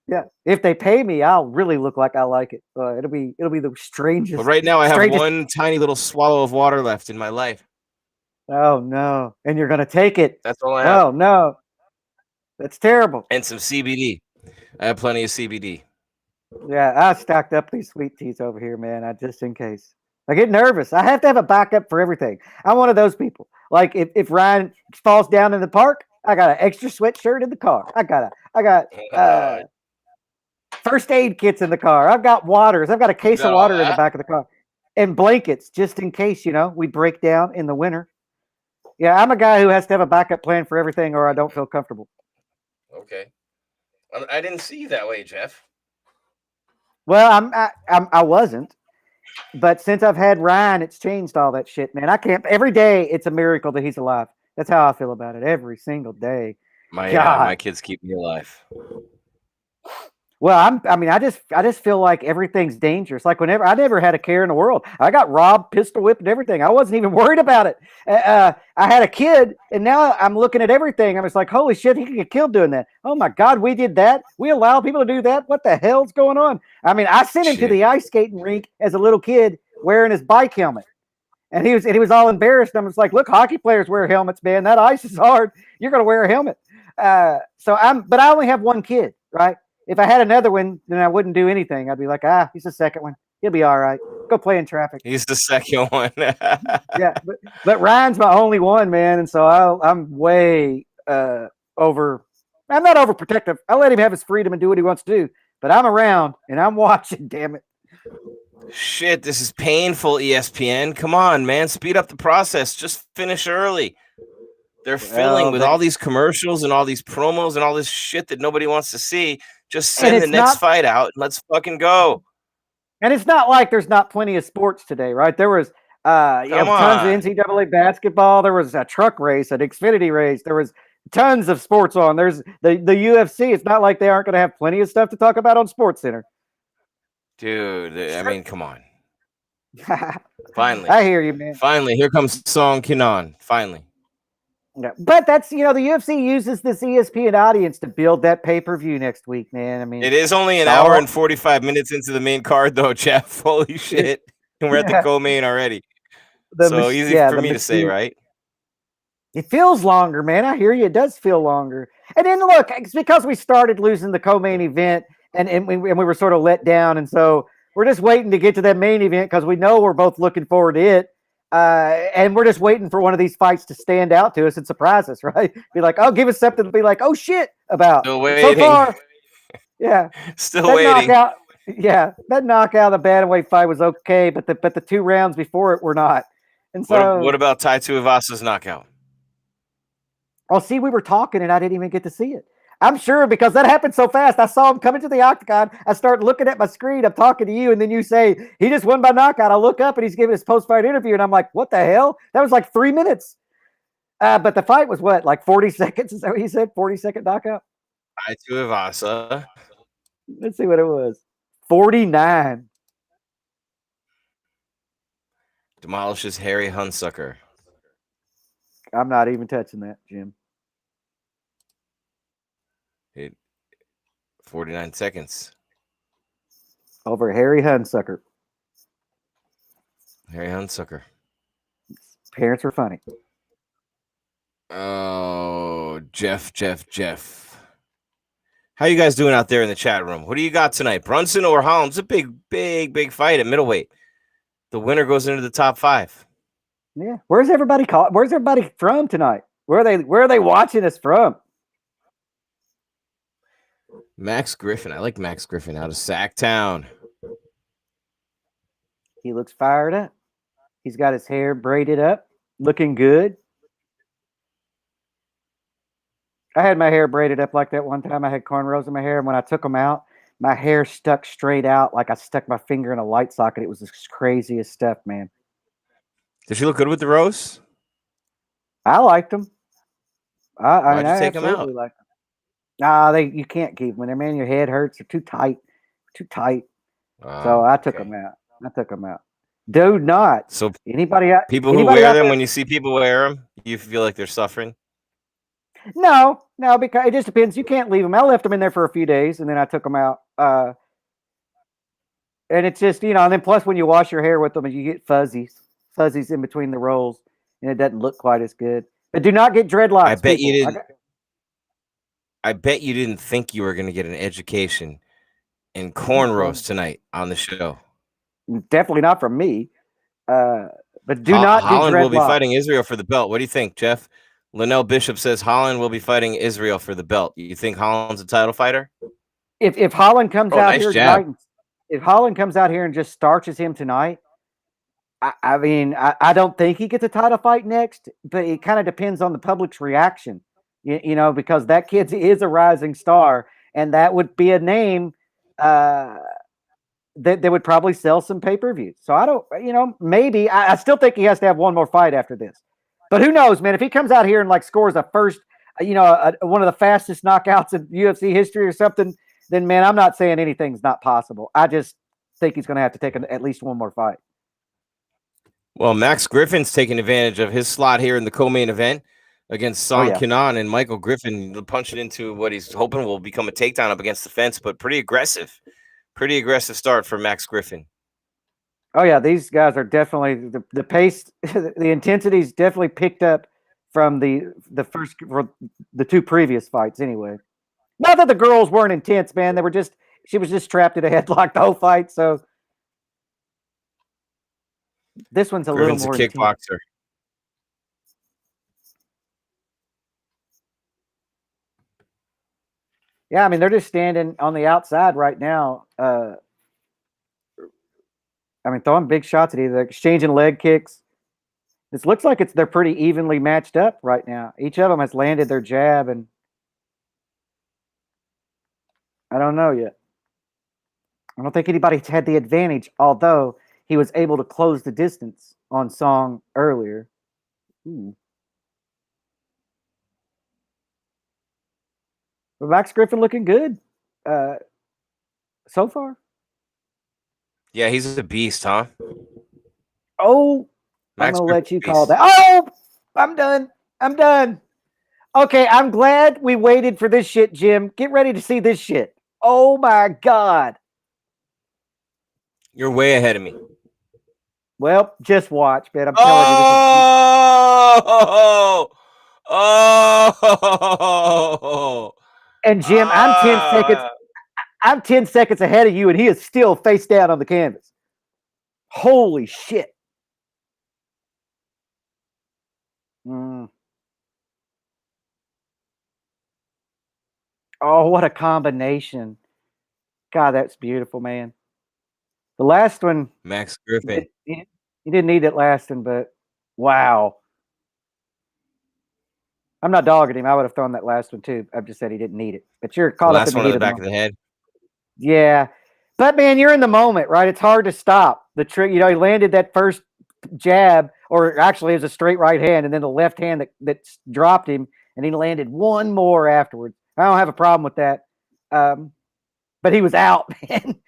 Yeah, if they pay me, I'll really look like I like it. It'll be the strangest. But right now, I have one tiny little swallow of water left in my life. Oh no! And you're gonna take it? That's all I have. Oh no, that's terrible. And some CBD. I have plenty of CBD. Yeah, I stocked up these sweet teas over here, man. Just in case. I get nervous. I have to have a backup for everything. I'm one of those people. Like if Ryan falls down in the park, I got an extra sweatshirt in the car. I got first aid kits in the car. I've got waters. I've got a case of water in the back of the car, and blankets just in case we break down in the winter. Yeah, I'm a guy who has to have a backup plan for everything, or I don't feel comfortable. Okay, I didn't see you that way, Jeff. Well, I wasn't, but since I've had Ryan, it's changed all that shit, man. I can't. Every day, it's a miracle that he's alive. That's how I feel about it every single day. My kids keep me alive. Well, I just feel like everything's dangerous. Like I never had a care in the world. I got robbed, pistol whipped, and everything. I wasn't even worried about it. I had a kid, and now I'm looking at everything. I'm just like, holy shit, he could get killed doing that. Oh my God, we did that. We allow people to do that. What the hell's going on? I mean, I sent him to the ice skating rink as a little kid wearing his bike helmet, and he was all embarrassed. I'm just like, look, hockey players wear helmets, man. That ice is hard. You're gonna wear a helmet. But I only have one kid, right? If I had another one, then I wouldn't do anything. I'd be like, he's the second one. He'll be all right. Go play in traffic. He's the second one. Yeah, but Ryan's my only one, man. And so I'm way over. I'm not overprotective. I let him have his freedom and do what he wants to do. But I'm around and I'm watching. Damn it. Shit, this is painful, ESPN. Come on, man. Speed up the process. Just finish early. They're filling with all these commercials and all these promos and all this shit that nobody wants to see. Just send the next fight out and let's fucking go. And it's not like there's not plenty of sports today, right? There was tons of NCAA basketball. There was a truck race, an Xfinity race. There was tons of sports on. There's the UFC. It's not like they aren't going to have plenty of stuff to talk about on SportsCenter. Dude, I mean, come on. Finally. I hear you, man. Finally, here comes Song Kenan. Finally. Yeah, but that's the UFC uses this ESPN audience to build that pay-per-view next week, man. I mean, it is only an hour and 45 minutes into the main card, though, Jeff. Holy shit, and we're at the co-main already. So easy for me to say, right? It feels longer, man. I hear you. It does feel longer. And then look, it's because we started losing the co-main event, and we were sort of let down, and so we're just waiting to get to that main event because we know we're both looking forward to it. And we're just waiting for one of these fights to stand out to us and surprise us, right? Be like, oh, give us something to be like, oh shit, about. Still So waiting. far, yeah, Still that waiting. knockout, that knockout of the bantamweight fight was okay, but the 2 rounds before it were not. And so, What about Tai Tuivasa's knockout? oh, see, we were talking and I didn't even get to see it. I'm sure because that happened so fast. I saw him coming to the octagon. I start looking at my screen. I'm talking to you, and then you say he just won by knockout. I look up and he's giving his post-fight interview, and I'm like, "What the hell? That was like 3 minutes." But the fight was what, like 40 seconds? Is that what he said? 40-second knockout. Tai Tuivasa. Let's see what it was. 49. Demolishes Harry Hunsucker. I'm not even touching that, Jim. 49 seconds. Over Harry Hunsucker. Harry Hunsucker. Parents were funny. Oh, Jeff. How you guys doing out there in the chat room? What do you got tonight? Brunson or Holland? It's a big fight at middleweight. The winner goes into the top 5. Yeah. Where's everybody from tonight? Where are they watching us from? Max Griffin. I like Max Griffin out of Sacktown. He looks fired up. He's got his hair braided up, looking good. I had my hair braided up like that one time. I had cornrows in my hair, and when I took them out, my hair stuck straight out like I stuck my finger in a light socket. It was the craziest stuff, man. Did she look good with the rose? I liked them. Why'd you take them out? Liked them. Nah, you can't keep them in there, man. Your head hurts. They're too tight. So I took them out. Do not. So anybody out? People who wear them, when you see people wear them, you feel like they're suffering? No, because it just depends. You can't leave them. I left them in there for a few days, and then I took them out. And it's just, and then plus when you wash your hair with them, you get fuzzies in between the rolls, and it doesn't look quite as good. But do not get dreadlocks. I bet you didn't. I bet you didn't think you were going to get an education in cornrows tonight on the show. Definitely not from me. But do not. Holland do will be fighting Israel for the belt. What do you think, Jeff? Linnell Bishop says Holland will be fighting Israel for the belt. You think Holland's a title fighter? If Holland comes out here jab. tonight, if Holland comes out here and just starches him tonight, I mean, I don't think he gets a title fight next, but it kind of depends on the public's reaction, because that kid is a rising star, and that would be a name that would probably sell some pay-per-views. So I don't, maybe I still think he has to have one more fight after this, but who knows, man? If he comes out here and like scores a first, one of the fastest knockouts in UFC history or something, then man, I'm not saying anything's not possible. I just think he's going to have to take at least one more fight. Well, Max Griffin's taking advantage of his slot here in the co-main event against Song Kenan, and Michael Griffin punching into what he's hoping will become a takedown up against the fence, but pretty aggressive start for Max Griffin. Oh yeah, these guys are definitely the pace, the intensity's definitely picked up from the two previous fights. Anyway, not that the girls weren't intense, man. She was just trapped in a headlock the whole fight. So this one's Griffin's little more a kickboxer. Intense. Yeah, I mean they're just standing on the outside right now. Throwing big shots at either, exchanging leg kicks. This looks like they're pretty evenly matched up right now. Each of them has landed their jab, and I don't know yet. I don't think anybody's had the advantage, although he was able to close the distance on Song earlier. But Max Griffin looking good so far. Yeah, he's a beast, huh? Oh, Max I'm going to let you call that. Oh, I'm done. Okay, I'm glad we waited for this shit, Jim. Get ready to see this shit. Oh, my God. You're way ahead of me. Well, just watch, man. I'm telling you. Oh. And Jim, I'm 10 seconds ahead of you, and he is still face down on the canvas. Holy shit. Mm. Oh, what a combination. God, that's beautiful, man. The last one, Max Griffin. you didn't need it last one, but wow. I'm not dogging him. I would have thrown that last one too. I've just said he didn't need it. But you're The caught up last in the one on heat the of the back of moment. the head. Yeah. But man, you're in the moment, right? It's hard to stop. The trick, he landed that first jab, or actually it was a straight right hand, and then the left hand that dropped him, and he landed one more afterwards. I don't have a problem with that. But he was out, man.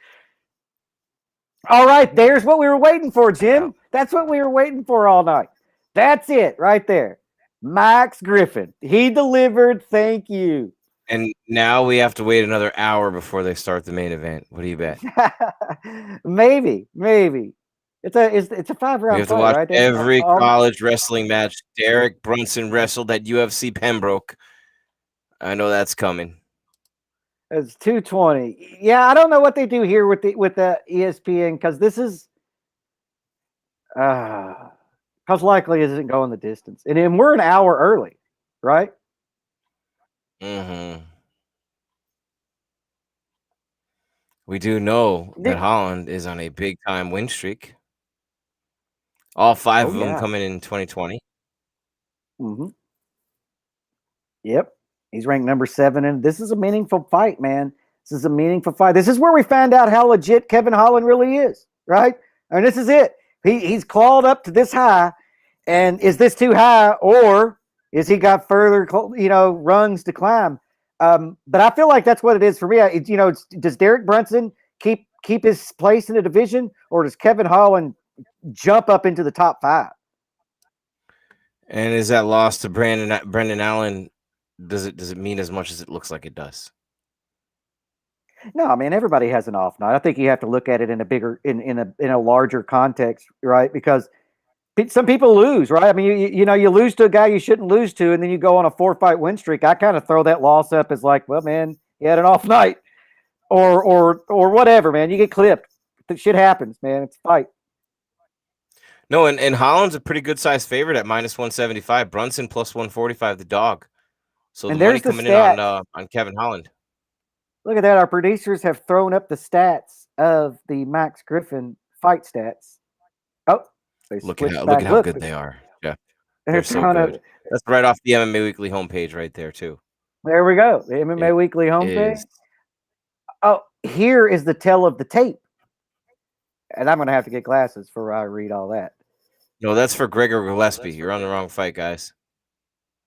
All right, there's what we were waiting for, Jim. That's what we were waiting for all night. That's it right there. Max Griffin. He delivered. Thank you. And now we have to wait another hour before they start the main event. What do you bet? maybe. It's a 5-round We have to fight, watch right? every college wrestling match. Derek Brunson wrestled at UFC Pembroke. I know that's coming. It's 220. Yeah, I don't know what they do here with the ESPN, because this is because likely isn't going the distance, and we're an hour early, right? Mm-hmm. We do know that Holland is on a big time win streak. All 5 of them coming in 2020. Mm-hmm. Yep. He's ranked number 7, and this is a meaningful fight, man. This is a meaningful fight. This is where we found out how legit Kevin Holland really is, right? And this is it. He's clawed up to this high, and is this too high, or is he got further, rungs to climb? But I feel like that's what it is for me. Does Derek Brunson keep his place in the division, or does Kevin Holland jump up into the top 5? And is that loss to Brendan Allen? Does it mean as much as it looks like it does? No, I mean, everybody has an off night. I think you have to look at it in a bigger, in a larger context, right? Because some people lose, right? I mean, you lose to a guy you shouldn't lose to, and then you go on a 4-fight win streak. I kind of throw that loss up as like, well, man, you had an off night, or whatever, man. You get clipped. Shit happens, man. It's a fight. No, and Holland's a pretty good sized favorite at -175. Brunson +145. The dog. So and the money there's the coming stats. in on Kevin Holland. Look at that. Our producers have thrown up the stats of the Max Griffin fight stats. Oh, they look at switched back. how good they are. Yeah, they're so good. That's right off the MMA Weekly homepage right there too. There we go. The MMA Weekly homepage. Oh, here is the tell of the tape. And I'm going to have to get glasses before I read all that. No, that's for Gregor Gillespie. You're on the wrong fight, guys.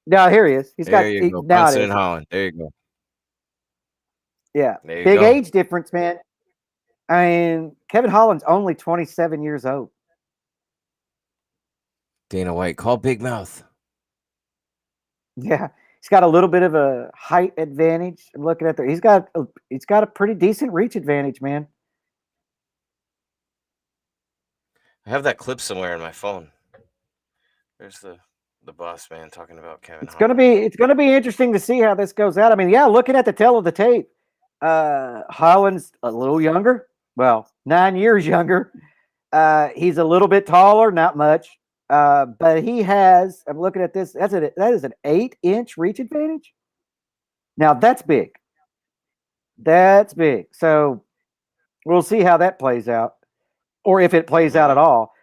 No, here he is. There you go. Brunson and Holland. There you go. Yeah. Big age difference, man. I mean, Kevin Holland's only 27 years old. Dana White, call Big Mouth. Yeah. He's got a little bit of a height advantage. I'm looking at there. He's got a pretty decent reach advantage, man. I have that clip somewhere in my phone. There's the boss man talking about Kevin. It's gonna be interesting to see how this goes out. I mean, yeah, looking at the tell of the tape, Holland's a little younger. Well, 9 years younger. He's a little bit taller, not much. But he has. I'm looking at this. That is an 8-inch reach advantage. Now that's big. That's big. So we'll see how that plays out, or if it plays out at all.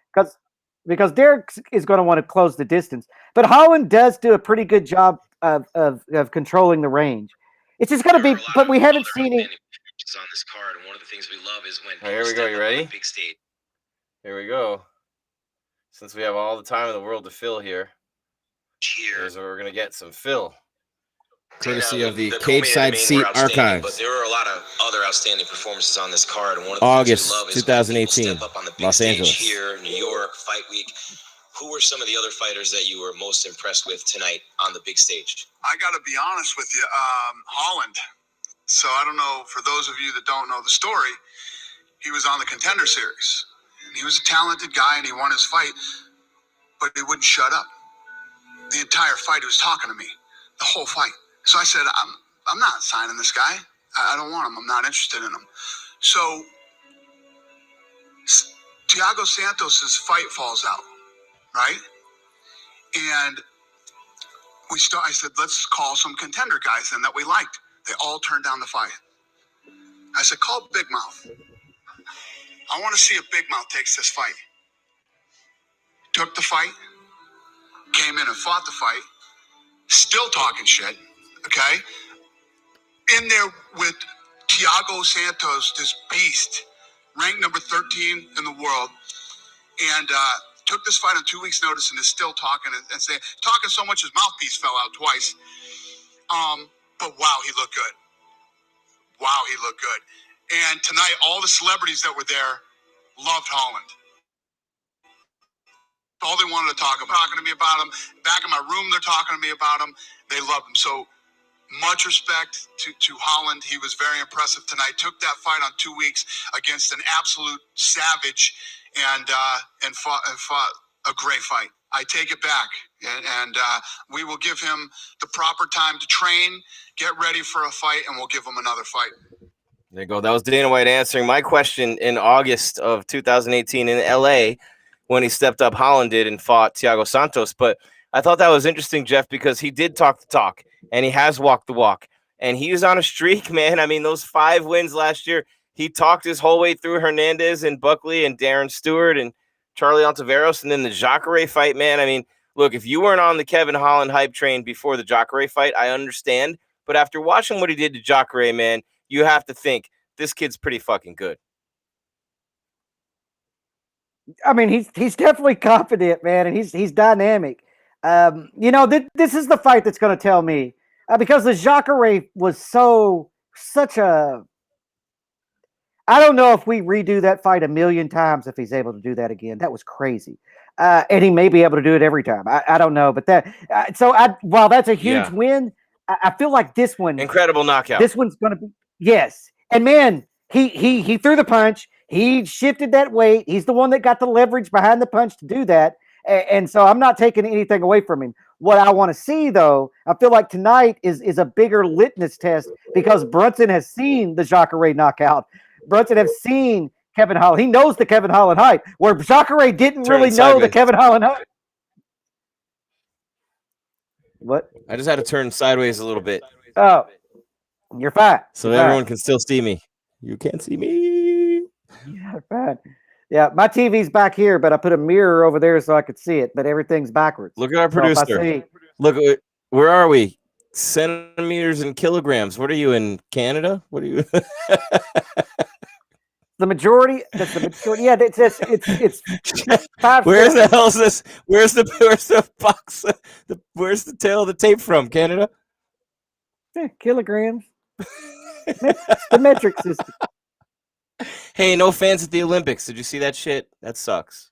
Because Derek is going to want to close the distance, but Holland does do a pretty good job of controlling the range. It's just going to be, but we haven't seen it on this card. And one of the things we love is when here we go. You ready? Big stage. Here we go. Since we have all the time in the world to fill here, here's where we're going to get some fill. Courtesy of the Cage Side Seat Archives. But there were a lot of other outstanding performances on this card. And one of the August things we love is 2018, step up on the big Los stage Angeles. here, New York, Fight Week. Who were some of the other fighters that you were most impressed with tonight on the big stage? I got to be honest with you, Holland. So I don't know, for those of you that don't know the story, he was on the Contender Series. And he was a talented guy, and he won his fight, but he wouldn't shut up. the entire fight, he was talking to me, the whole fight. So I said, I'm not signing this guy. I don't want him. I'm not interested in him. So Thiago Santos' fight falls out, right? And I said, let's call some contender guys then that we liked. They all turned down the fight. I said, call Big Mouth. I want to see if Big Mouth takes this fight. Took the fight, came in and fought the fight, still talking shit, okay? In there with Thiago Santos, this beast, ranked number 13 in the world, and took this fight on 2 weeks' notice and is still talking and saying, talking so much his mouthpiece fell out twice. But wow, he looked good. Wow, he looked good. And tonight, all the celebrities that were there loved Holland. All they wanted to talk about, talking to me about him. Back in my room, they're talking to me about him. They loved him. So much respect to Holland. He was very impressive tonight. Took that fight on 2 weeks against an absolute savage and fought a great fight. I take it back, and we will give him the proper time to train, get ready for a fight, and we'll give him another fight. There you go. That was Dana White answering my question in August of 2018 in LA when he stepped up. Holland did and fought Thiago Santos. But I thought that was interesting, Jeff, because he did talk the talk and he has walked the walk. And he was on a streak, man. I mean, those 5 wins last year, he talked his whole way through Hernandez and Buckley and Darren Stewart and Charlie Ontiveros. And then the Jacare fight, man. I mean, look, if you weren't on the Kevin Holland hype train before the Jacare fight, I understand. But after watching what he did to Jacare, man, you have to think this kid's pretty fucking good. I mean, he's definitely confident, man, and he's dynamic. This is the fight that's going to tell me because the Jacare was such a. I don't know if we redo that fight a million times if he's able to do that again. That was crazy, and he may be able to do it every time. I don't know, but that. While that's a huge win, I feel like this one incredible knockout. This one's going to be yes, and man, he threw the punch. He shifted that weight. He's the one that got the leverage behind the punch to do that. And so I'm not taking anything away from him. What I want to see, though, I feel like tonight is a bigger litmus test because Brunson has seen the Jacare knockout. Brunson has seen Kevin Holland. He knows the Kevin Holland hype, where Jacare didn't really know the Kevin Holland hype. What? I just had to turn sideways a little bit. Oh, you're fine. So everyone can still see me. You can't see me. Yeah, fine. Yeah, my TV's back here, but I put a mirror over there so I could see it, but everything's backwards. Look at our producer. Look, where are we? Centimeters and kilograms. What are you in Canada? What are you? The majority. That's the majority. Yeah, it's 5. Where the hell is this? Where's the box? Where's the tail of the tape from? Canada? Yeah, kilograms. The metric system. Hey, no fans at the Olympics. Did you see that shit? That sucks.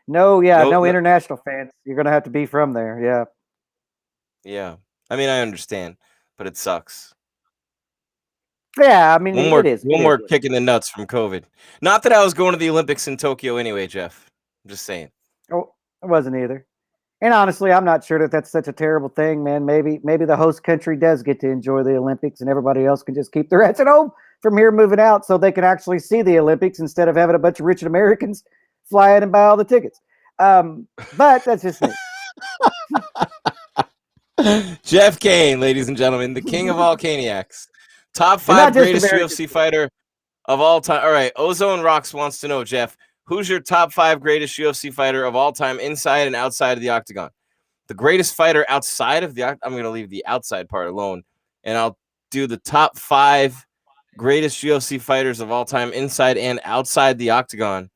No international fans. You're gonna have to be from there. Yeah. Yeah. I mean, I understand, but it sucks. Yeah, I mean, One more kick in the nuts from COVID. Not that I was going to the Olympics in Tokyo anyway, Jeff. I'm just saying. Oh, I wasn't either. And honestly, I'm not sure that that's such a terrible thing, man. Maybe the host country does get to enjoy the Olympics, and everybody else can just keep their ass at home from here moving out, so they can actually see the Olympics instead of having a bunch of rich Americans fly in and buy all the tickets. But that's just me. Jeff Cain, ladies and gentlemen, the king of all Caniacs. Top 5 greatest UFC fighter of all time. All right, Ozone Rocks wants to know, Jeff, who's your top 5 greatest UFC fighter of all time inside and outside of the octagon? The greatest fighter outside of the octagon, I'm going to leave the outside part alone, and I'll do the top 5 greatest UFC fighters of all time inside and outside the octagon.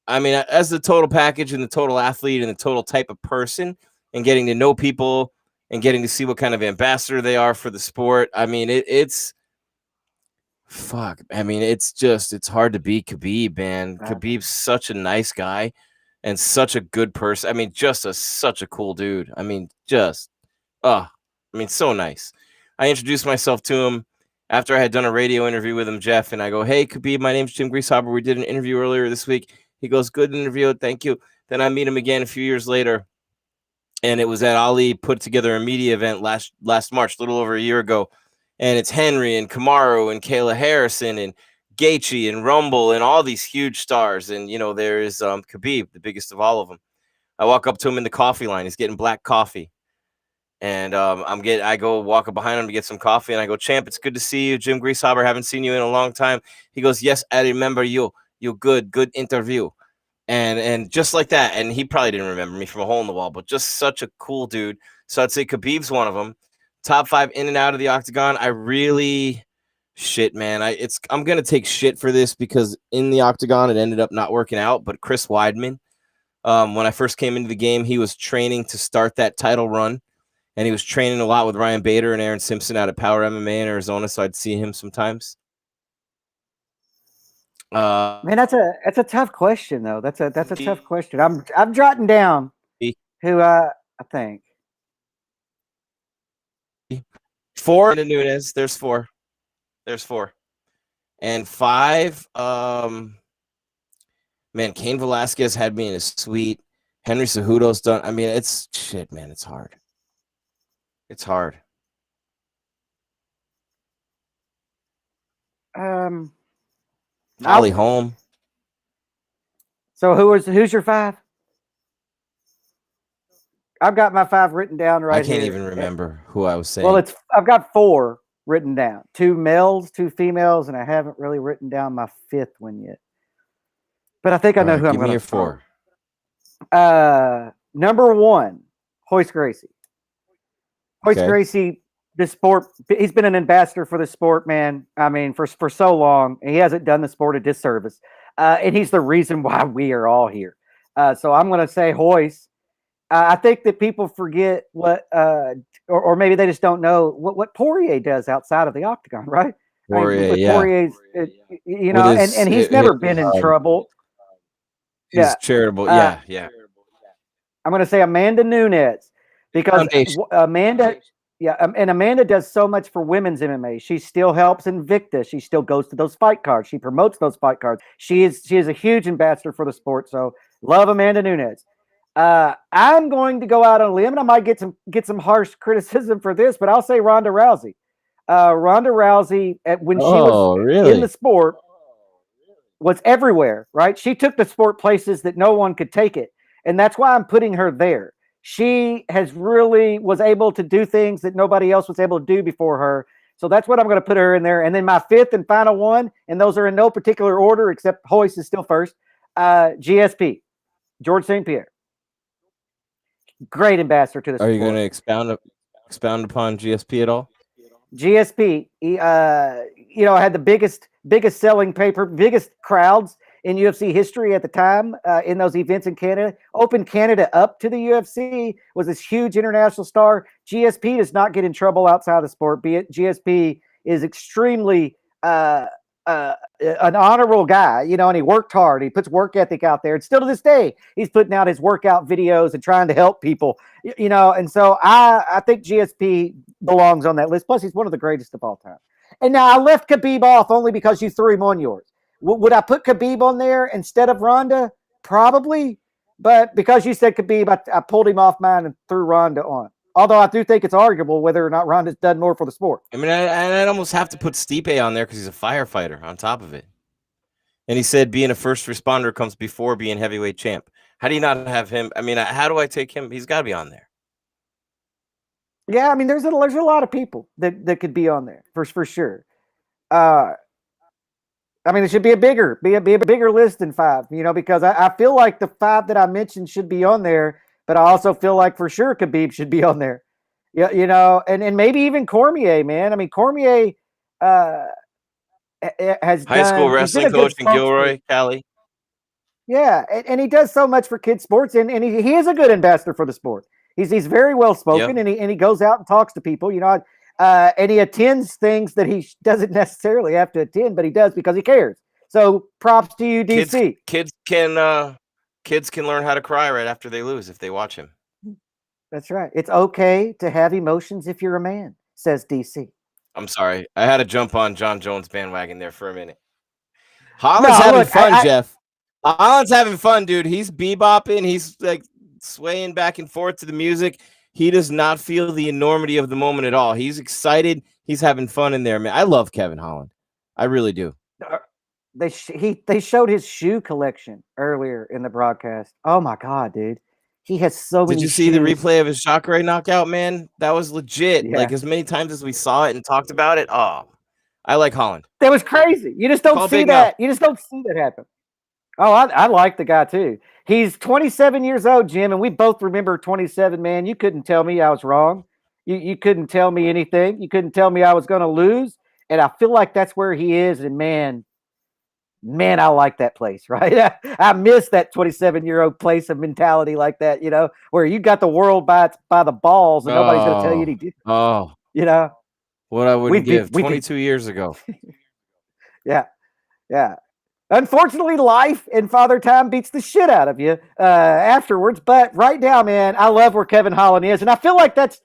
I mean, as the total package and the total athlete and the total type of person and getting to know people and getting to see what kind of ambassador they are for the sport. I mean, it's fuck. I mean, it's hard to beat Khabib, man. Khabib's such a nice guy and such a good person. I mean, such a cool dude. I mean, so nice. I introduced myself to him after I had done a radio interview with him, Jeff, and I go, "Hey, Khabib, my name's Jim Grieshaber. We did an interview earlier this week." He goes, "Good interview, thank you." Then I meet him again a few years later, and it was at Ali put together a media event last March, a little over a year ago, and it's Henry and Kamaru and Kayla Harrison and Gaethje and Rumble and all these huge stars, and there is Khabib, the biggest of all of them. I walk up to him in the coffee line. He's getting black coffee. And I go walk up behind him to get some coffee, and I go, "Champ, it's good to see you. Jim Grieshaber, haven't seen you in a long time." He goes, "Yes, I remember you. You good interview." And just like that, and he probably didn't remember me from a hole in the wall, but just such a cool dude. So I'd say Khabib's one of them. Top 5 in and out of the octagon. I really man. I'm gonna take shit for this because in the octagon it ended up not working out. But Chris Weidman, when I first came into the game, he was training to start that title run. And he was training a lot with Ryan Bader and Aaron Simpson out of Power MMA in Arizona, so I'd see him sometimes. Man, that's a tough question though. That's a tough question. I'm jotting down who I think. 4 into Nunes. There's 4. And 5. Man, Cain Velasquez had me in his suite. Henry Cejudo's done. I mean, it's shit, man. It's hard. It's hard. Holly Holm. So who's your 5? I've got my 5 written down right here. I can't even remember who I was saying. Well, I've got 4 written down. 2 males, 2 females, and I haven't really written down my 5th one yet. But I think I know who I'm going to give me your 4. Number 1, Royce Gracie. Royce Gracie, the sport, he's been an ambassador for the sport, man. I mean, for so long, and he hasn't done the sport a disservice. And he's the reason why we are all here. So I'm going to say Royce. I think that people forget what, or maybe they just don't know what Poirier does outside of the octagon, right? Poirier, Poirier's, and he's never been in trouble. He's charitable. Yeah. I'm going to say Amanda Nunes. Because Amanda does so much for women's MMA. She still helps Invicta. She still goes to those fight cards. She promotes those fight cards. She is a huge ambassador for the sport. So love Amanda Nunes. I'm going to go out on a limb, and I might get some harsh criticism for this, but I'll say Ronda Rousey. Ronda Rousey, when she was in the sport, was everywhere. Right? She took the sport places that no one could take it, and that's why I'm putting her there. She was able to do things that nobody else was able to do before her. So that's what I'm going to put her in there. And then my 5th and final one, and those are in no particular order, except Royce is still first. GSP, George St. Pierre. Great ambassador to the sport. Are you going to expound upon GSP at all? GSP, he, had the biggest selling paper, biggest crowds in UFC history at the time in those events in Canada. Opened Canada up to the UFC, was this huge international star. GSP does not get in trouble outside the sport. GSP is extremely an honorable guy, and he worked hard. He puts work ethic out there. And still to this day, he's putting out his workout videos and trying to help people, And so I think GSP belongs on that list. Plus, he's one of the greatest of all time. And now I left Khabib off only because you threw him on yours. Would I put Khabib on there instead of Ronda? Probably. But because you said Khabib, I pulled him off mine and threw Ronda on. Although I do think it's arguable whether or not Ronda's done more for the sport. I mean, I'd almost have to put Stipe on there because he's a firefighter on top of it. And he said being a first responder comes before being heavyweight champ. How do you not have him? I mean, how do I take him? He's got to be on there. Yeah, I mean, there's a lot of people that could be on there for sure. I mean, it should be a bigger list than 5, because I feel like the 5 that I mentioned should be on there, but I also feel like for sure Khabib should be on there. Yeah, and maybe even Cormier, man. I mean, Cormier has high school wrestling coach in Gilroy, Cali. Yeah, and he does so much for kids sports, and he is a good ambassador for the sport. He's very well spoken, and he goes out and talks to people, and he attends things that he doesn't necessarily have to attend, but he does because he cares. So props to you, DC. Kids can learn how to cry right after they lose if they watch him. That's right. It's okay to have emotions if you're a man, says DC. I'm sorry. I had to jump on John Jones bandwagon there for a minute. Holland's having fun, Jeff. Holland's having fun, dude. He's bebopping. He's like swaying back and forth to the music. He does not feel the enormity of the moment at all. He's excited. He's having fun in there, man. I love Kevin Holland. I really do. They showed his shoe collection earlier in the broadcast. Oh my god, dude. He has so many Did you see shoes. the replay of his Jacare knockout, man? That was legit. Yeah. Like, as many times as we saw it and talked about it. Oh, I like Holland. That was crazy. You just don't see that. You just don't see that happen. Oh, I like the guy too. He's 27 years old, Jim, and we both remember 27, man. You couldn't tell me I was wrong. You couldn't tell me anything. You couldn't tell me I was going to lose. And I feel like that's where he is. And man, I like that place, right? I miss that 27-year-old place of mentality like that, you know, where you got the world by the balls and nobody's going to tell you he did. Oh, you know, what I would give 22 years ago. Yeah. Unfortunately, life and Father Time beats the shit out of you afterwards. But right now, man, I love where Kevin Holland is, and I feel like that's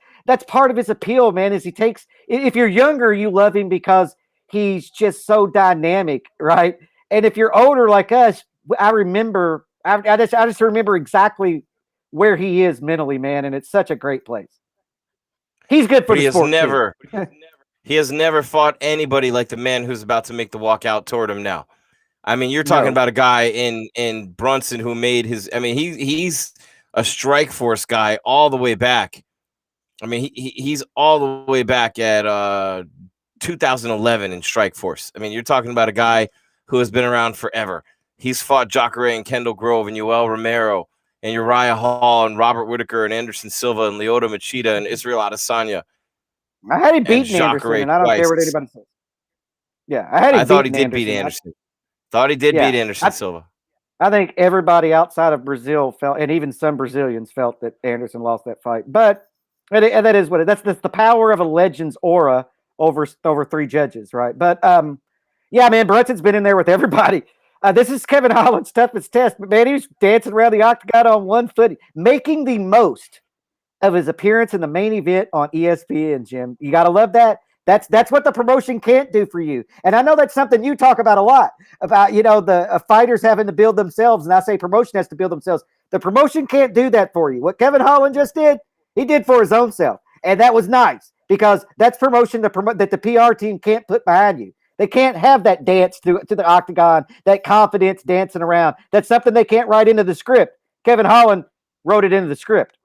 part of his appeal, man. Is he takes, if you're younger, you love him because he's just so dynamic, right? And if you're older like us, I just remember exactly where he is mentally, man, and it's such a great place. He's good for the sport. He has never fought anybody like the man who's about to make the walk out toward him now. I mean, you're talking about a guy in Brunson who made his. I mean, he's a Strike Force guy all the way back. I mean, he's all the way back at 2011 in Strike Force. I mean, you're talking about a guy who has been around forever. He's fought Jacare and Kendall Grove and Yoel Romero and Uriah Hall and Robert Whitaker and Anderson Silva and Lyoto Machida and Israel Adesanya. I had him beating Anderson, and I don't care what anybody says. Yeah, I thought he did beat Anderson. Thought he did beat Anderson Silva. I think everybody outside of Brazil felt, and even some Brazilians felt that Anderson lost that fight. But and that is what that's the power of a legend's aura over three judges, right? But yeah, man, Brunson's been in there with everybody. This is Kevin Holland's toughest test, but man, he was dancing around the octagon on one foot, making the most of his appearance in the main event on ESPN, Jim. You got to love that. That's what the promotion can't do for you. And I know that's something you talk about a lot, about, you know, the fighters having to build themselves. And I say promotion has to build themselves. The promotion can't do that for you. What Kevin Holland just did, he did for his own self. And that was nice because that's promotion that the PR team can't put behind you. They can't have that dance to the octagon, that confidence dancing around. That's something they can't write into the script. Kevin Holland wrote it into the script.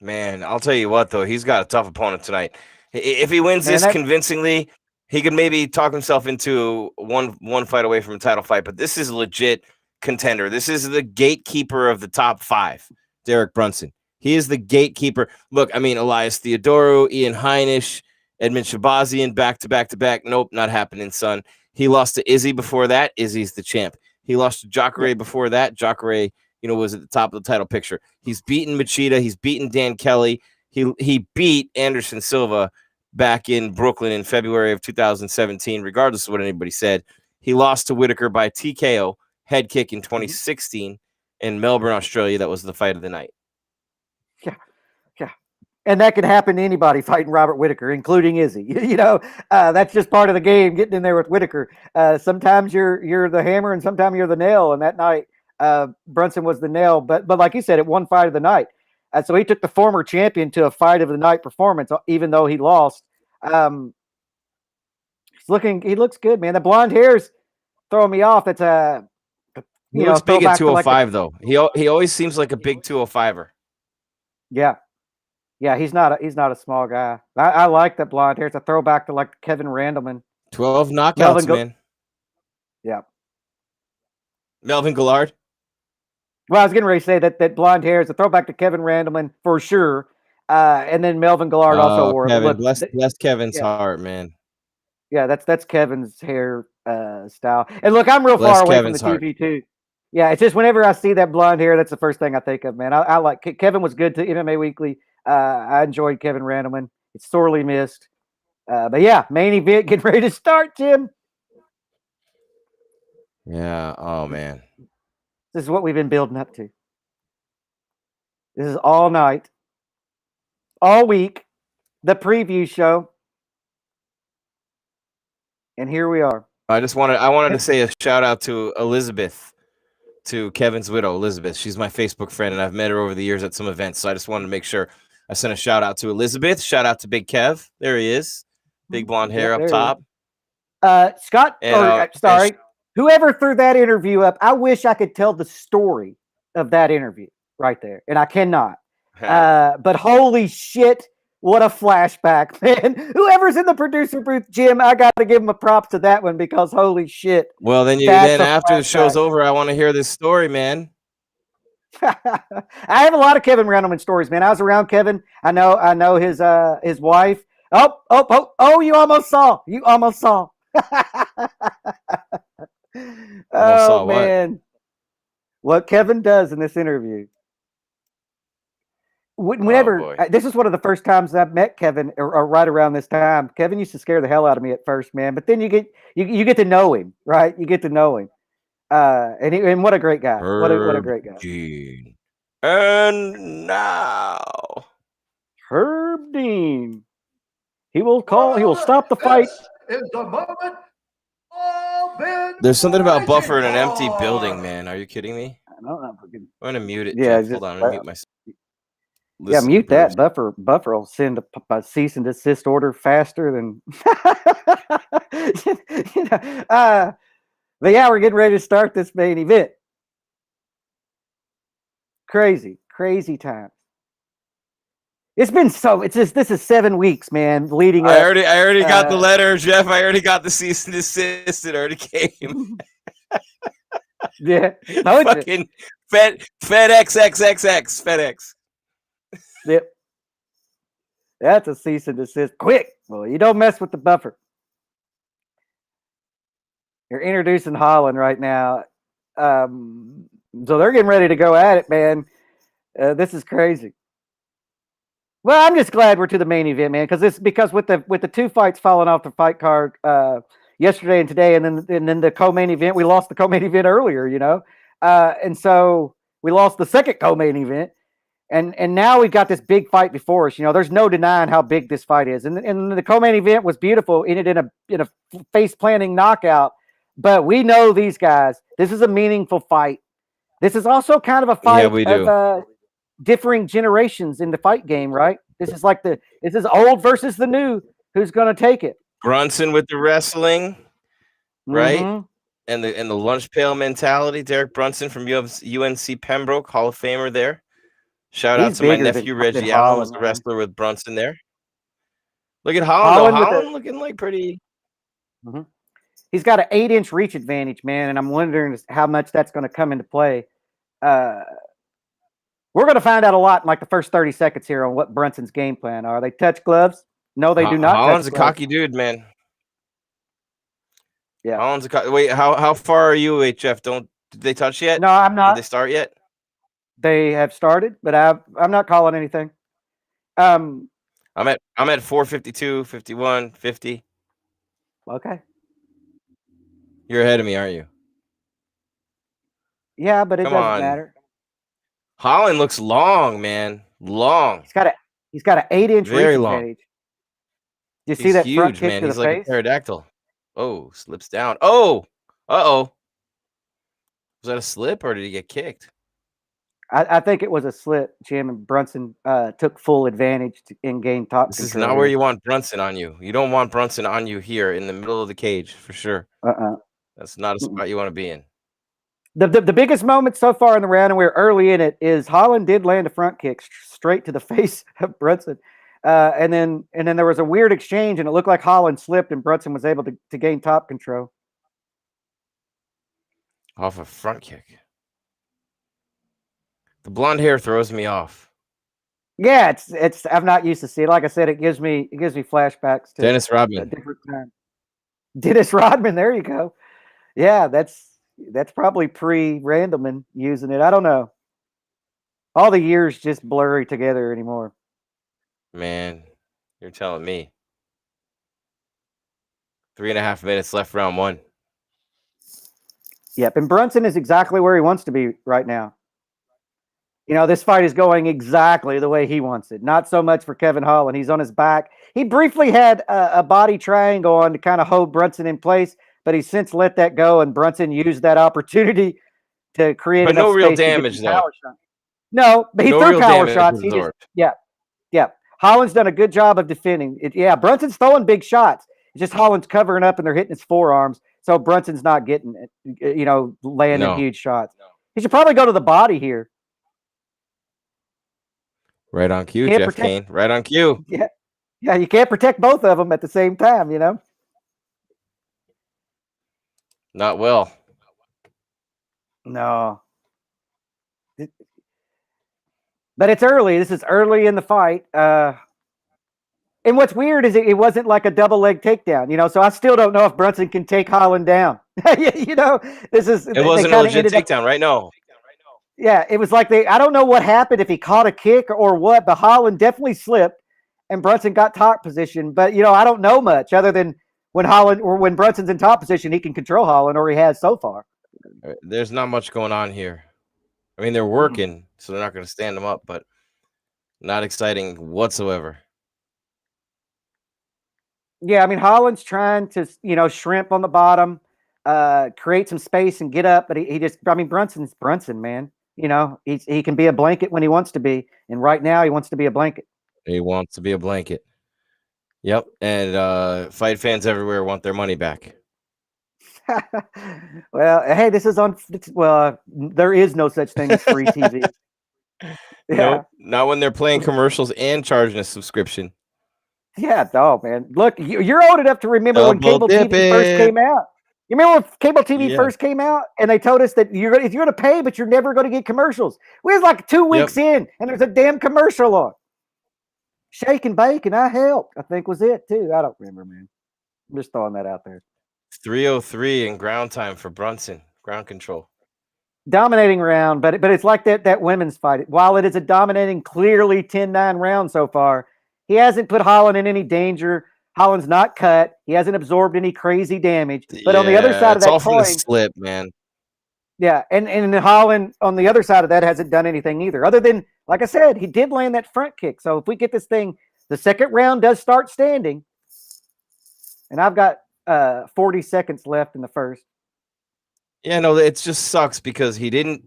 Man, I'll tell you what, though, he's got a tough opponent tonight. If he wins this convincingly, he could maybe talk himself into one fight away from a title fight. But this is a legit contender. This is the gatekeeper of the top 5, Derek Brunson. He is the gatekeeper. Look, I mean, Elias Theodorou, Ian Heinisch, Edmund Shabazian, back-to-back. Nope, not happening, son. He lost to Izzy before that. Izzy's the champ. He lost to Jacare before that. Jacare, you know, was at the top of the title picture. He's beaten Machida. He's beaten Dan Kelly. He beat Anderson Silva back in Brooklyn in February of 2017, regardless of what anybody said. He lost to Whitaker by TKO, head kick in 2016 in Melbourne, Australia. That was the fight of the night. Yeah. And that could happen to anybody fighting Robert Whitaker, including Izzy. You know, that's just part of the game, getting in there with Whitaker. Sometimes you're the hammer and sometimes you're the nail. And that night, Brunson was the nail. But like you said, it won fight of the night. So he took the former champion to a fight of the night performance, even though he lost. He looks good, man. The blonde hair's throwing me off. That's he looks big at 205, though. He always seems like a big 205er. Yeah, he's not a small guy. I like that blonde hair. It's a throwback to like Kevin Randleman. 12 knockouts, man. Yeah. Melvin Gillard. Well, I was getting ready to say that blonde hair is a throwback to Kevin Randleman for sure. And then Melvin Gillard also wore Kevin, it. Look, bless Kevin's heart, man. Yeah, that's Kevin's hair style. And look, I'm real far away Kevin's from the TV too. Yeah, it's just whenever I see that blonde hair, that's the first thing I think of, man. I like Kevin was good to MMA Weekly. I enjoyed Kevin Randleman. It's sorely missed. But yeah, main event getting ready to start, Jim. Yeah. Oh man. This is what we've been building up to. This is all night, all week, the preview show. And here we are. I wanted to say a shout out to Elizabeth to Kevin's widow, Elizabeth. She's my Facebook friend, and I've met her over the years at some events. So I just wanted to make sure I sent a shout out to Elizabeth. Shout out to Big Kev. There he is. Big blonde hair up top. Scott, And, whoever threw that interview up, I wish I could tell the story of that interview right there, and I cannot. But holy shit, what a flashback, man. Whoever's in the producer booth, Jim, I got to give him a props to that one because holy shit. Well, then after the show's over, I want to hear this story, man. I have a lot of Kevin Randleman stories, man. I was around Kevin. I know his wife. Oh, you almost saw. Oh, man. What Kevin does in this interview. Whenever this is one of the first times I've met Kevin, or right around this time. Kevin used to scare the hell out of me at first, man. But then you get to know him, right? You get to know him, and what a great guy! What a great guy! And now, Herb Dean. He will stop the fight. Is the moment. There's something about Buffer in an empty building, man. Are you kidding me? I don't know. I'm gonna mute it. Yeah, Hold on. I'm gonna mute myself. Mute that. Buffer will send a cease and desist order faster than. But yeah, we're getting ready to start this main event. Crazy time. It's been this is 7 weeks, man, leading up. I already got the letter, Jeff. I already got the cease and desist. It already came. Yeah. Fucking FedEx. FedEx. Yep. That's a cease and desist. Quick. Well, you don't mess with the Buffer. You're introducing Holland right now. So they're getting ready to go at it, man. This is crazy. Well, I'm just glad we're to the main event, man, because with the two fights falling off the fight card yesterday and today, and then the co-main event, we lost the co-main event earlier, and so we lost the second co-main event, and now we've got this big fight before us. There's no denying how big this fight is, and the co-main event was beautiful, ended in a face planting knockout. But we know these guys. This is a meaningful fight. This is also kind of a fight of differing generations in the fight game, right? This is old versus the new. Who's going to take it? Brunson with the wrestling, right? Mm-hmm. And the lunch pail mentality. Derek Brunson from UNC Pembroke, Hall of Famer there. Shout out to my nephew Reggie Allen, was the wrestler with Brunson there. Look at Holland. Holland looking like pretty. Mm-hmm. He's got an 8-inch reach advantage, man, and I'm wondering how much that's going to come into play. We're going to find out a lot in like the first 30 seconds here on what Brunson's game plan are. They touch gloves? No, they do not. Holland's a cocky dude, man. Yeah. Holland's wait, how far are you, HF? Did they touch yet? No, I'm not. Did they start yet? They have started, but I'm not calling anything. I'm at 452, 51, 50. Okay. You're ahead of me, aren't you? Yeah, but it doesn't matter. Holland looks long, man. Long. He's got an 8-inch reach long advantage. You see that huge, front kick man. to He's the like face? a pterodactyl. Oh, slips down. Oh, was that a slip or did he get kicked? I think it was a slip, Jim, and Brunson took full advantage in game top This control. is not where you want Brunson on you. You don't want Brunson on you here in the middle of the cage for sure. That's not a spot you want to be in. The biggest moment so far in the round, and we're early in it, is Holland did land a front kick straight to the face of Brunson. And then there was a weird exchange, and it looked like Holland slipped, and Brunson was able to gain top control. Off a front kick. The blonde hair throws me off. Yeah, it's I'm not used to see it. Like I said, it gives me flashbacks to Dennis Rodman. a different time. Dennis Rodman, there you go. Yeah, that's probably pre-Randleman using it. I don't know. All the years just blurry together anymore. Man, you're telling me. 3.5 minutes left, round one. Yep, and Brunson is exactly where he wants to be right now. This fight is going exactly the way he wants it. Not so much for Kevin Holland. He's on his back. He briefly had a body triangle on to kind of hold Brunson in place, but he's since let that go, and Brunson used that opportunity to create But enough no real space to get damage, some though. power shots. No, but he No threw real power damage shots. He just, absorbed. yeah. Holland's done a good job of defending it. Yeah, Brunson's throwing big shots. It's just Holland's covering up and they're hitting his forearms. So Brunson's not getting it, landing huge shots. He should probably go to the body here. Right on cue, Can't Jeff protect- Cain. Right on cue. Yeah. Yeah, you can't protect both of them at the same time, Not well. No. But it's early. This is early in the fight. And what's weird is it wasn't like a double leg takedown, so I still don't know if Brunson can take Holland down. This is It wasn't a legit takedown, right? No. Yeah, it was like I don't know what happened, if he caught a kick or what, but Holland definitely slipped and Brunson got top position. But I don't know much other than when Brunson's in top position, he can control Holland, or he has so far. There's not much going on here. I mean, they're working, so they're not going to stand him up, but not exciting whatsoever. Yeah, I mean, Holland's trying to, shrimp on the bottom, create some space and get up, but Brunson's Brunson, man. He can be a blanket when he wants to be, and right now he wants to be a blanket. He wants to be a blanket. Yep, and fight fans everywhere want their money back. Well, hey, this is there is no such thing as free TV. Nope, not when they're playing commercials and charging a subscription. Yeah, man. Look, you're old enough to remember when cable TV first came out. You remember when cable TV first came out, and they told us that you're going to pay, but you're never going to get commercials. We was like 2 weeks in, and there's a damn commercial on. Shake and bake, and I helped. I think was it too. I don't remember, man. I'm just throwing that out there. 3:03 in ground time for Brunson. Ground control. Dominating round, but it's like that women's fight. While it is a dominating, clearly 10-9 round so far, he hasn't put Holland in any danger. Holland's not cut. He hasn't absorbed any crazy damage. But on the other side of that all from coin, the slip, man. Yeah, and Holland on the other side of that hasn't done anything either. Other than, like I said, he did land that front kick. So if we get this thing, the second round does start standing. And I've got 40 seconds left in the first. Yeah, no, it just sucks because it didn't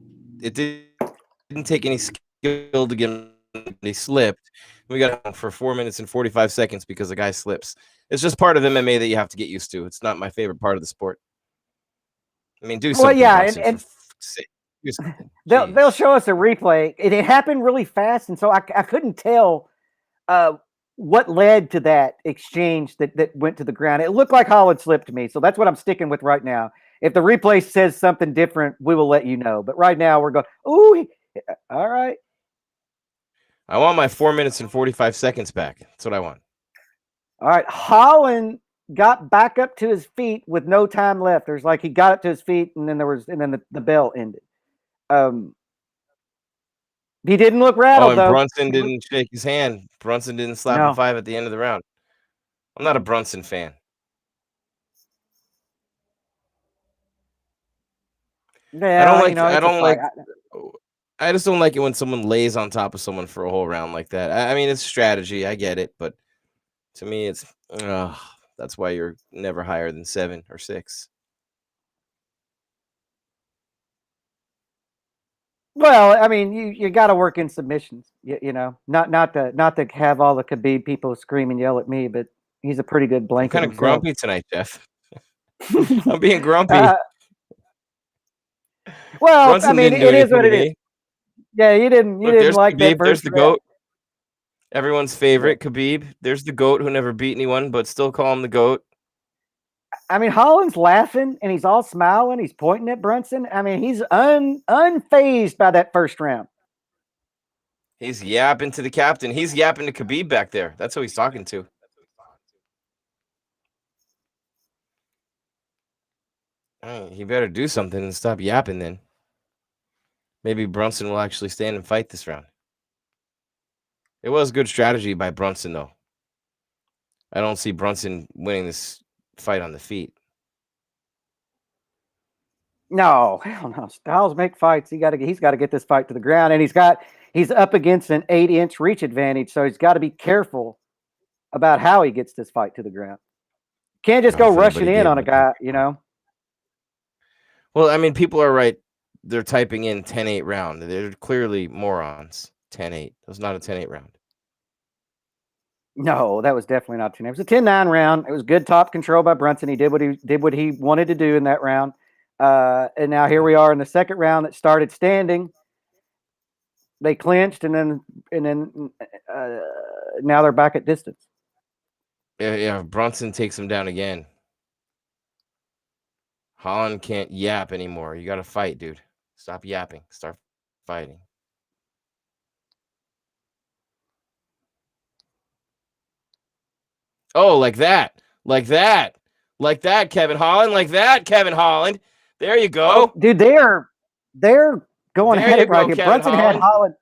take any skill to get him. He slipped. We got him for 4 minutes and 45 seconds because the guy slips. It's just part of MMA that you have to get used to. It's not my favorite part of the sport. I mean, do something. Well, yeah, and they'll show us a replay. It happened really fast, and so I couldn't tell what led to that exchange that went to the ground. It looked like Holland slipped to me, so that's what I'm sticking with right now. If the replay says something different, we will let you know. But right now, we're going, ooh, all right. I want my 4 minutes and 45 seconds back. That's what I want. All right. Holland got back up to his feet with no time left. There's he got up to his feet, and then the bell ended. He didn't look rattled, though. Brunson didn't shake his hand. Brunson didn't slap a 5 at the end of the round. I'm not a Brunson fan. Yeah, I just don't like it when someone lays on top of someone for a whole round like that. I mean, it's strategy. I get it, but to me, it's that's why you're never higher than 7 or 6. Well, I mean, you got to work in submissions, not to have all the Khabib people scream and yell at me, but he's a pretty good blanket. I'm kind of grumpy tonight, Jeff. I'm being grumpy. Well, Brunson, I mean, it is what it is. Yeah, you didn't like Khabib, that. There's the GOAT. Everyone's favorite, Khabib. There's the GOAT who never beat anyone, but still call him the GOAT. I mean, Holland's laughing and he's all smiling. He's pointing at Brunson. I mean, he's unfazed by that first round. He's yapping to the captain. He's yapping to Khabib back there. That's who he's talking to. He better do something and stop yapping then. Maybe Brunson will actually stand and fight this round. It was good strategy by Brunson, though. I don't see Brunson winning this fight on the feet. No, hell no. Styles make fights. He's got to get this fight to the ground, and he's up against an 8-inch reach advantage, so he's got to be careful about how he gets this fight to the ground. Can't just go rushing in on a guy, Well, I mean, people are right they're typing in 10-8 round. They're clearly morons. 10-8. It was not a 10-8 round. No, that was definitely not 10. It was a 10-9 round. It was good top control by Brunson. He did what he wanted to do in that round. And now here we are in the second round that started standing. They clinched, and then now they're back at distance. Yeah. Brunson takes him down again. Holland can't yap anymore. You got to fight, dude. Stop yapping. Start fighting. Oh, like that. Like that. Like that, Kevin Holland. Like that, Kevin Holland. There you go. Oh, dude, they're going There at you it right go, here. Kevin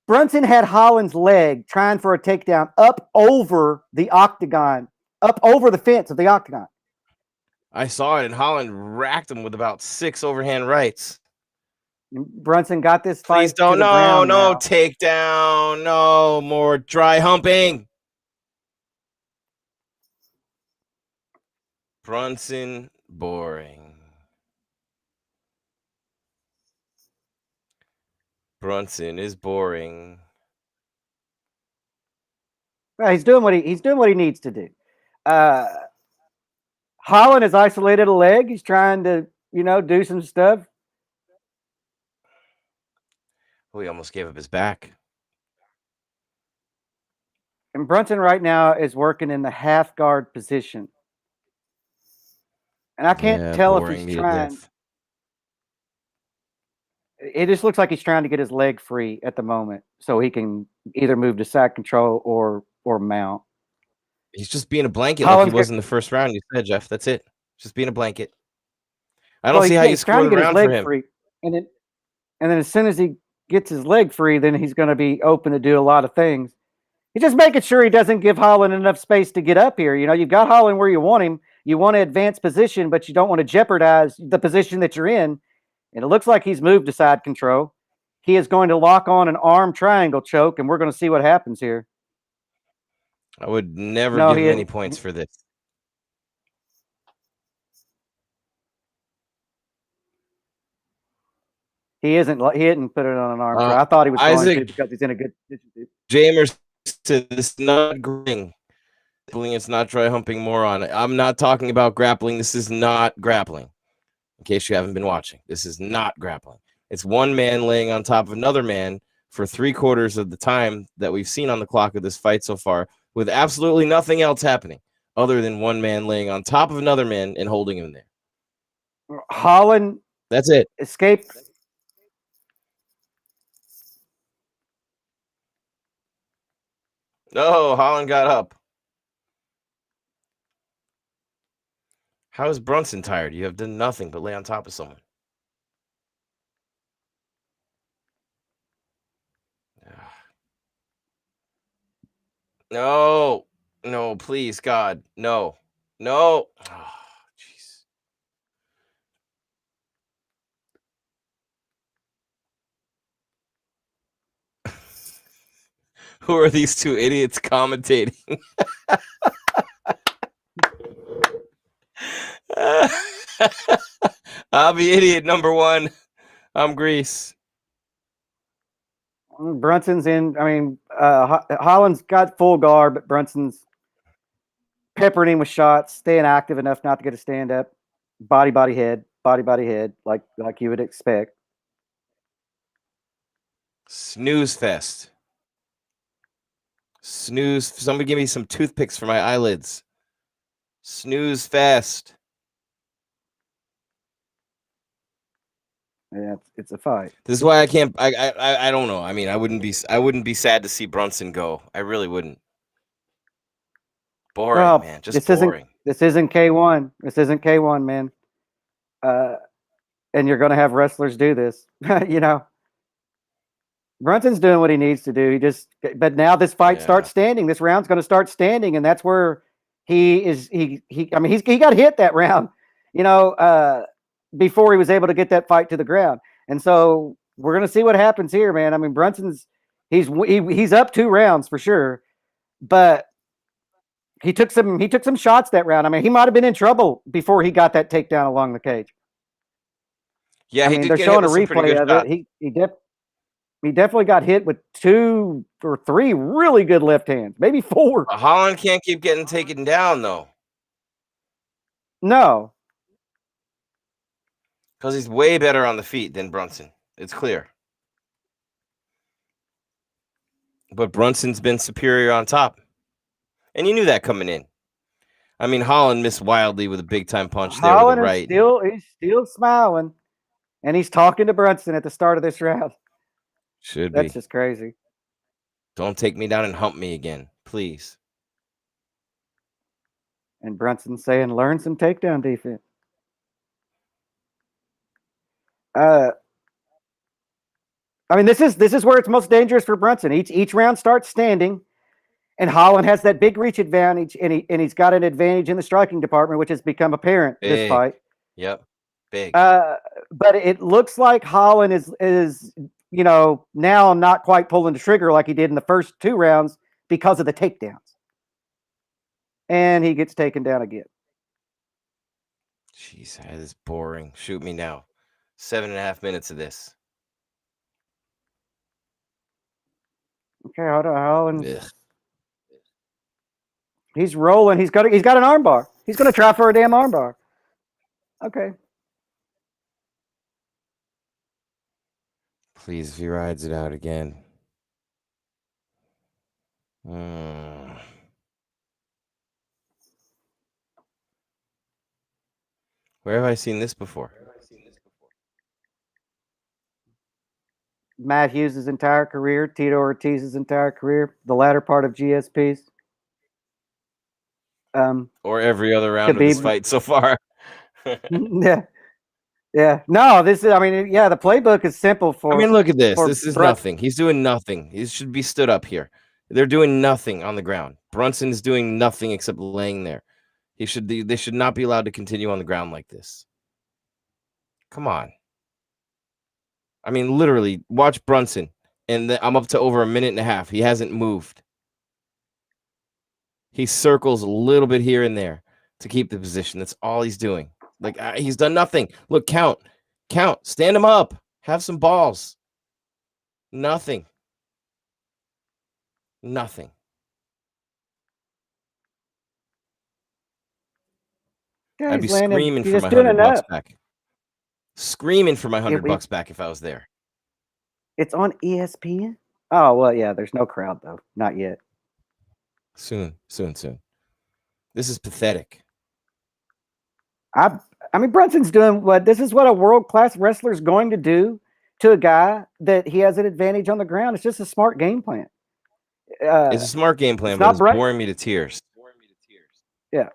Brunson had Holland's leg trying for a takedown up over the octagon, up over the fence of the octagon. I saw it, and Holland racked him with about 6 overhand rights. Brunson got this fight. Please don't. To the ground No now. takedown. No more dry humping. Brunson, boring. Brunson is boring. Well, he's doing what he needs to do. Holland has isolated a leg. He's trying to, do some stuff. Oh, he almost gave up his back. And Brunson right now is working in the half guard position. And I can't tell if he's trying. It just looks like he's trying to get his leg free at the moment so he can either move to side control or mount. He's just being a blanket like he was in the first round. You said, Jeff. That's it. Just being a blanket. I don't see how you score the round for him. Free. And then as soon as he gets his leg free, then he's going to be open to do a lot of things. He's just making sure he doesn't give Holland enough space to get up here. You've got Holland where you want him. You want to advance position, but you don't want to jeopardize the position that you're in. And it looks like he's moved to side control. He is going to lock on an arm triangle choke, and we're going to see what happens here. I would never give any points for this. He didn't put it on an arm. I thought he was going to because he's in a good position. Jamer said this is not grappling. It's not dry humping moron. I'm not talking about grappling. This is not grappling. In case you haven't been watching, this is not grappling. It's one man laying on top of another man for 3/4 of the time that we've seen on the clock of this fight so far, with absolutely nothing else happening other than one man laying on top of another man and holding him there. Holland. That's it. Escape. No, Holland got up. How is Brunson tired? You have done nothing but lay on top of someone. No, please, God, no. Oh, jeez. Who are these two idiots commentating? I'll be idiot number one. I'm Grease. Brunson's in. Holland's got full guard, but Brunson's peppering him with shots, staying active enough not to get a stand up. Body, head, like you would expect. Snooze fest. Snooze. Somebody give me some toothpicks for my eyelids. Snooze fest. Yeah, it's a fight. This is why I can't. I don't know. I mean, I wouldn't be sad to see Brunson go. I really wouldn't. Boring, man. Just boring. This isn't K1. This isn't K1, man. And you're going to have wrestlers do this. Brunson's doing what he needs to do. But now this fight starts standing. This round's going to start standing, and that's where he is. He got hit that round. Before he was able to get that fight to the ground. And so we're going to see what happens here, man. I mean, Brunson's he's up 2 rounds for sure, but he took some shots that round. I mean, he might have been in trouble before he got that takedown along the cage. Yeah, I he mean, did they're get hit showing a with some pretty good replay of shots. it. He definitely got hit with 2 or 3 really good left hands, maybe 4. Holland can't keep getting taken down though, No, because he's way better on the feet than Brunson. It's clear. But Brunson's been superior on top. And you knew that coming in. I mean, Holland missed wildly with a big-time punch there with the Holland is right. he's still smiling, and he's talking to Brunson at the start of this round. Should That's be. just crazy. Don't take me down and hump me again, please. And Brunson saying, learn some takedown defense. I mean, this is where it's most dangerous for Brunson. Each round starts standing, and Holland has that big reach advantage, and he's got an advantage in the striking department, which has become apparent this fight. Yep, big. But it looks like Holland is now not quite pulling the trigger like he did in the first 2 rounds because of the takedowns, and he gets taken down again. Jeez, that is boring. Shoot me now. 7.5 minutes of this. Okay, Holland. Ugh. He's rolling. He's got an armbar. He's going to try for a damn armbar. Okay. Please, if he rides it out again. Where have I seen this before? Matt Hughes' entire career, Tito Ortiz's entire career, the latter part of GSP's. Or every other round of this fight so far. Yeah. No, the playbook is simple for. I mean, look at this. This is nothing. He's doing nothing. He should be stood up here. They're doing nothing on the ground. Brunson is doing nothing except laying there. They should not be allowed to continue on the ground like this. Come on. I mean, literally, watch Brunson, and I'm up to over 1.5 minutes. He hasn't moved. He circles a little bit here and there to keep the position. That's all he's doing. Like, he's done nothing. Look, count, stand him up, have some balls. Nothing. Yeah, I'd be screaming for my $100 back. Screaming for my $100 back if I was there. It's on ESPN. Oh well, yeah. There's no crowd though, not yet. Soon. This is pathetic. I mean, Brunson's doing what? This is what a world-class wrestler is going to do to a guy that he has an advantage on the ground. It's just a smart game plan. It's a smart game plan, but it's boring me to tears. Yeah.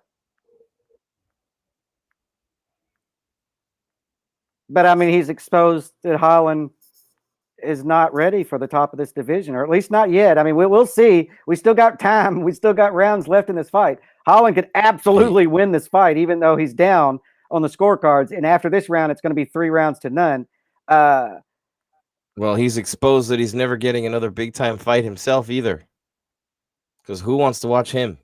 But I mean, he's exposed that Holland is not ready for the top of this division, or at least not yet. I mean, we'll see. We still got time. We still got rounds left in this fight. Holland could absolutely win this fight, even though he's down on the scorecards. And after this round, it's going to be 3 rounds to none. Well, he's exposed that he's never getting another big-time fight himself either. Because who wants to watch him?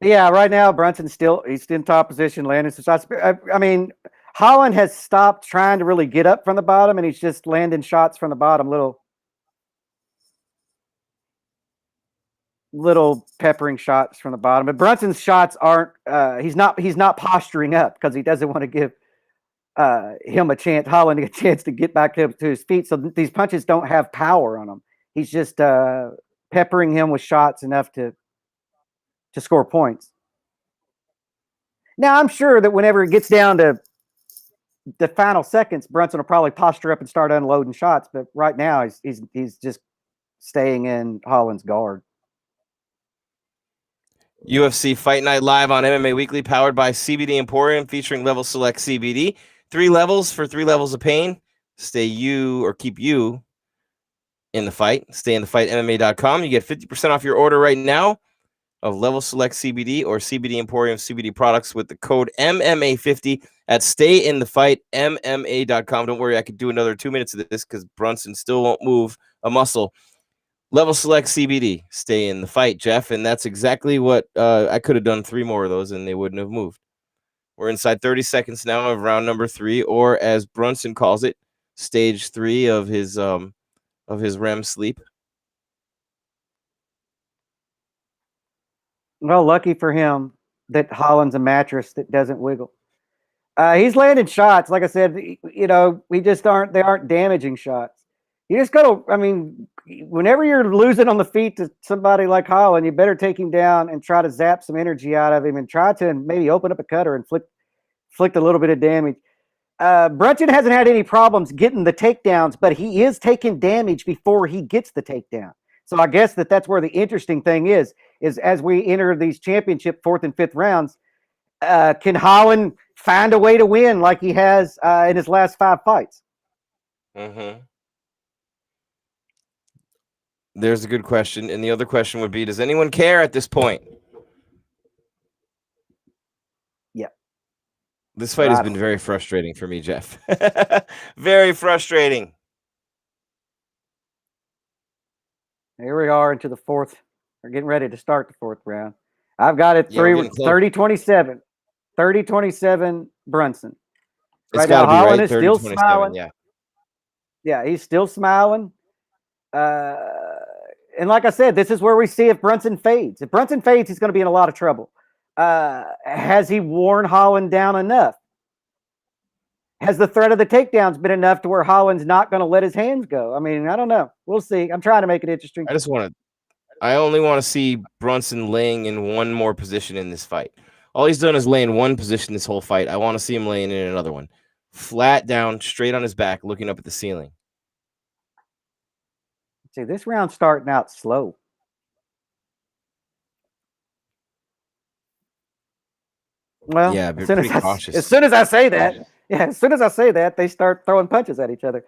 Yeah, right now Brunson's he's in top position, landing some shots. I mean, Holland has stopped trying to really get up from the bottom, and he's just landing shots from the bottom, little peppering shots from the bottom. But Brunson's shots aren't. He's not posturing up because he doesn't want to give Holland a chance to get back up to his feet. So these punches don't have power on him. He's just peppering him with shots enough to score points. Now, I'm sure that whenever it gets down to the final seconds, Brunson will probably posture up and start unloading shots. But right now, he's just staying in Holland's guard. UFC Fight Night live on MMA Weekly, powered by CBD Emporium, featuring Level Select CBD. 3 levels for 3 levels of pain. Keep you in the fight. Stay in the fight, MMA.com. You get 50% off your order right now. of Level Select CBD or CBD Emporium CBD products with the code MMA50 at stayinthefightmma.com. Don't worry, I could do another 2 minutes of this because Brunson still won't move a muscle. Level Select CBD, stay in the fight, Jeff. And that's exactly what I could have done 3 more of those and they wouldn't have moved. We're inside 30 seconds now of round number 3, or as Brunson calls it, stage 3 of his REM sleep. Well, lucky for him that Holland's a mattress that doesn't wiggle. He's landing shots. Like I said, they aren't damaging shots. You just got to, I mean, whenever you're losing on the feet to somebody like Holland, you better take him down and try to zap some energy out of him and try to maybe open up a cutter and inflict a little bit of damage. Brunson hasn't had any problems getting the takedowns, but he is taking damage before he gets the takedown. So I guess that's where the interesting thing is as we enter these championship 4th and 5th rounds, can Holland find a way to win like he has in his last 5 fights? Mm-hmm. There's a good question. And the other question would be, does anyone care at this point? Yeah. This fight has been very frustrating for me, Jeff. Very frustrating. Here we are into the 4th. We're getting ready to start the 4th round. I've got it 30-27. 30-27 Brunson. Right now, Holland is still smiling. Yeah, he's still smiling. And like I said, this is where we see if Brunson fades. If Brunson fades, he's going to be in a lot of trouble. Has he worn Holland down enough? Has the threat of the takedowns been enough to where Holland's not going to let his hands go? I mean, I don't know. We'll see. I'm trying to make it interesting. I only want to see Brunson laying in one more position in this fight. All he's done is lay in one position this whole fight. I want to see him laying in another one. Flat down, straight on his back, looking up at the ceiling. See, this round's starting out slow. Well, yeah, as soon as I say that, they start throwing punches at each other.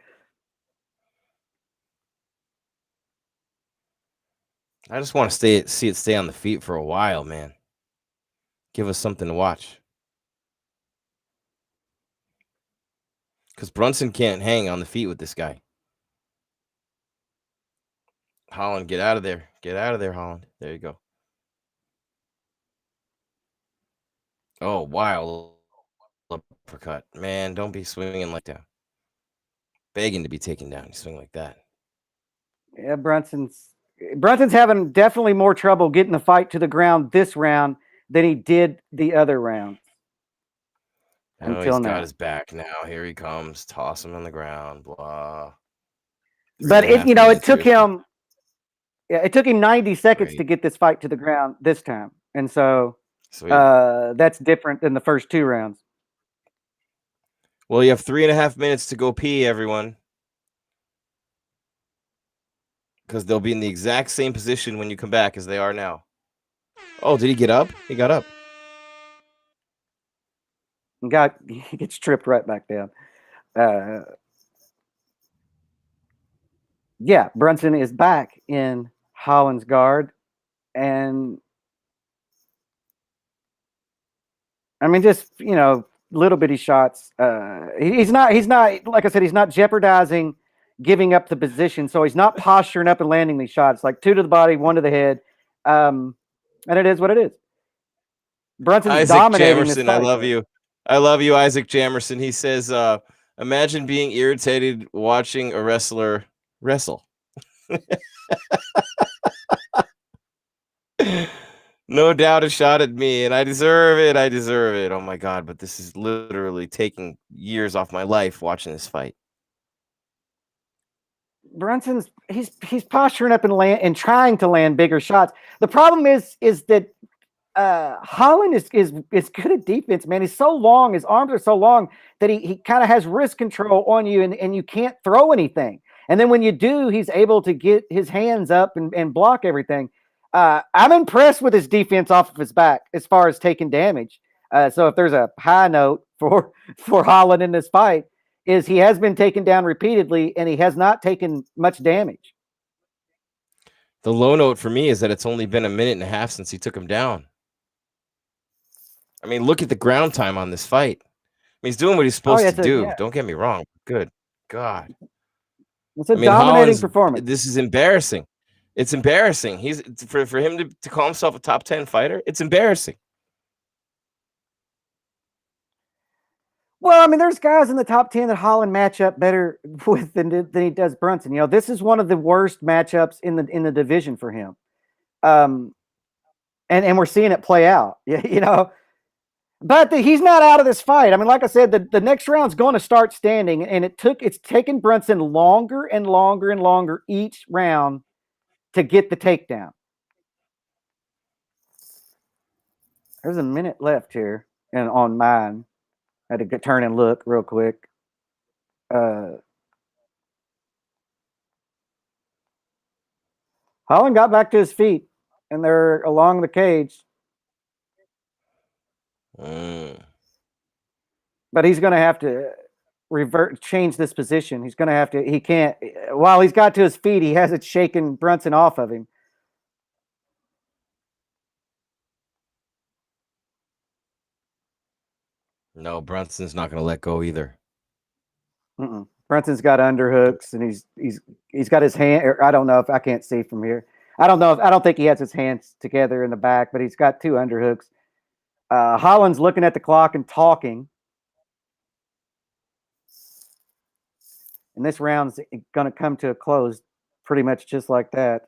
I just want to see it stay on the feet for a while, man. Give us something to watch. Because Brunson can't hang on the feet with this guy. Holland, get out of there. Get out of there, Holland. There you go. Oh, wild uppercut. Man, don't be swinging like that. Begging to be taken down. You swing like that. Yeah, Brunson's having definitely more trouble getting the fight to the ground this round than he did the other round. Until he's got his back now. Here he comes. Toss him on the ground. Blah. But it took him 90 seconds to get this fight to the ground this time. And so that's different than the first 2 rounds. Well, you have 3.5 minutes to go pee, everyone. Because they'll be in the exact same position when you come back as they are now. Oh, did he get up? He got up. He gets tripped right back down. Yeah, Brunson is back in Holland's guard. And I mean, just, little bitty shots. He's not, like I said, he's not jeopardizing giving up the position. So he's not posturing up and landing these shots, like 2 to the body, 1 to the head. And it is what it is. Brunson's dominating this fight. I love you. I love you, Isaac Jamerson. He says, imagine being irritated watching a wrestler wrestle. No doubt a shot at me, and I deserve it. I deserve it. Oh, my God. But this is literally taking years off my life watching this fight. Brunson's he's posturing up and trying to land bigger shots. The problem is that Holland is good at defense, man. He's so long, his arms are so long that he kind of has wrist control on you, and you can't throw anything. And then when you do, he's able to get his hands up and block everything. I'm impressed with his defense off of his back as far as taking damage. So if there's a high note for Holland in this fight, is he has been taken down repeatedly and he has not taken much damage. The low note for me is that it's only been a minute and a half since he took him down. I mean, look at the ground time on this fight. I mean, he's doing what he's supposed to do. Yeah. Don't get me wrong. Good God. It's a dominating Holland's, performance. This is embarrassing. It's embarrassing. He's for him to call himself a top 10 fighter. It's embarrassing. Well, I mean, there's guys in the top 10 that Holland match up better with than he does Brunson. You know, this is one of the worst matchups in the division for him. And we're seeing it play out, you know. But he's not out of this fight. I mean, like I said, the next round's going to start standing, and it's taken Brunson longer and longer and longer each round to get the takedown. There's a minute left here, and on mine, I had to turn and look real quick. Holland got back to his feet, and they're along the cage. But he's going to have to change this position. He's going to have to. He can't. While he's got to his feet, he hasn't shaken Brunson off of him. No, Brunson's not going to let go either. Brunson's got underhooks, and he's got his hand. I don't know if I can't see from here. I don't think he has his hands together in the back, but he's got 2 underhooks. Holland's looking at the clock and talking. And this round's going to come to a close pretty much just like that.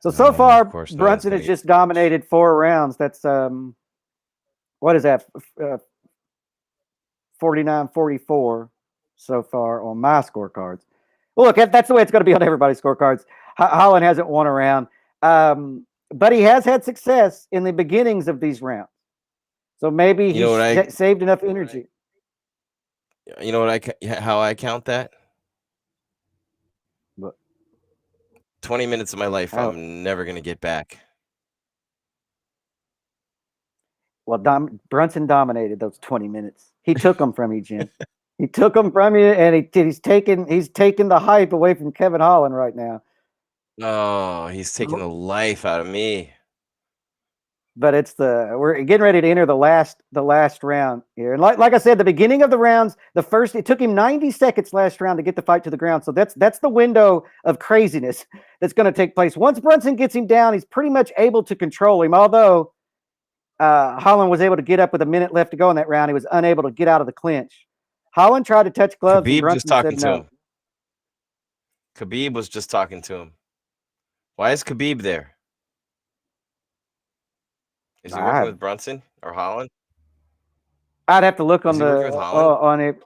So far, Brunson has just dominated 4 rounds. That's, what is that? 49-44 so far on my scorecards. Well, look, that's the way it's going to be on everybody's scorecards. Holland hasn't won a round, but he has had success in the beginnings of these rounds. So maybe he saved enough energy. You know how I count that? What? 20 minutes of my life I'm never going to get back. Well, Brunson dominated those 20 minutes. He took them from you, Jim. He took them from you, and he's taking the hype away from Kevin Holland right now. Oh, he's taking the life out of me. But we're getting ready to enter the last round here. And like I said, the beginning of the rounds, it took him 90 seconds last round to get the fight to the ground. So that's the window of craziness that's going to take place. Once Brunson gets him down, he's pretty much able to control him. Although Holland was able to get up with a minute left to go in that round, he was unable to get out of the clinch. Holland tried to touch gloves. Khabib and just talking said no. to him. Khabib was just talking to him. Why is Khabib there? Is he working with Brunson or Holland? I'd have to look on on it.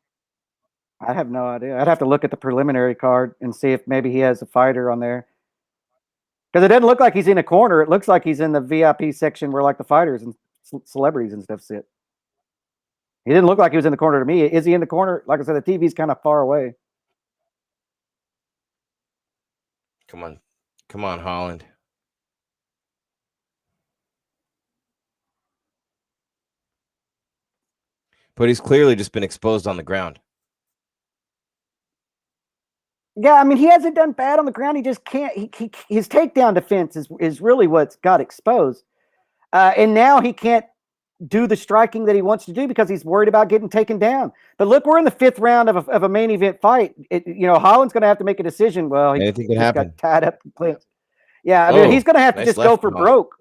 I have no idea. I'd have to look at the preliminary card and see if maybe he has a fighter on there. Because it doesn't look like he's in a corner. It looks like he's in the VIP section where like the fighters and celebrities and stuff sit. He didn't look like he was in the corner to me. Is he in the corner? Like I said, the TV's kind of far away. Come on, Holland. But he's clearly just been exposed on the ground. Yeah, I mean, he hasn't done bad on the ground. He just can't. His takedown defense is really what's got exposed. And now he can't do the striking that he wants to do because he's worried about getting taken down. But look, we're in the 5th round of a main event fight. Holland's going to have to make a decision. Well, he got tied up. Yeah, I mean, he's going to have to just go for broke.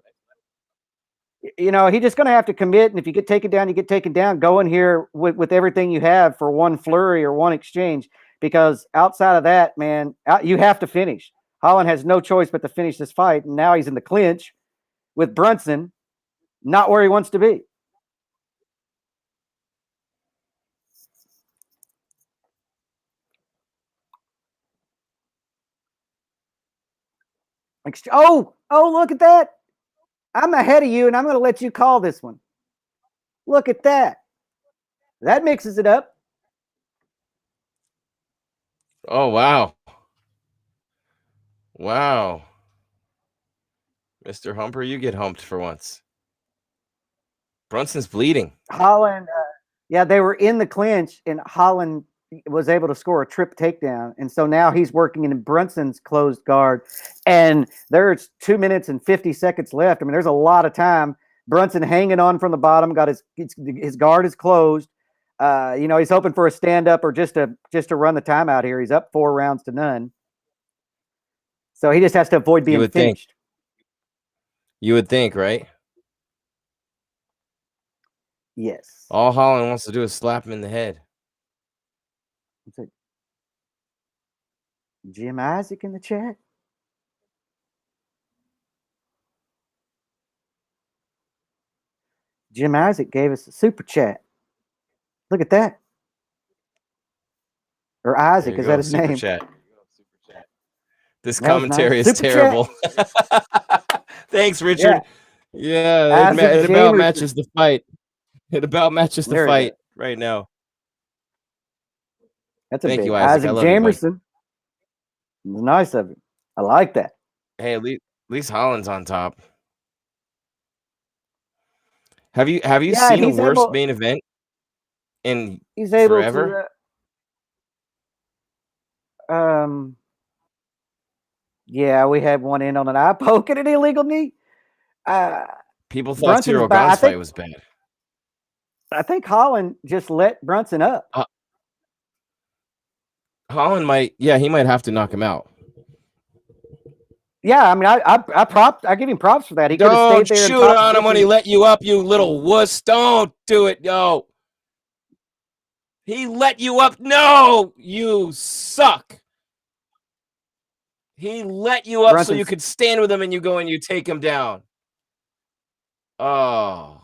He's just going to have to commit. And if you get taken down, you get taken down. Go in here with everything you have for one flurry or one exchange. Because outside of that, man, you have to finish. Holland has no choice but to finish this fight. And now he's in the clinch with Brunson, not where he wants to be. Oh, look at that. I'm ahead of you, and I'm going to let you call this one. Look at that. That mixes it up. Oh, wow. Wow. Mr. Humper, you get humped for once. Brunson's bleeding. Holland, they were in the clinch, and Holland was able to score a trip takedown, and so now he's working in Brunson's closed guard, and there's 2 minutes and 50 seconds left. I mean, there's a lot of time. Brunson hanging on from the bottom, got his guard is closed. He's hoping for a stand up or just to run the timeout here. He's up 4-0. So he just has to avoid being finished. You would think, right? Yes. All Holland wants to do is slap him in the head. Jim Isaac in the chat. Jim Isaac gave us a super chat. Look at that. Or Isaac, is that his super name? Chat. This That was commentary nice. is Super terrible. Thanks, Richard. Yeah, it Isaac about Jamerson. matches the fight. It about matches the There you fight go. right now. That's a Thank big you, Isaac. I love you, bud. Jamerson. It was nice of him. I like that. Hey, at least Holland's on top. Have you seen a worse main event in he's able forever? Yeah, we had one in on an eye poke and an illegal knee. People thought Cyril Gane's fight was bad. I think Holland just let Brunson up. Holland might have to knock him out. Yeah, I mean, I give him props for that. He could have Don't stayed there. shoot on him when he let you up, you little wuss. Don't do it, yo. He let you up. No, you suck. He let you up so you could stand with him, and you go and you take him down. Oh.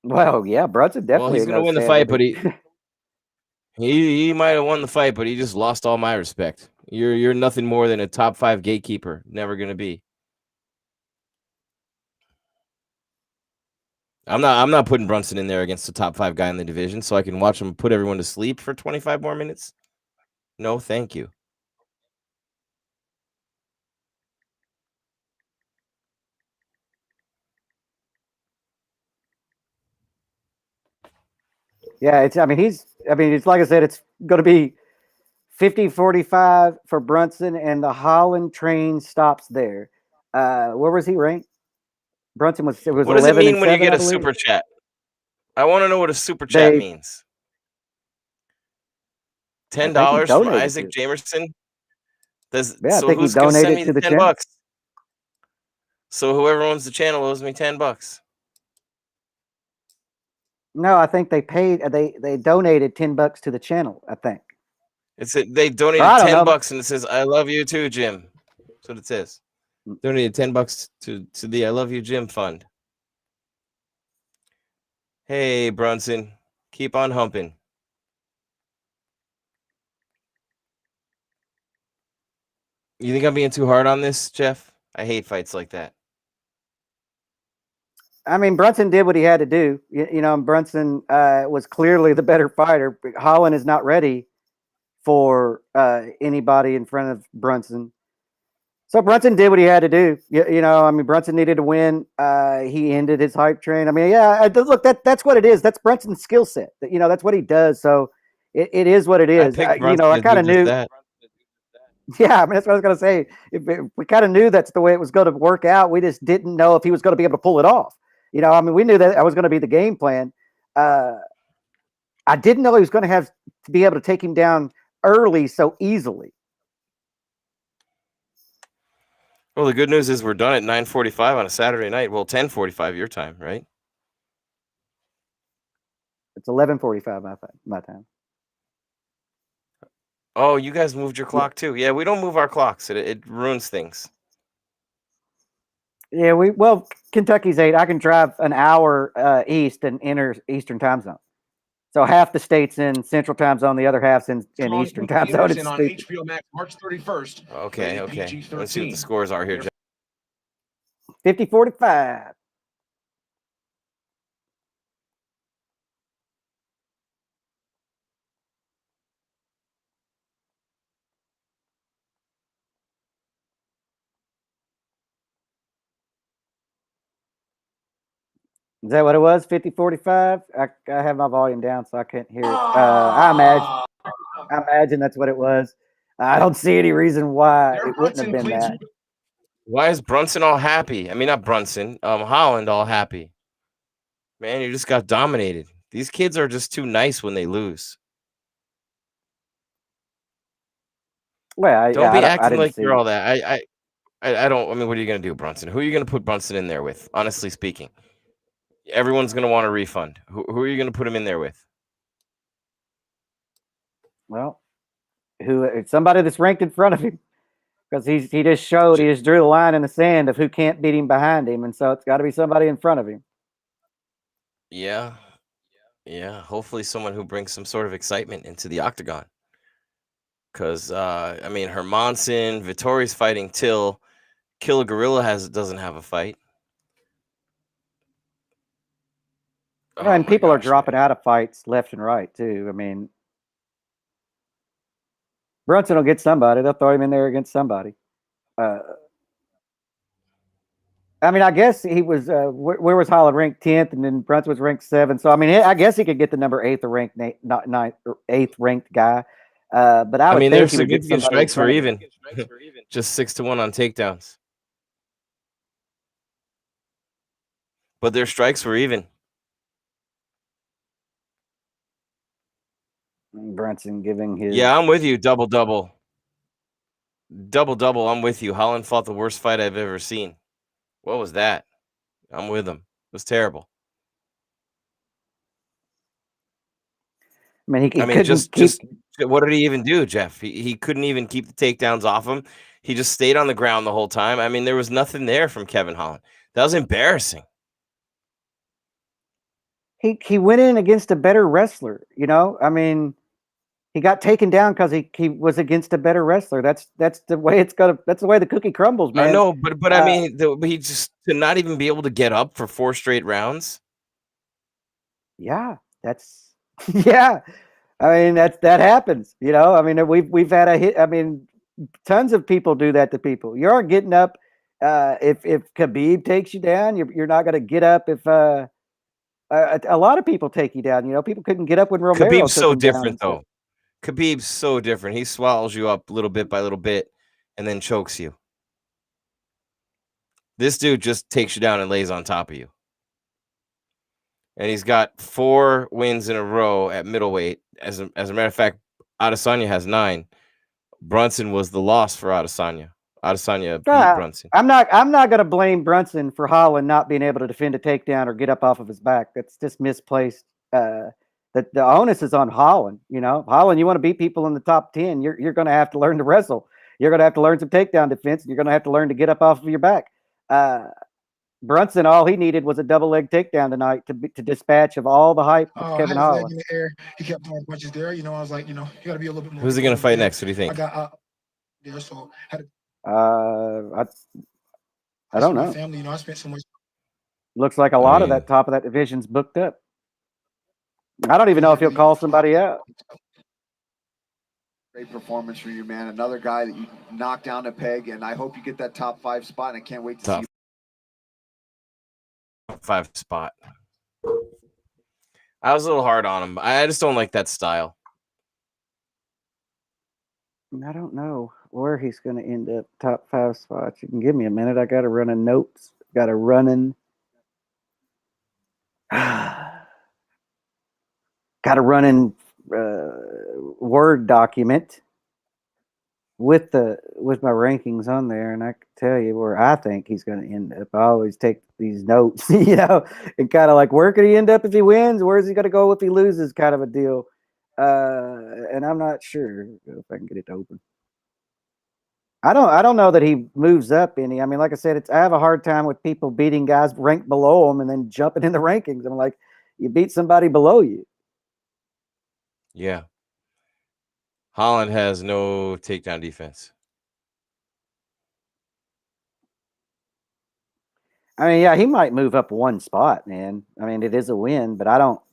Well, yeah, Brunson definitely. Well, he's going to win the fight, but he might have won the fight, but he just lost all my respect. You're nothing more than a top 5 gatekeeper. Never going to be. I'm not putting Brunson in there against the top 5 guy in the division so I can watch him put everyone to sleep for 25 more minutes. No, thank you. Yeah, it's like I said, it's going to be 50-45 for Brunson, and the Holland train stops there. Where was he ranked? Brunson was. It was. What does it mean when you 11-7, get a super chat? I want to know what a super chat means. $10 from Isaac Jamerson. So who's going to send me the $10? So whoever owns the channel owes me $10. No, I think they paid. They donated $10 to the channel. I think they donated $10 and it says "I love you too, Jim." That's what it says. Donated $10 to the "I love you, Jim" fund. Hey, Brunson, keep on humping. You think I'm being too hard on this, Jeff? I hate fights like that. I mean, Brunson did what he had to do. Brunson was clearly the better fighter. Holland is not ready for anybody in front of Brunson. So Brunson did what he had to do. Brunson needed to win. He ended his hype train. I mean, look, that's what it is. That's Brunson's skill set. That's what he does. So it is what it is. I kind of knew that. Yeah, I mean, that's what I was going to say. We kind of knew that's the way it was going to work out. We just didn't know if he was going to be able to pull it off. We knew that was going to be the game plan. I didn't know he was going to be able to take him down early so easily. Well, the good news is we're done at 9:45 on a Saturday night. Well, 10:45 your time, right? It's 11:45 my time. Oh, you guys moved your clock too. Yeah, we don't move our clocks. It ruins things. Yeah, Kentucky's 8. I can drive an hour east and enter Eastern time zone. So half the state's in Central time zone, the other half's in Eastern time zone. It's on HBO Max March 31st. Okay. Let's see what the scores are here, Jeff. 50-45. Is that what it was? 50-45? I have my volume down, so I can't hear it. I imagine that's what it was. I don't see any reason why it wouldn't have been that. Why is Brunson all happy? I mean, not Brunson. Holland all happy. Man, you just got dominated. These kids are just too nice when they lose. Well, Don't be I acting like you're it. all that. I don't. I mean, what are you gonna do, Brunson? Who are you gonna put Brunson in there with? Honestly speaking, everyone's gonna want a refund. Who are you gonna put him in there with? Well, somebody that's ranked in front of him, because he just drew the line in the sand of who can't beat him behind him, and so it's got to be somebody in front of him. Yeah. Hopefully, someone who brings some sort of excitement into the octagon. Because I mean, Hermanson, Vittori's fighting Till. Killer Gorilla doesn't have a fight. And people are dropping out of fights left and right too. I mean, Brunson will get somebody. They'll throw him in there against somebody. I mean, I guess he was. Where was Holland ranked 10th, and then Brunson was ranked 7th. So I mean, I guess he could get the number 8th ranked, not 9th or 8th ranked guy. But I mean, their significant strikes were even. Just 6-1 on takedowns. But their strikes were even. Brunson giving his. Yeah, I'm with you. Double. I'm with you. Holland fought the worst fight I've ever seen. What was that? I'm with him. It was terrible. I mean, what did he even do, Jeff? He couldn't even keep the takedowns off him. He just stayed on the ground the whole time. I mean, there was nothing there from Kevin Holland. That was embarrassing. He went in against a better wrestler, you know? I mean, he got taken down because he was against a better wrestler. That's the way that's the way the cookie crumbles, man. I know, but I mean, he just to not even be able to get up for 4 straight rounds. Yeah, that's yeah. I mean, that happens, you know. I mean, we've had a hit. I mean, tons of people do that to people. You aren't getting up if Khabib takes you down. You're not going to get up if a lot of people take you down. You know, people couldn't get up when Romero. Khabib's so different, though. Khabib's so different. He swallows you up little bit by little bit and then chokes you. This dude just takes you down and lays on top of you. And he's got 4 wins in a row at middleweight. As a matter of fact, Adesanya has 9. Brunson was the loss for Adesanya. Adesanya beat Brunson. I'm not going to blame Brunson for Holland not being able to defend a takedown or get up off of his back. That's just misplaced. The onus is on Holland. You know, Holland, you want to beat people in the top 10, you're going to have to learn to wrestle. You're going to have to learn some takedown defense. And you're going to have to learn to get up off of your back. Brunson, all he needed was a double leg takedown tonight to dispatch of all the hype of Kevin Holland. In the air. He kept throwing punches there. You know, I was like, you got to be a little bit more. Who's he going to fight next? What do you think? I got there, so I don't know. Family, I spent so much. Looks like a lot of that top of that division's booked up. I don't even know if he'll call somebody out. Great performance from you, man. Another guy that you knocked down a peg, and I hope you get that top 5 spot. And I can't wait to see you. 5 spot. I was a little hard on him. I just don't like that style. I don't know where he's going to end up. Top 5 spots. You can give me a minute. I got to run notes. Got to run in. Word document with my rankings on there, and I can tell you where I think he's going to end up. I always take these notes, and kind of like, where could he end up if he wins? Where's he going to go if he loses? Kind of a deal. And I'm not sure if I can get it to open. I don't know that he moves up any. I mean, like I said, I have a hard time with people beating guys ranked below them and then jumping in the rankings. I'm like, you beat somebody below you. Yeah. Holland has no takedown defense. I mean, yeah, he might move up 1 spot, man. I mean, it is a win, but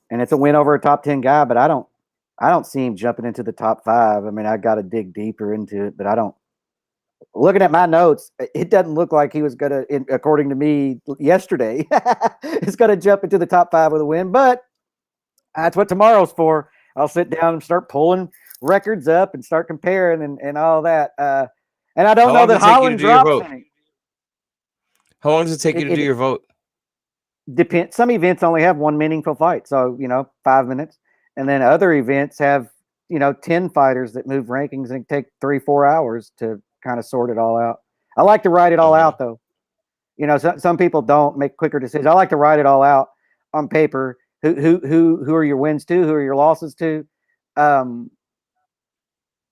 and it's a win over a top 10 guy, but I don't see him jumping into the top 5. I mean, I got to dig deeper into it, but I don't. looking at my notes, it doesn't look like he was going to, according to me yesterday, is going to jump into the top 5 with a win. But that's what tomorrow's for. I'll sit down and start pulling records up and start comparing and all that. And I don't How know long that does it take you to Holland do your drops vote? any. How long does it take you to do your vote? Depends. Some events only have one meaningful fight, so 5 minutes, and then other events have 10 fighters that move rankings and take 3-4 hours to kind of sort it all out. I like to write it all out though. Some people don't make quicker decisions. I like to write it all out on paper. Who are your wins to? Who are your losses to? And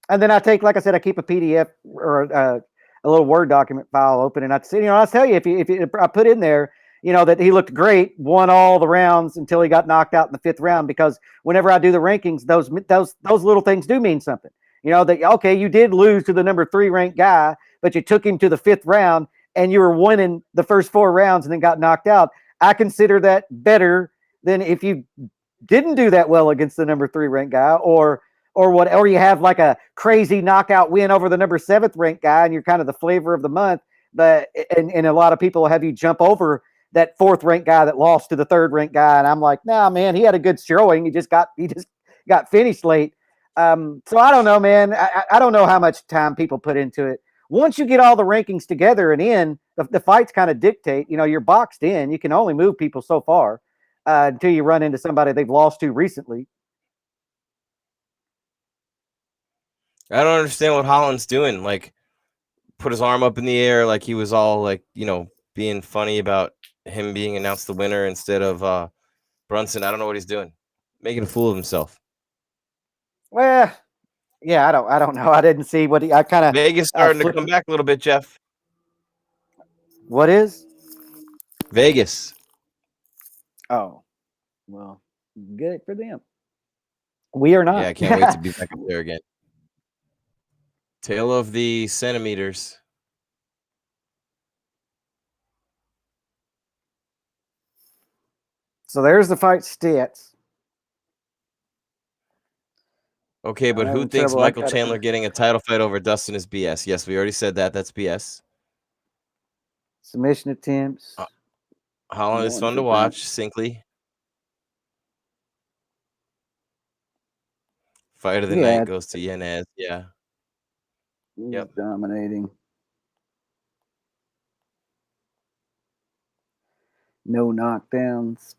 then I take, like I said, I keep a PDF or a little Word document file open, and I tell you if I put in there, that he looked great, won all the rounds until he got knocked out in the 5th round, because whenever I do the rankings, those little things do mean something. That, okay, you did lose to the number 3 ranked guy, but you took him to the 5th round and you were winning the first 4 rounds and then got knocked out. I consider that better than if you didn't do that well against the number 3 ranked guy, or you have like a crazy knockout win over the number 7th ranked guy and you're kind of the flavor of the month. But and a lot of people have you jump over that 4th ranked guy that lost to the 3rd ranked guy, and I'm like, nah, man, he had a good showing. He just got finished late. So I don't know, man. I don't know how much time people put into it. Once you get all the rankings together and in, the fights kind of dictate. You're boxed in. You can only move people so far until you run into somebody they've lost to recently. I don't understand what Holland's doing. Like, put his arm up in the air like he was all like, being funny about him being announced the winner instead of Brunson. I don't know what he's doing. Making a fool of himself. Well, yeah, I don't know. I didn't see what I kind of Vegas starting to come back a little bit, Jeff. What is? Vegas. Oh, well, good for them. We are not. Yeah, I can't wait to be back up there again. Tale of the centimeters. So there's the fight stats. Okay, but who thinks Michael Chandler getting a title fight over Dustin is BS? Yes, we already said that. That's BS. Submission attempts. Holland is fun to watch. Sinkley. Fight of the night goes to Yanez. Yeah. Yep. Dominating. No knockdowns.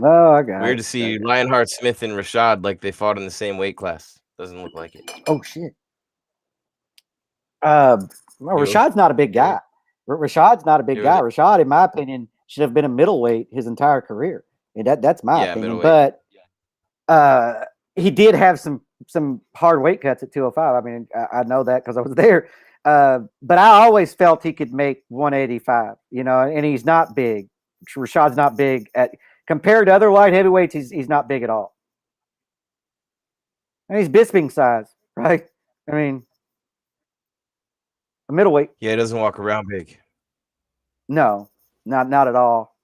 Oh, I got Weird it. to see Lionheart Smith and Rashad like they fought in the same weight class. Doesn't look like it. Oh shit. Rashad's not a big guy. Rashad's not a big guy. Rashad, in my opinion, should have been a middleweight his entire career. And that's my opinion. But he did have some hard weight cuts at 205. I mean, I know that because I was there. But I always felt he could make 185, and he's not big. Rashad's not big compared to other light heavyweights. He's not big at all. And he's Bisping size, right? I mean, a middleweight. Yeah, he doesn't walk around big. No, not at all.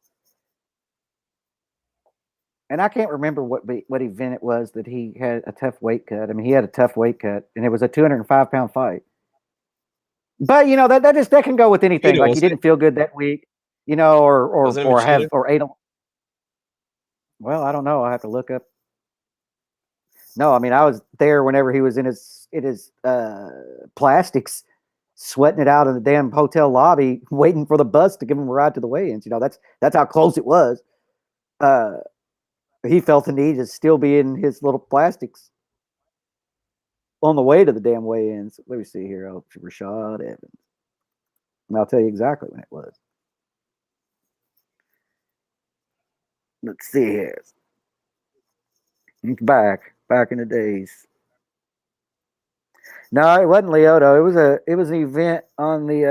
And I can't remember what event it was that he had a tough weight cut. I mean, he had a tough weight cut, and it was a 205-pound fight. But that can go with anything. Like he didn't feel good that week, or ate. Well, I don't know. I have to look up. No, I mean I was there whenever he was in his plastics, sweating it out in the damn hotel lobby, waiting for the bus to give him a ride to the weigh-ins. That's how close it was. He felt the need to still be in his little plastics on the way to the damn weigh-ins. Let me see here. Oh, Rashad Evans. And I'll tell you exactly when it was. Let's see here. It's back in the days. No, it wasn't Lyoto. It was an event on the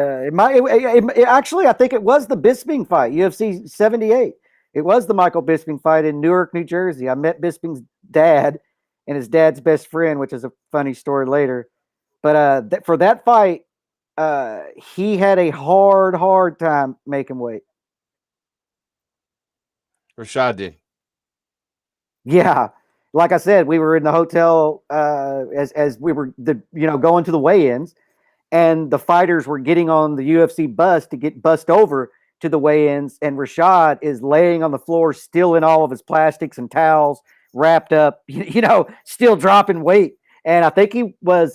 actually I think it was the Bisping fight, UFC 78. It was the Michael Bisping fight in Newark, New Jersey. I met Bisping's dad and his dad's best friend, which is a funny story later. But for that fight, he had a hard time making weight. Rashad did. Yeah. like I said, we were in the hotel as we were going to the weigh-ins, and the fighters were getting on the UFC bus to get bussed over to the weigh-ins, and Rashad is laying on the floor, still in all of his plastics and towels, wrapped up, still dropping weight. And I think he was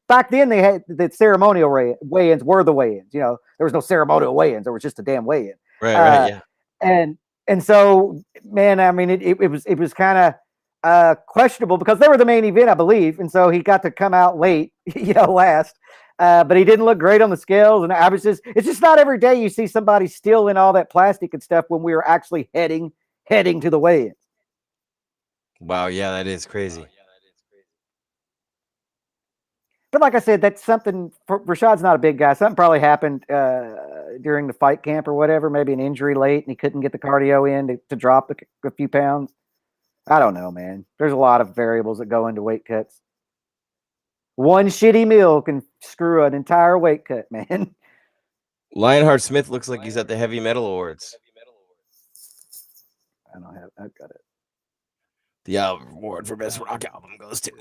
back then they had the ceremonial weigh-ins were the weigh-ins. There was no ceremonial weigh-ins; there was just a damn weigh-in. Right, yeah. And so, man, I mean, it was kind of questionable because they were the main event, I believe, and so he got to come out late, last. But he didn't look great on the scales, and it's just not every day you see somebody still in all that plastic and stuff when we were actually heading to the weigh-in. Wow, yeah, that is crazy. But like I said, that's something. Rashad's not a big guy. Something probably happened during the fight camp or whatever. Maybe an injury late, and he couldn't get the cardio in to drop a few pounds. I don't know, man. There's a lot of variables that go into weight cuts. One shitty meal can screw an entire weight cut, man. Lionheart Smith looks like he's at the Heavy Metal Awards. I've got it. The award for best rock album goes to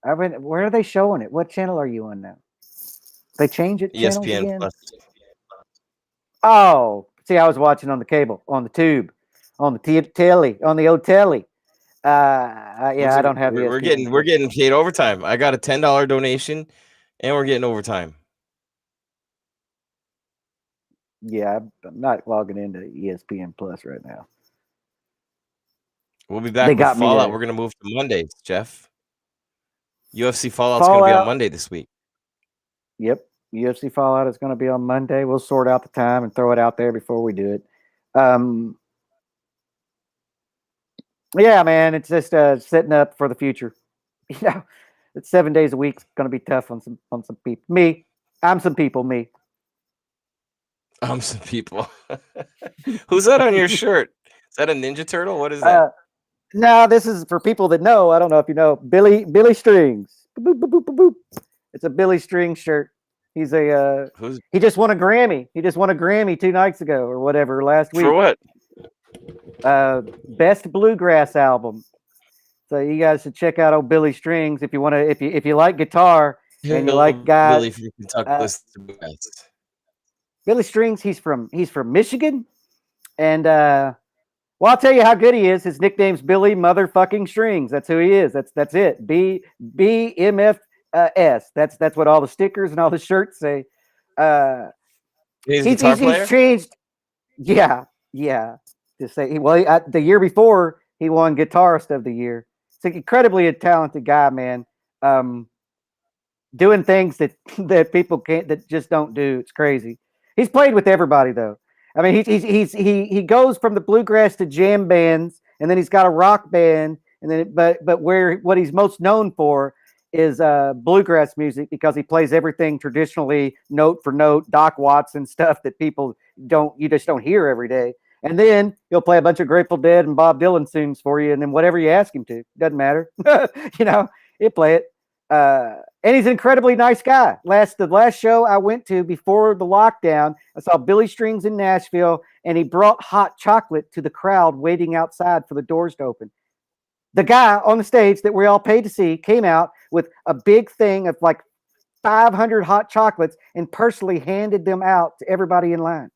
where are they showing it? What channel are you on now? They change it. ESPN Plus. Oh, see, I was watching on the cable, on the tube, on the telly, on the old telly. I don't have. We're getting paid overtime. I got a $10 donation, and we're getting overtime. Yeah, I'm not logging into ESPN Plus right now. We'll be back with Fallout. We're gonna move to Mondays, Jeff. UFC Fallout's gonna be on Monday this week. Yep, UFC Fallout is gonna be on Monday. We'll sort out the time and throw it out there before we do it. Yeah, man, it's just setting up for the future. It's 7 days a week. It's gonna be tough on some people. Me, I'm some people. Me, I'm some people. Who's that on your shirt? Is that a Ninja Turtle? What is that? No, this is for people that know. I don't know if you know Billy Strings. Boop, boop, boop, boop, boop. It's a Billy Strings shirt. He's he just won a Grammy. He just won a Grammy 2 nights ago or whatever last week. For what? Best bluegrass album. So you guys should check out old Billy Strings if you want to. If you like guitar and you like guys. Billy from Kentucky. Billy Strings. He's from Michigan, and well, I'll tell you how good he is. His nickname's Billy Motherfucking Strings. That's who he is. That's it. BMFS. That's what all the stickers and all the shirts say. He's changed. Yeah. To say the year before he won Guitarist of the Year. It's an incredibly talented guy, man. Doing things that people can't, that just don't do. It's crazy. He's played with everybody though. I mean, he goes from the bluegrass to jam bands, and then he's got a rock band, and then but what he's most known for is bluegrass music because he plays everything traditionally, note for note, Doc Watson stuff that people just don't hear every day. And then he'll play a bunch of Grateful Dead and Bob Dylan songs for you, and then whatever you ask him to, doesn't matter. He'll play it. And he's an incredibly nice guy. The last show I went to before the lockdown, I saw Billy Strings in Nashville, and he brought hot chocolate to the crowd waiting outside for the doors to open. The guy on the stage that we all paid to see came out with a big thing of like 500 hot chocolates and personally handed them out to everybody in line.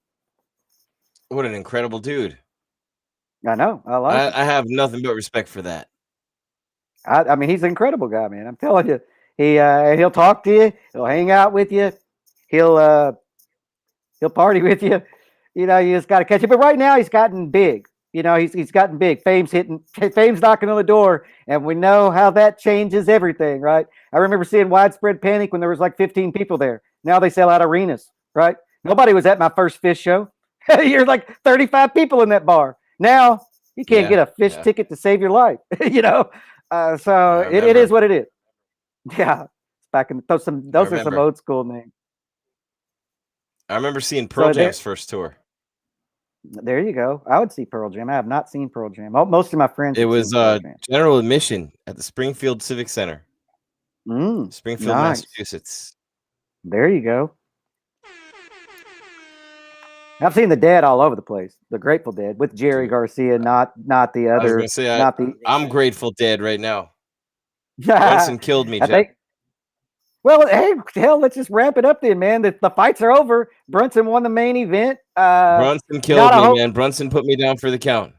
What an incredible dude. I know. I have nothing but respect for that. I mean, he's an incredible guy, man. I'm telling you. He'll talk to you. He'll hang out with you. He'll party with you. You just got to catch it. But right now, he's gotten big. He's gotten big. Fame's knocking on the door, and we know how that changes everything, right? I remember seeing Widespread Panic when there was like 15 people there. Now they sell out arenas, right? Nobody was at my first Fish show. You're like 35 people in that bar. Now you can't get a Fish ticket to save your life, So it is what it is. Yeah, back in those are some old school names. I remember seeing Pearl Jam's first tour. There you go. I would see Pearl Jam. I have not seen Pearl Jam. Most of my friends. It was general admission at the Springfield Civic Center. Springfield, nice. Massachusetts. There you go. I've seen the Dead all over the place. The Grateful Dead with Jerry Garcia, not the I was other. gonna say Not the. I'm Grateful Dead right now. Brunson killed me, I Jeff. think. Well, hey, hell, let's just wrap it up then, man. The fights are over. Brunson won the main event. Brunson killed me, man. Brunson put me down for the count.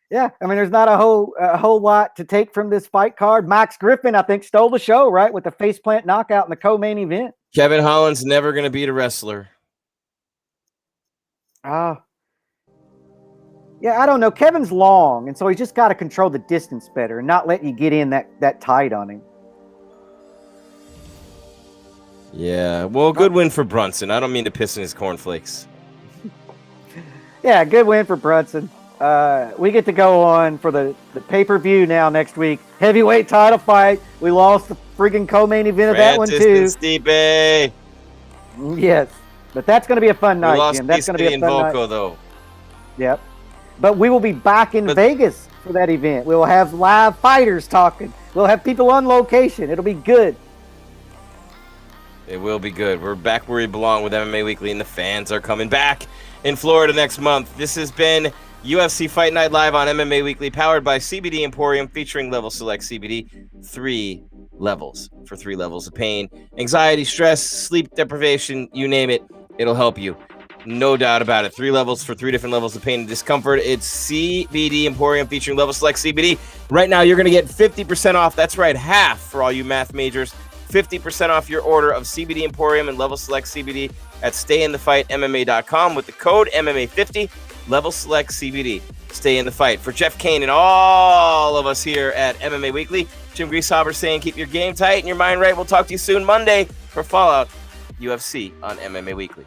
Yeah, I mean, there's not a whole lot to take from this fight card. Max Griffin, I think, stole the show, right, with the faceplant knockout in the co-main event. Kevin Holland's never going to beat a wrestler. Yeah, I don't know. Kevin's long, and so he's just got to control the distance better and not let you get in that tight on him. Yeah, well, good win for Brunson. I don't mean to piss in his cornflakes. Yeah, good win for Brunson. We get to go on for the pay-per-view now next week. Heavyweight title fight. We lost the freaking co-main event of that one too. Stipe. Yes, but that's going to be a fun night, Jim. That's going to be a fun Volko, night. though. Yep. But we will be back in Vegas for that event. We will have live fighters talking. We'll have people on location. It'll be good. It will be good. We're back where we belong with MMA Weekly, and the fans are coming back in Florida next month. This has been UFC Fight Night Live on MMA Weekly, powered by CBD Emporium, featuring Level Select CBD. 3 levels for 3 levels of pain, anxiety, stress, sleep deprivation, you name it, it'll help you. No doubt about it. 3 levels for 3 different levels of pain and discomfort. It's CBD Emporium featuring Level Select CBD. Right now, you're going to get 50% off. That's right, half for all you math majors. 50% off your order of CBD Emporium and Level Select CBD at StayInTheFightMMA.com with the code MMA50. Level Select CBD. Stay in the fight. For Jeff Cain and all of us here at MMA Weekly, Jim Grieshaber saying keep your game tight and your mind right. We'll talk to you soon Monday for Fallout UFC on MMA Weekly.